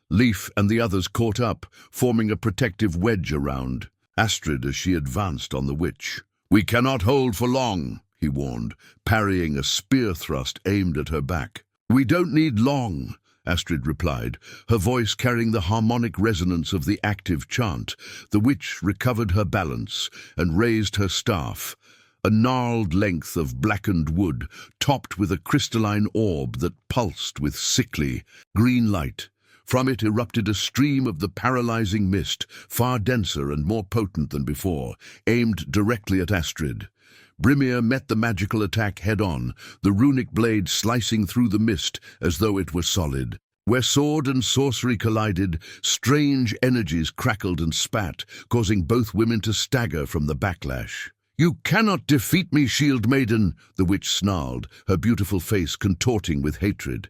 Leif and the others caught up, forming a protective wedge around Astrid as she advanced on the witch. "We cannot hold for long," he warned, parrying a spear thrust aimed at her back. "We don't need long," Astrid replied, her voice carrying the harmonic resonance of the active chant. The witch recovered her balance and raised her staff, a gnarled length of blackened wood, topped with a crystalline orb that pulsed with sickly green light. From it erupted a stream of the paralyzing mist, far denser and more potent than before, aimed directly at Astrid. Brimir met the magical attack head-on, the runic blade slicing through the mist as though it were solid. Where sword and sorcery collided, strange energies crackled and spat, causing both women to stagger from the backlash. "You cannot defeat me, Shield Maiden," the witch snarled, her beautiful face contorting with hatred.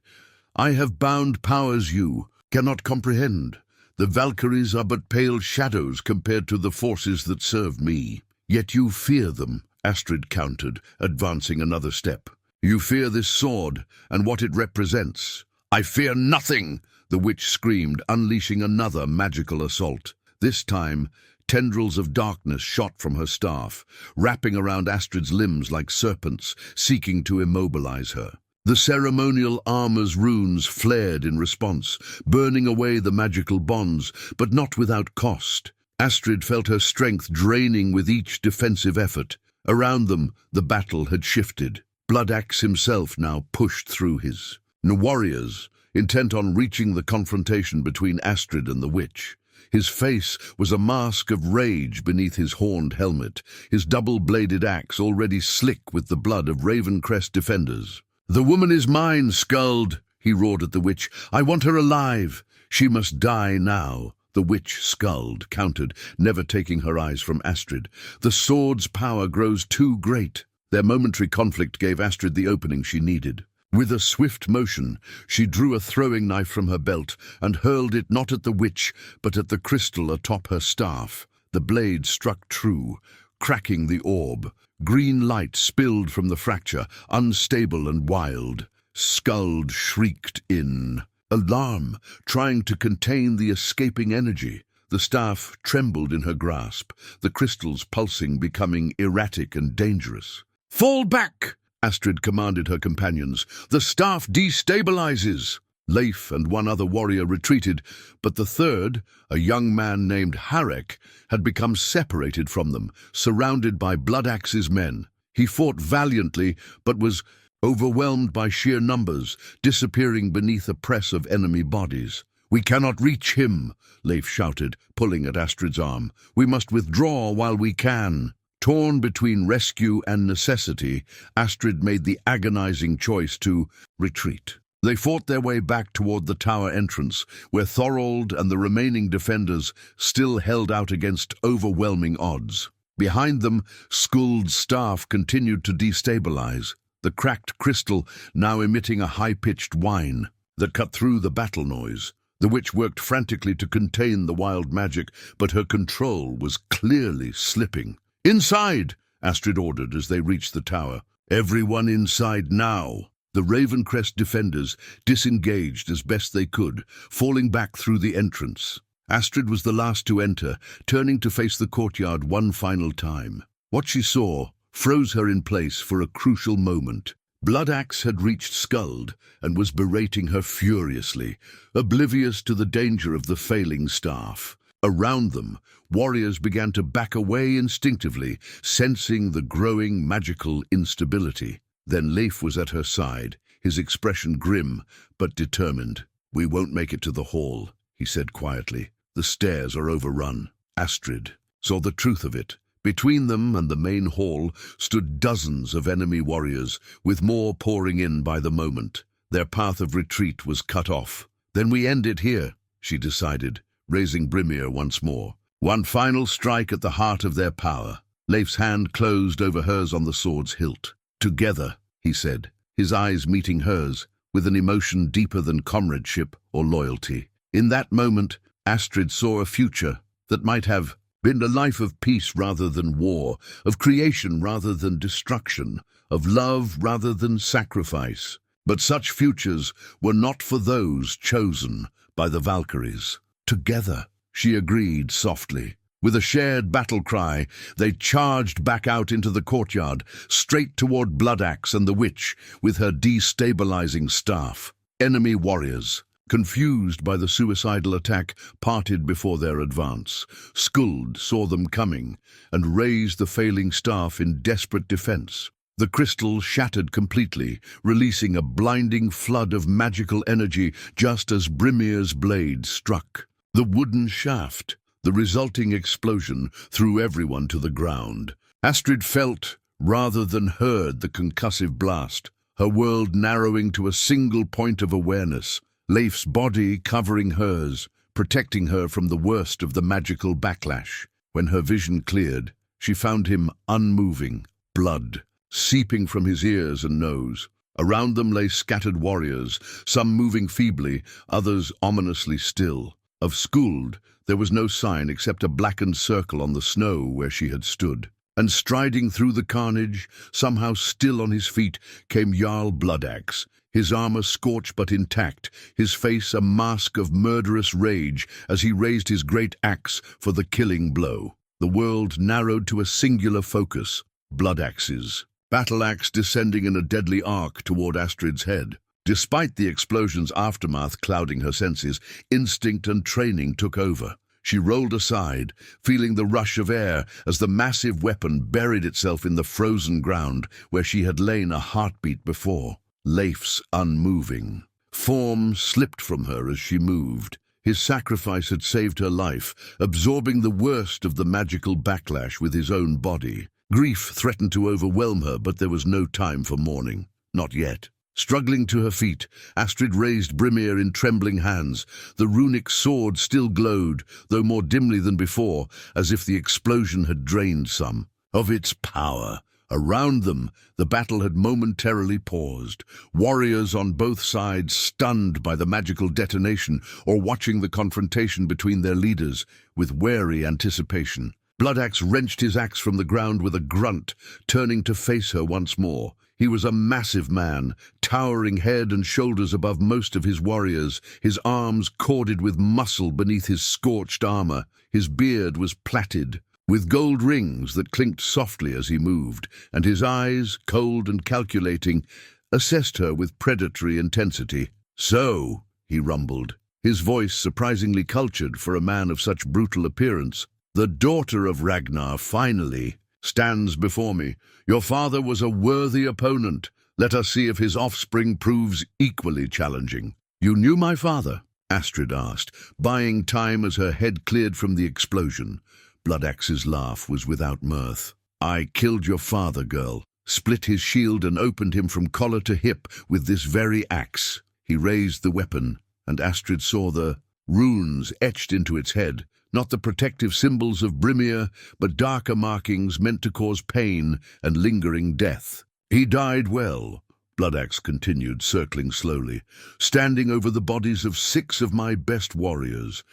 "I have bound powers you cannot comprehend. The Valkyries are but pale shadows compared to the forces that serve me. Yet you fear them," Astrid countered, advancing another step. "You fear this sword and what it represents." "I fear nothing!" the witch screamed, unleashing another magical assault. This time, tendrils of darkness shot from her staff, wrapping around Astrid's limbs like serpents, seeking to immobilize her. The ceremonial armor's runes flared in response, burning away the magical bonds, but not without cost. Astrid felt her strength draining with each defensive effort. Around them, the battle had shifted. Bloodaxe himself now pushed through his warriors, intent on reaching the confrontation between Astrid and the witch. His face was a mask of rage beneath his horned helmet, his double-bladed axe already slick with the blood of Ravencrest defenders. "The woman is mine, Skuld," he roared at the witch. "I want her alive. She must die now." The witch, Skuld, countered, never taking her eyes from Astrid. "The sword's power grows too great." Their momentary conflict gave Astrid the opening she needed. With a swift motion, she drew a throwing knife from her belt and hurled it not at the witch, but at the crystal atop her staff. The blade struck true, cracking the orb. Green light spilled from the fracture, unstable and wild. Skuld shrieked in alarm, trying to contain the escaping energy. The staff trembled in her grasp, the crystals pulsing, becoming erratic and dangerous. "Fall back!" Astrid commanded her companions. "The staff destabilizes!" Leif and one other warrior retreated, but the third, a young man named Harek, had become separated from them, surrounded by Bloodaxe's men. He fought valiantly, but was overwhelmed by sheer numbers, disappearing beneath a press of enemy bodies. "We cannot reach him," Leif shouted, pulling at Astrid's arm. "We must withdraw while we can." Torn between rescue and necessity, Astrid made the agonizing choice to retreat. They fought their way back toward the tower entrance, where Thorold and the remaining defenders still held out against overwhelming odds. Behind them, Skuld's staff continued to destabilize, the cracked crystal now emitting a high-pitched whine that cut through the battle noise. The witch worked frantically to contain the wild magic, but her control was clearly slipping. "Inside!" Astrid ordered as they reached the tower. "Everyone inside now!" The Ravencrest defenders disengaged as best they could, falling back through the entrance. Astrid was the last to enter, turning to face the courtyard one final time. What she saw froze her in place for a crucial moment. Bloodaxe had reached Skuld and was berating her furiously, oblivious to the danger of the failing staff. Around them, warriors began to back away instinctively, sensing the growing magical instability. Then Leif was at her side, his expression grim but determined. "We won't make it to the hall," he said quietly. "The stairs are overrun." Astrid saw the truth of it. Between them and the main hall stood dozens of enemy warriors, with more pouring in by the moment. Their path of retreat was cut off. "Then we end it here," she decided, raising Brimir once more. One final strike at the heart of their power. Leif's hand closed over hers on the sword's hilt. "Together," he said, his eyes meeting hers, with an emotion deeper than comradeship or loyalty. In that moment, Astrid saw a future that might have been a life of peace rather than war, of creation rather than destruction, of love rather than sacrifice. But such futures were not for those chosen by the Valkyries. "Together," she agreed softly. With a shared battle cry, they charged back out into the courtyard, straight toward Bloodaxe and the witch, with her destabilizing staff. Enemy warriors, confused by the suicidal attack, parted before their advance. Skuld saw them coming and raised the failing staff in desperate defense. The crystal shattered completely, releasing a blinding flood of magical energy just as Brimir's blade struck. The wooden shaft, the resulting explosion, threw everyone to the ground. Astrid felt, rather than heard, the concussive blast, her world narrowing to a single point of awareness, Leif's body covering hers, protecting her from the worst of the magical backlash. When her vision cleared, she found him unmoving, blood seeping from his ears and nose. Around them lay scattered warriors, some moving feebly, others ominously still. Of Skuld, there was no sign except a blackened circle on the snow where she had stood. And striding through the carnage, somehow still on his feet, came Jarl Bloodaxe, his armor scorched but intact, his face a mask of murderous rage as he raised his great axe for the killing blow. The world narrowed to a singular focus, Bloodaxe's. battle axe descending in a deadly arc toward Astrid's head. Despite the explosion's aftermath clouding her senses, instinct and training took over. She rolled aside, feeling the rush of air as the massive weapon buried itself in the frozen ground where she had lain a heartbeat before. Leif's unmoving form slipped from her as she moved. His sacrifice had saved her life, absorbing the worst of the magical backlash with his own body. Grief threatened to overwhelm her, but there was no time for mourning. Not yet. Struggling to her feet, Astrid raised Brimir in trembling hands. The runic sword still glowed, though more dimly than before, as if the explosion had drained some of its power. Around them, the battle had momentarily paused. Warriors on both sides stunned by the magical detonation or watching the confrontation between their leaders with wary anticipation. Bloodaxe wrenched his axe from the ground with a grunt, turning to face her once more. He was a massive man, towering head and shoulders above most of his warriors, his arms corded with muscle beneath his scorched armor. His beard was plaited, with gold rings that clinked softly as he moved, and his eyes, cold and calculating, assessed her with predatory intensity. "So," he rumbled, his voice surprisingly cultured for a man of such brutal appearance, "the daughter of Ragnar finally stands before me. Your father was a worthy opponent. Let us see if his offspring proves equally challenging." "You knew my father?" Astrid asked, buying time as her head cleared from the explosion. Bloodaxe's laugh was without mirth. "I killed your father, girl. Split his shield and opened him from collar to hip with this very axe." He raised the weapon, and Astrid saw the runes etched into its head. Not the protective symbols of Brimir, but darker markings meant to cause pain and lingering death. "He died well," Bloodaxe continued, circling slowly, "standing over the bodies of 6 of my best warriors.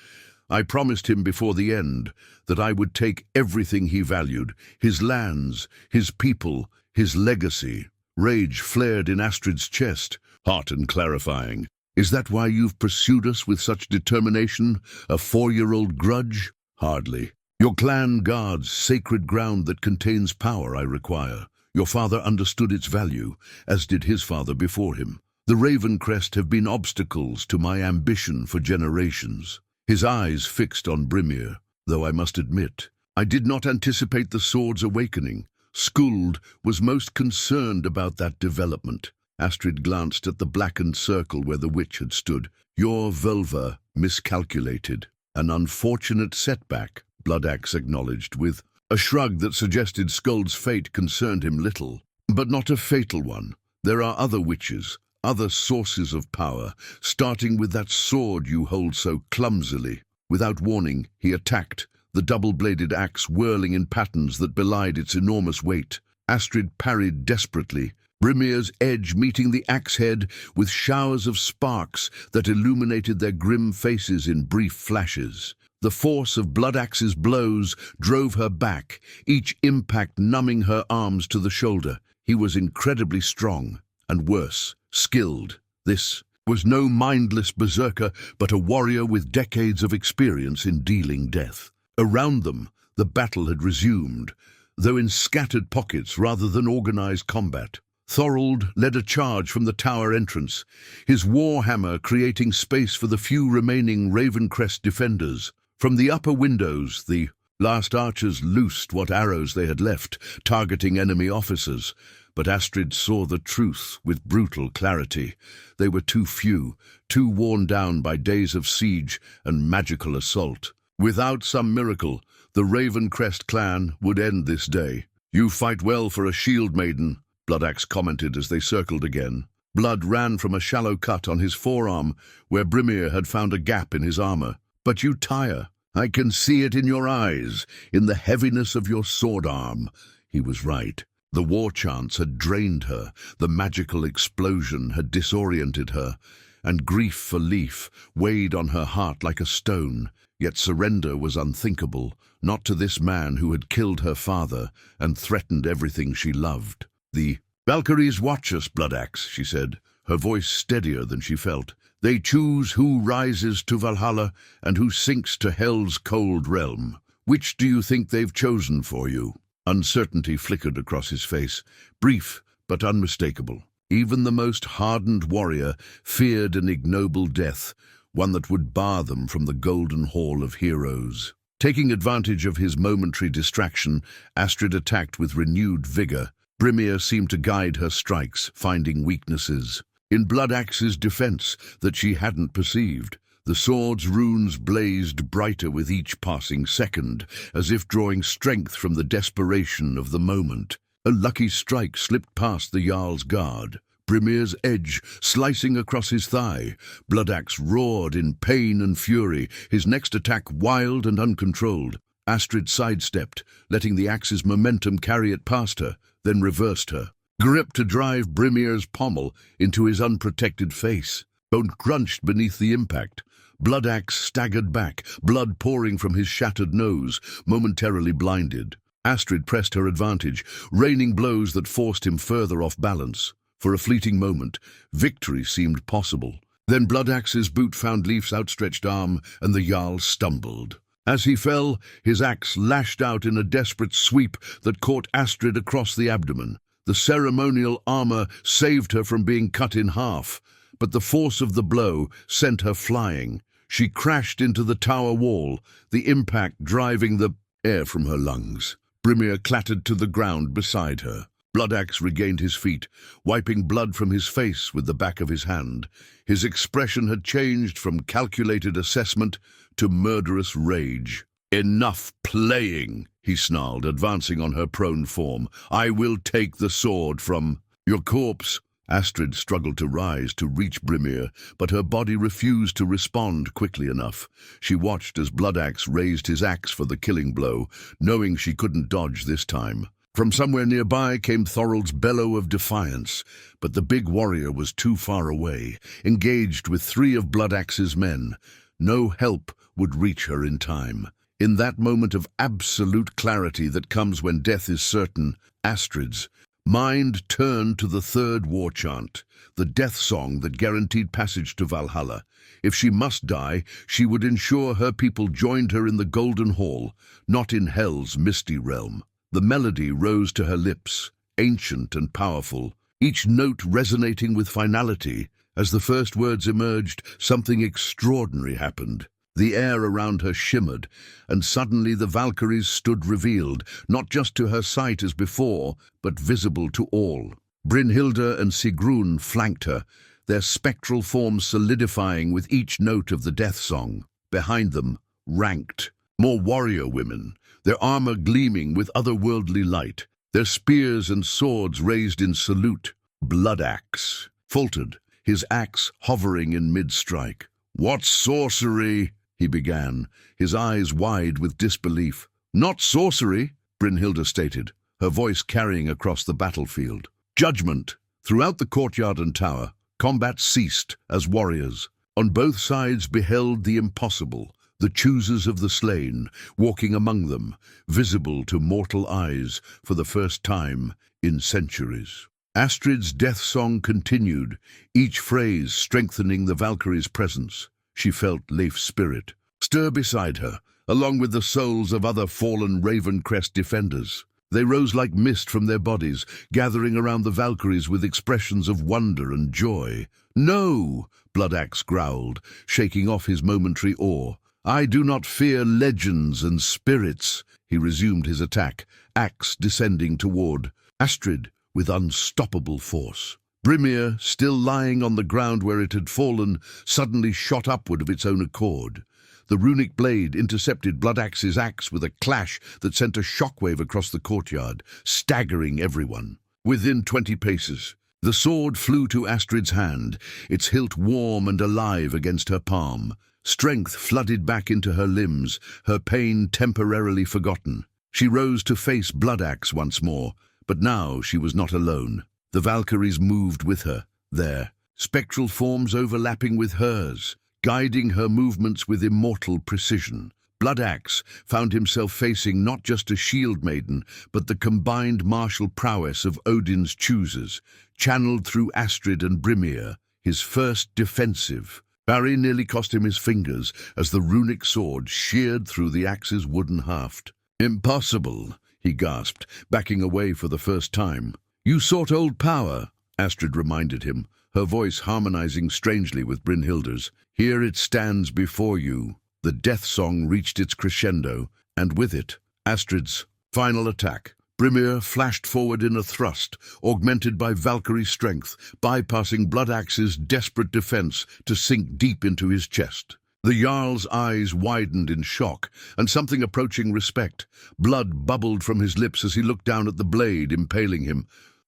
I promised him before the end that I would take everything he valued, his lands, his people, his legacy." Rage flared in Astrid's chest, hot and clarifying. "Is that why you've pursued us with such determination? A 4-year-old grudge?" "Hardly. Your clan guards sacred ground that contains power I require. Your father understood its value, as did his father before him. The Ravencrest have been obstacles to my ambition for generations." His eyes fixed on Brimir, though I must admit, I did not anticipate the sword's awakening. Skuld was most concerned about that development. Astrid glanced at the blackened circle where the witch had stood. "Your vulva miscalculated. An unfortunate setback," Bloodaxe acknowledged, with a shrug that suggested Skuld's fate concerned him little. "But not a fatal one. There are other witches, other sources of power, starting with that sword you hold so clumsily." Without warning, he attacked, the double-bladed axe whirling in patterns that belied its enormous weight. Astrid parried desperately, Brimir's edge meeting the axe head with showers of sparks that illuminated their grim faces in brief flashes. The force of Bloodaxe's blows drove her back, each impact numbing her arms to the shoulder. He was incredibly strong, and worse, skilled. This was no mindless berserker, but a warrior with decades of experience in dealing death. Around them, the battle had resumed, though in scattered pockets rather than organized combat. Thorold led a charge from the tower entrance, his warhammer creating space for the few remaining Ravencrest defenders. From the upper windows, the last archers loosed what arrows they had left, targeting enemy officers. But Astrid saw the truth with brutal clarity. They were too few, too worn down by days of siege and magical assault. Without some miracle, the Ravencrest clan would end this day. "You fight well for a shield maiden," Bloodaxe commented as they circled again. Blood ran from a shallow cut on his forearm where Brimir had found a gap in his armor. "But you tire. I can see it in your eyes, in the heaviness of your sword arm." He was right. The war chants had drained her, the magical explosion had disoriented her, and grief for Leif weighed on her heart like a stone. Yet surrender was unthinkable, not to this man who had killed her father and threatened everything she loved. "The Valkyries watch us, Bloodaxe," she said, her voice steadier than she felt. "They choose who rises to Valhalla and who sinks to Hell's cold realm. Which do you think they've chosen for you?" Uncertainty flickered across his face, brief but unmistakable. Even the most hardened warrior feared an ignoble death, one that would bar them from the golden hall of heroes. Taking advantage of his momentary distraction, Astrid attacked with renewed vigor. Brimir seemed to guide her strikes, finding weaknesses in Bloodaxe's defense that she hadn't perceived. The sword's runes blazed brighter with each passing second, as if drawing strength from the desperation of the moment. A lucky strike slipped past the Jarl's guard, Brimir's edge slicing across his thigh. Bloodaxe roared in pain and fury, his next attack wild and uncontrolled. Astrid sidestepped, letting the axe's momentum carry it past her, then reversed her, gripped to drive Brimir's pommel into his unprotected face. Bone crunched beneath the impact. Bloodaxe staggered back, blood pouring from his shattered nose, momentarily blinded. Astrid pressed her advantage, raining blows that forced him further off balance. For a fleeting moment, victory seemed possible. Then Bloodaxe's boot found Leif's outstretched arm, and the Jarl stumbled. As he fell, his axe lashed out in a desperate sweep that caught Astrid across the abdomen. The ceremonial armor saved her from being cut in half, but the force of the blow sent her flying. She crashed into the tower wall, the impact driving the air from her lungs. Brimir clattered to the ground beside her. Bloodaxe regained his feet, wiping blood from his face with the back of his hand. His expression had changed from calculated assessment to murderous rage. "Enough playing," he snarled, advancing on her prone form. "I will take the sword from your corpse." Astrid struggled to rise to reach Brimir, but her body refused to respond quickly enough. She watched as Bloodaxe raised his axe for the killing blow, knowing she couldn't dodge this time. From somewhere nearby came Thorald's bellow of defiance, but the big warrior was too far away, engaged with 3 of Bloodaxe's men. No help would reach her in time. In that moment of absolute clarity that comes when death is certain, Astrid's mind turned to the 3rd war chant, the death song that guaranteed passage to Valhalla. If she must die, she would ensure her people joined her in the Golden Hall, not in Hell's misty realm. The melody rose to her lips, ancient and powerful, each note resonating with finality. As the first words emerged, something extraordinary happened. The air around her shimmered, and suddenly the Valkyries stood revealed, not just to her sight as before, but visible to all. Brynhilda and Sigrun flanked her, their spectral forms solidifying with each note of the death song. Behind them, ranked, more warrior women, their armor gleaming with otherworldly light, their spears and swords raised in salute. Bloodaxe faltered, his axe hovering in mid-strike. "What sorcery?" he began, his eyes wide with disbelief. "Not sorcery," Brynhilda stated, her voice carrying across the battlefield. "Judgment." Throughout the courtyard and tower, combat ceased as warriors on both sides beheld the impossible, the choosers of the slain, walking among them, visible to mortal eyes for the first time in centuries. Astrid's death song continued, each phrase strengthening the Valkyrie's presence. She felt Leif's spirit stir beside her, along with the souls of other fallen Ravencrest defenders. They rose like mist from their bodies, gathering around the Valkyries with expressions of wonder and joy. "No!" Bloodaxe growled, shaking off his momentary awe. "I do not fear legends and spirits." He resumed his attack, axe descending toward Astrid with unstoppable force. Brimir, still lying on the ground where it had fallen, suddenly shot upward of its own accord. The runic blade intercepted Bloodaxe's axe with a clash that sent a shockwave across the courtyard, staggering everyone. Within 20 paces, the sword flew to Astrid's hand, its hilt warm and alive against her palm. Strength flooded back into her limbs, her pain temporarily forgotten. She rose to face Bloodaxe once more, but now she was not alone. The Valkyries moved with her, their spectral forms overlapping with hers, guiding her movements with immortal precision. Bloodaxe found himself facing not just a shield maiden, but the combined martial prowess of Odin's choosers, channeled through Astrid and Brimir, his first defensive. Barry nearly cost him his fingers as the runic sword sheared through the axe's wooden haft. "Impossible," he gasped, backing away for the first time. You sought old power, Astrid reminded him, her voice harmonizing strangely with Brynhilde's. Here it stands before you. The death song reached its crescendo, and with it, Astrid's final attack. Brimir flashed forward in a thrust, augmented by Valkyrie's strength, bypassing Bloodaxe's desperate defense to sink deep into his chest. The Jarl's eyes widened in shock, and something approaching respect. Blood bubbled from his lips as he looked down at the blade impaling him.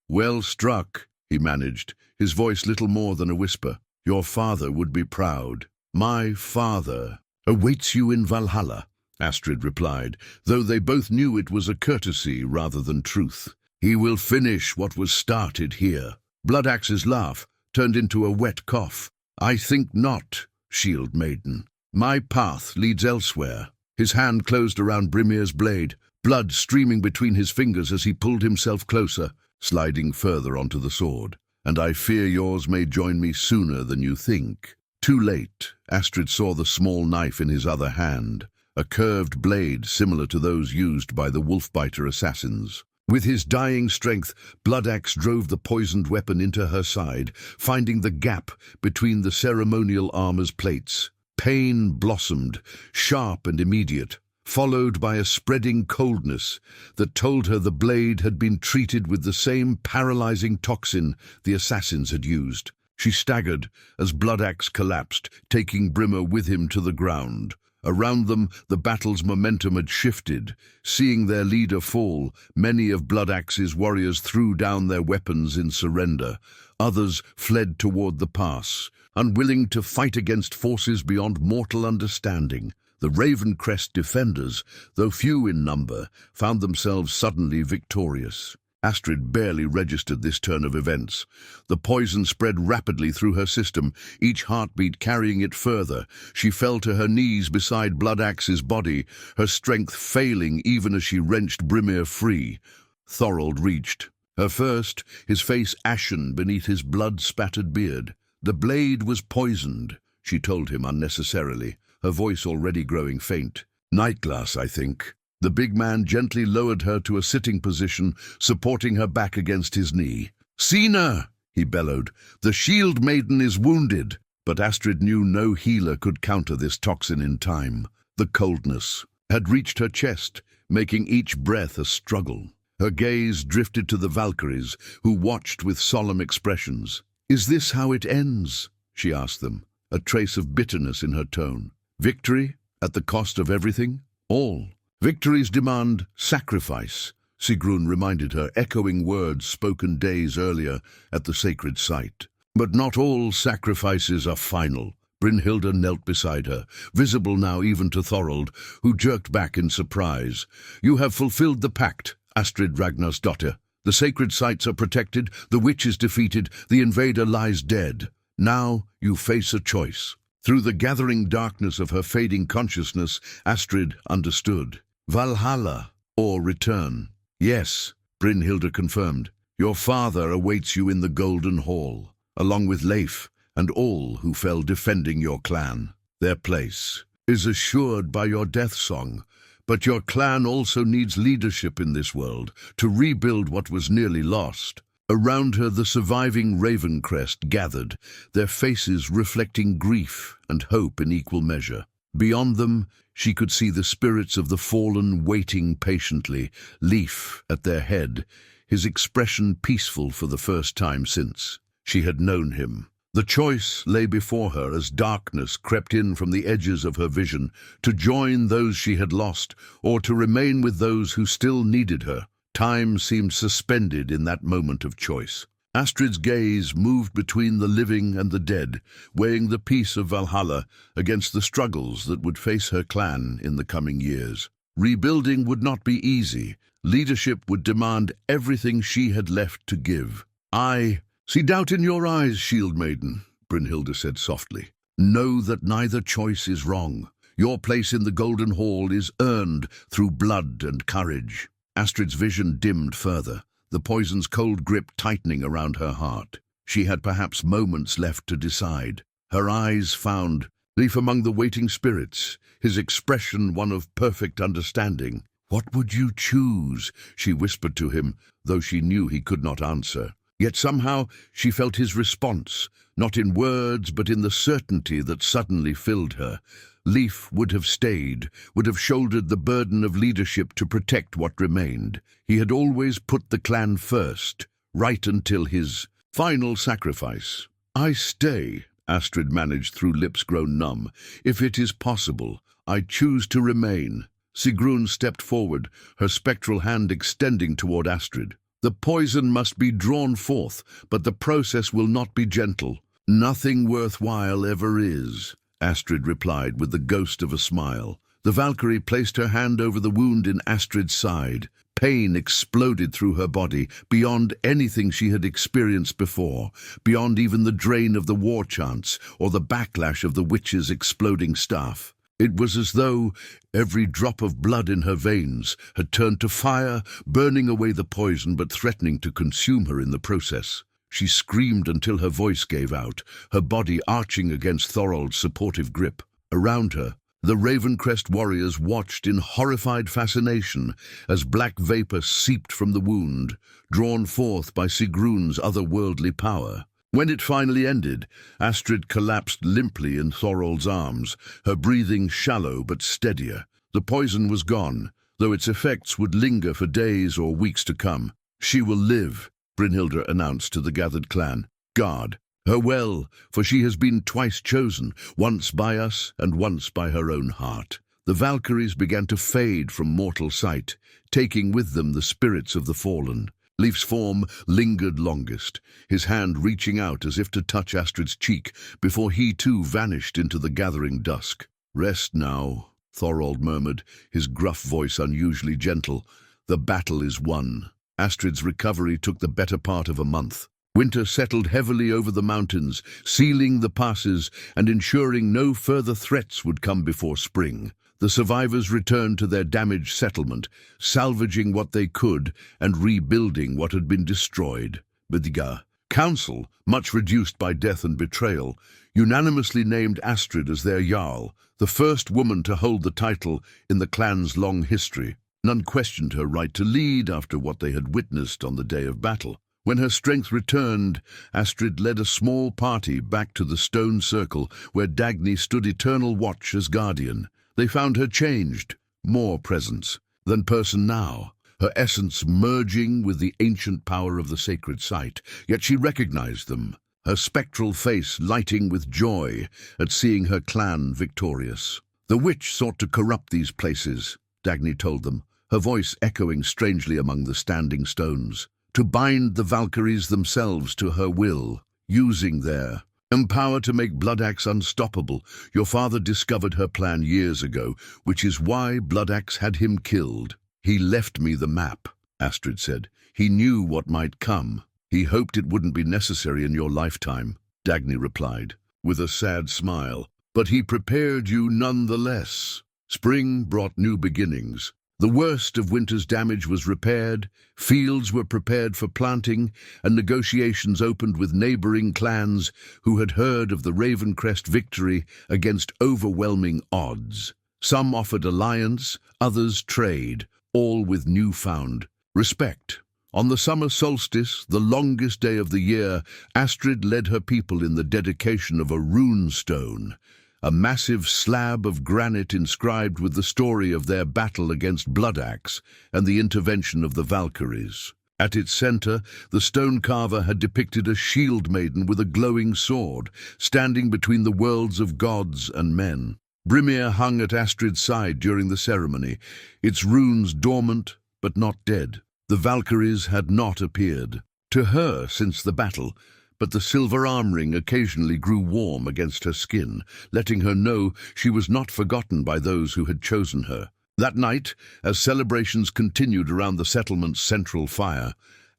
Well struck, he managed, his voice little more than a whisper. Your father would be proud. My father awaits you in Valhalla, Astrid replied, though they both knew it was a courtesy rather than truth. He will finish what was started here. Bloodaxe's laugh turned into a wet cough. I think not, Shield Maiden. My path leads elsewhere. His hand closed around Brimir's blade, blood streaming between his fingers as he pulled himself closer, sliding further onto the sword. And I fear yours may join me sooner than you think. Too late, Astrid saw the small knife in his other hand, a curved blade similar to those used by the wolf-biter assassins. With his dying strength, Bloodaxe drove the poisoned weapon into her side, finding the gap between the ceremonial armor's plates. Pain blossomed, sharp and immediate, followed by a spreading coldness that told her the blade had been treated with the same paralyzing toxin the assassins had used. She staggered as Bloodaxe collapsed, taking Brimir with him to the ground. Around them, the battle's momentum had shifted. Seeing their leader fall, many of Bloodaxe's warriors threw down their weapons in surrender. Others fled toward the pass, unwilling to fight against forces beyond mortal understanding. The Ravencrest defenders, though few in number, found themselves suddenly victorious. Astrid barely registered this turn of events. The poison spread rapidly through her system, each heartbeat carrying it further. She fell to her knees beside Bloodaxe's body, her strength failing even as she wrenched Brimir free. Thorold reached. Her first, his face ashen beneath his blood-spattered beard. The blade was poisoned, she told him unnecessarily, her voice already growing faint. Nightglass, I think. The big man gently lowered her to a sitting position, supporting her back against his knee. Cena, he bellowed. The Shield Maiden is wounded. But Astrid knew no healer could counter this toxin in time. The coldness had reached her chest, making each breath a struggle. Her gaze drifted to the Valkyries, who watched with solemn expressions. Is this how it ends? She asked them, a trace of bitterness in her tone. Victory, at the cost of everything? All. Victories demand sacrifice, Sigrun reminded her, echoing words spoken days earlier at the sacred site. But not all sacrifices are final. Brynhilde knelt beside her, visible now even to Thorold, who jerked back in surprise. You have fulfilled the pact, Astrid Ragnarsdottir. The sacred sites are protected, the witch is defeated, the invader lies dead. Now you face a choice. Through the gathering darkness of her fading consciousness, Astrid understood. Valhalla, or return. Yes, Brynhilde confirmed. Your father awaits you in the Golden Hall, along with Leif and all who fell defending your clan. Their place is assured by your death song, but your clan also needs leadership in this world to rebuild what was nearly lost. Around her the surviving Ravencrest gathered, their faces reflecting grief and hope in equal measure. Beyond them, she could see the spirits of the fallen waiting patiently, Leif at their head, his expression peaceful for the first time since she had known him. The choice lay before her as darkness crept in from the edges of her vision, to join those she had lost, or to remain with those who still needed her. Time seemed suspended in that moment of choice. Astrid's gaze moved between the living and the dead, weighing the peace of Valhalla against the struggles that would face her clan in the coming years. Rebuilding would not be easy. Leadership would demand everything she had left to give. I see doubt in your eyes, Shield Maiden, Brynhilde said softly. Know that neither choice is wrong. Your place in the Golden Hall is earned through blood and courage. Astrid's vision dimmed further, the poison's cold grip tightening around her heart. She had perhaps moments left to decide. Her eyes found Leif among the waiting spirits, his expression one of perfect understanding. "What would you choose?" she whispered to him, though she knew he could not answer. Yet somehow she felt his response, not in words but in the certainty that suddenly filled her. Leif would have stayed, would have shouldered the burden of leadership to protect what remained. He had always put the clan first, right until his final sacrifice. "I stay," Astrid managed through lips grown numb. "If it is possible, I choose to remain." Sigrun stepped forward, her spectral hand extending toward Astrid. "The poison must be drawn forth, but the process will not be gentle." "Nothing worthwhile ever is," Astrid replied with the ghost of a smile. The Valkyrie placed her hand over the wound in Astrid's side. Pain exploded through her body, beyond anything she had experienced before, beyond even the drain of the war chants or the backlash of the witch's exploding staff. It was as though every drop of blood in her veins had turned to fire, burning away the poison but threatening to consume her in the process. She screamed until her voice gave out, her body arching against Thorold's supportive grip. Around her, the Ravencrest warriors watched in horrified fascination as black vapor seeped from the wound, drawn forth by Sigrun's otherworldly power. When it finally ended, Astrid collapsed limply in Thorold's arms, her breathing shallow but steadier. The poison was gone, though its effects would linger for days or weeks to come. "She will live," Brynhilda announced to the gathered clan. "Guard her well, for she has been twice chosen, once by us and once by her own heart." The Valkyries began to fade from mortal sight, taking with them the spirits of the fallen. Leif's form lingered longest, his hand reaching out as if to touch Astrid's cheek before he too vanished into the gathering dusk. "Rest now," Thorold murmured, his gruff voice unusually gentle. "The battle is won." Astrid's recovery took the better part of a month. Winter settled heavily over the mountains, sealing the passes and ensuring no further threats would come before spring. The survivors returned to their damaged settlement, salvaging what they could and rebuilding what had been destroyed. The council, much reduced by death and betrayal, unanimously named Astrid as their jarl, the first woman to hold the title in the clan's long history. None questioned her right to lead after what they had witnessed on the day of battle. When her strength returned, Astrid led a small party back to the stone circle where Dagny stood eternal watch as guardian. They found her changed, more presence than person now, her essence merging with the ancient power of the sacred site. Yet she recognized them, her spectral face lighting with joy at seeing her clan victorious. "The witch sought to corrupt these places," Dagny told them, her voice echoing strangely among the standing stones, "to bind the Valkyries themselves to her will, using their power to make Bloodaxe unstoppable. Your father discovered her plan years ago, which is why Bloodaxe had him killed." "He left me the map," Astrid said. "He knew what might come. He hoped it wouldn't be necessary in your lifetime," Dagny replied, with a sad smile. "But he prepared you nonetheless." Spring brought new beginnings. The worst of winter's damage was repaired, fields were prepared for planting, and negotiations opened with neighboring clans who had heard of the Ravencrest victory against overwhelming odds. Some offered alliance, others trade, all with newfound respect. On the summer solstice, the longest day of the year, Astrid led her people in the dedication of a rune stone, a massive slab of granite inscribed with the story of their battle against Bloodaxe and the intervention of the Valkyries. At its center, the stone carver had depicted a shield maiden with a glowing sword, standing between the worlds of gods and men. Brimir hung at Astrid's side during the ceremony, its runes dormant but not dead. The Valkyries had not appeared to her since the battle, but the silver armring occasionally grew warm against her skin, letting her know she was not forgotten by those who had chosen her. That night, as celebrations continued around the settlement's central fire,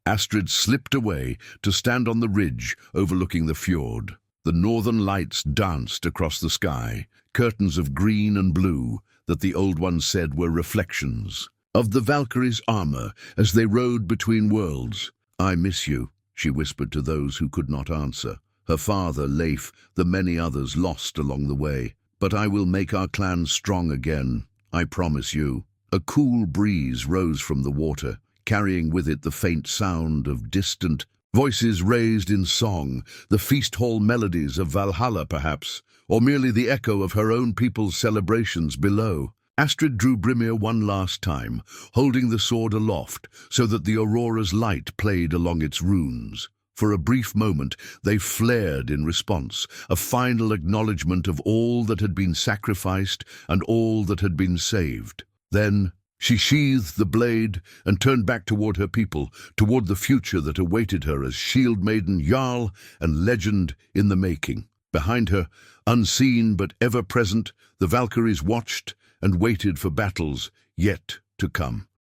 Astrid slipped away to stand on the ridge overlooking the fjord. The northern lights danced across the sky, curtains of green and blue that the Old Ones said were reflections of the Valkyries' armor as they rode between worlds. "I miss you," she whispered to those who could not answer. Her father, Leif, the many others lost along the way. "But I will make our clan strong again, I promise you." A cool breeze rose from the water, carrying with it the faint sound of distant voices raised in song, the feast hall melodies of Valhalla perhaps, or merely the echo of her own people's celebrations below. Astrid drew Brimir one last time, holding the sword aloft so that the aurora's light played along its runes. For a brief moment they flared in response, a final acknowledgement of all that had been sacrificed and all that had been saved. Then she sheathed the blade and turned back toward her people, toward the future that awaited her as Shield Maiden, Jarl, and legend in the making. Behind her, unseen but ever present, the Valkyries watched and waited for battles yet to come.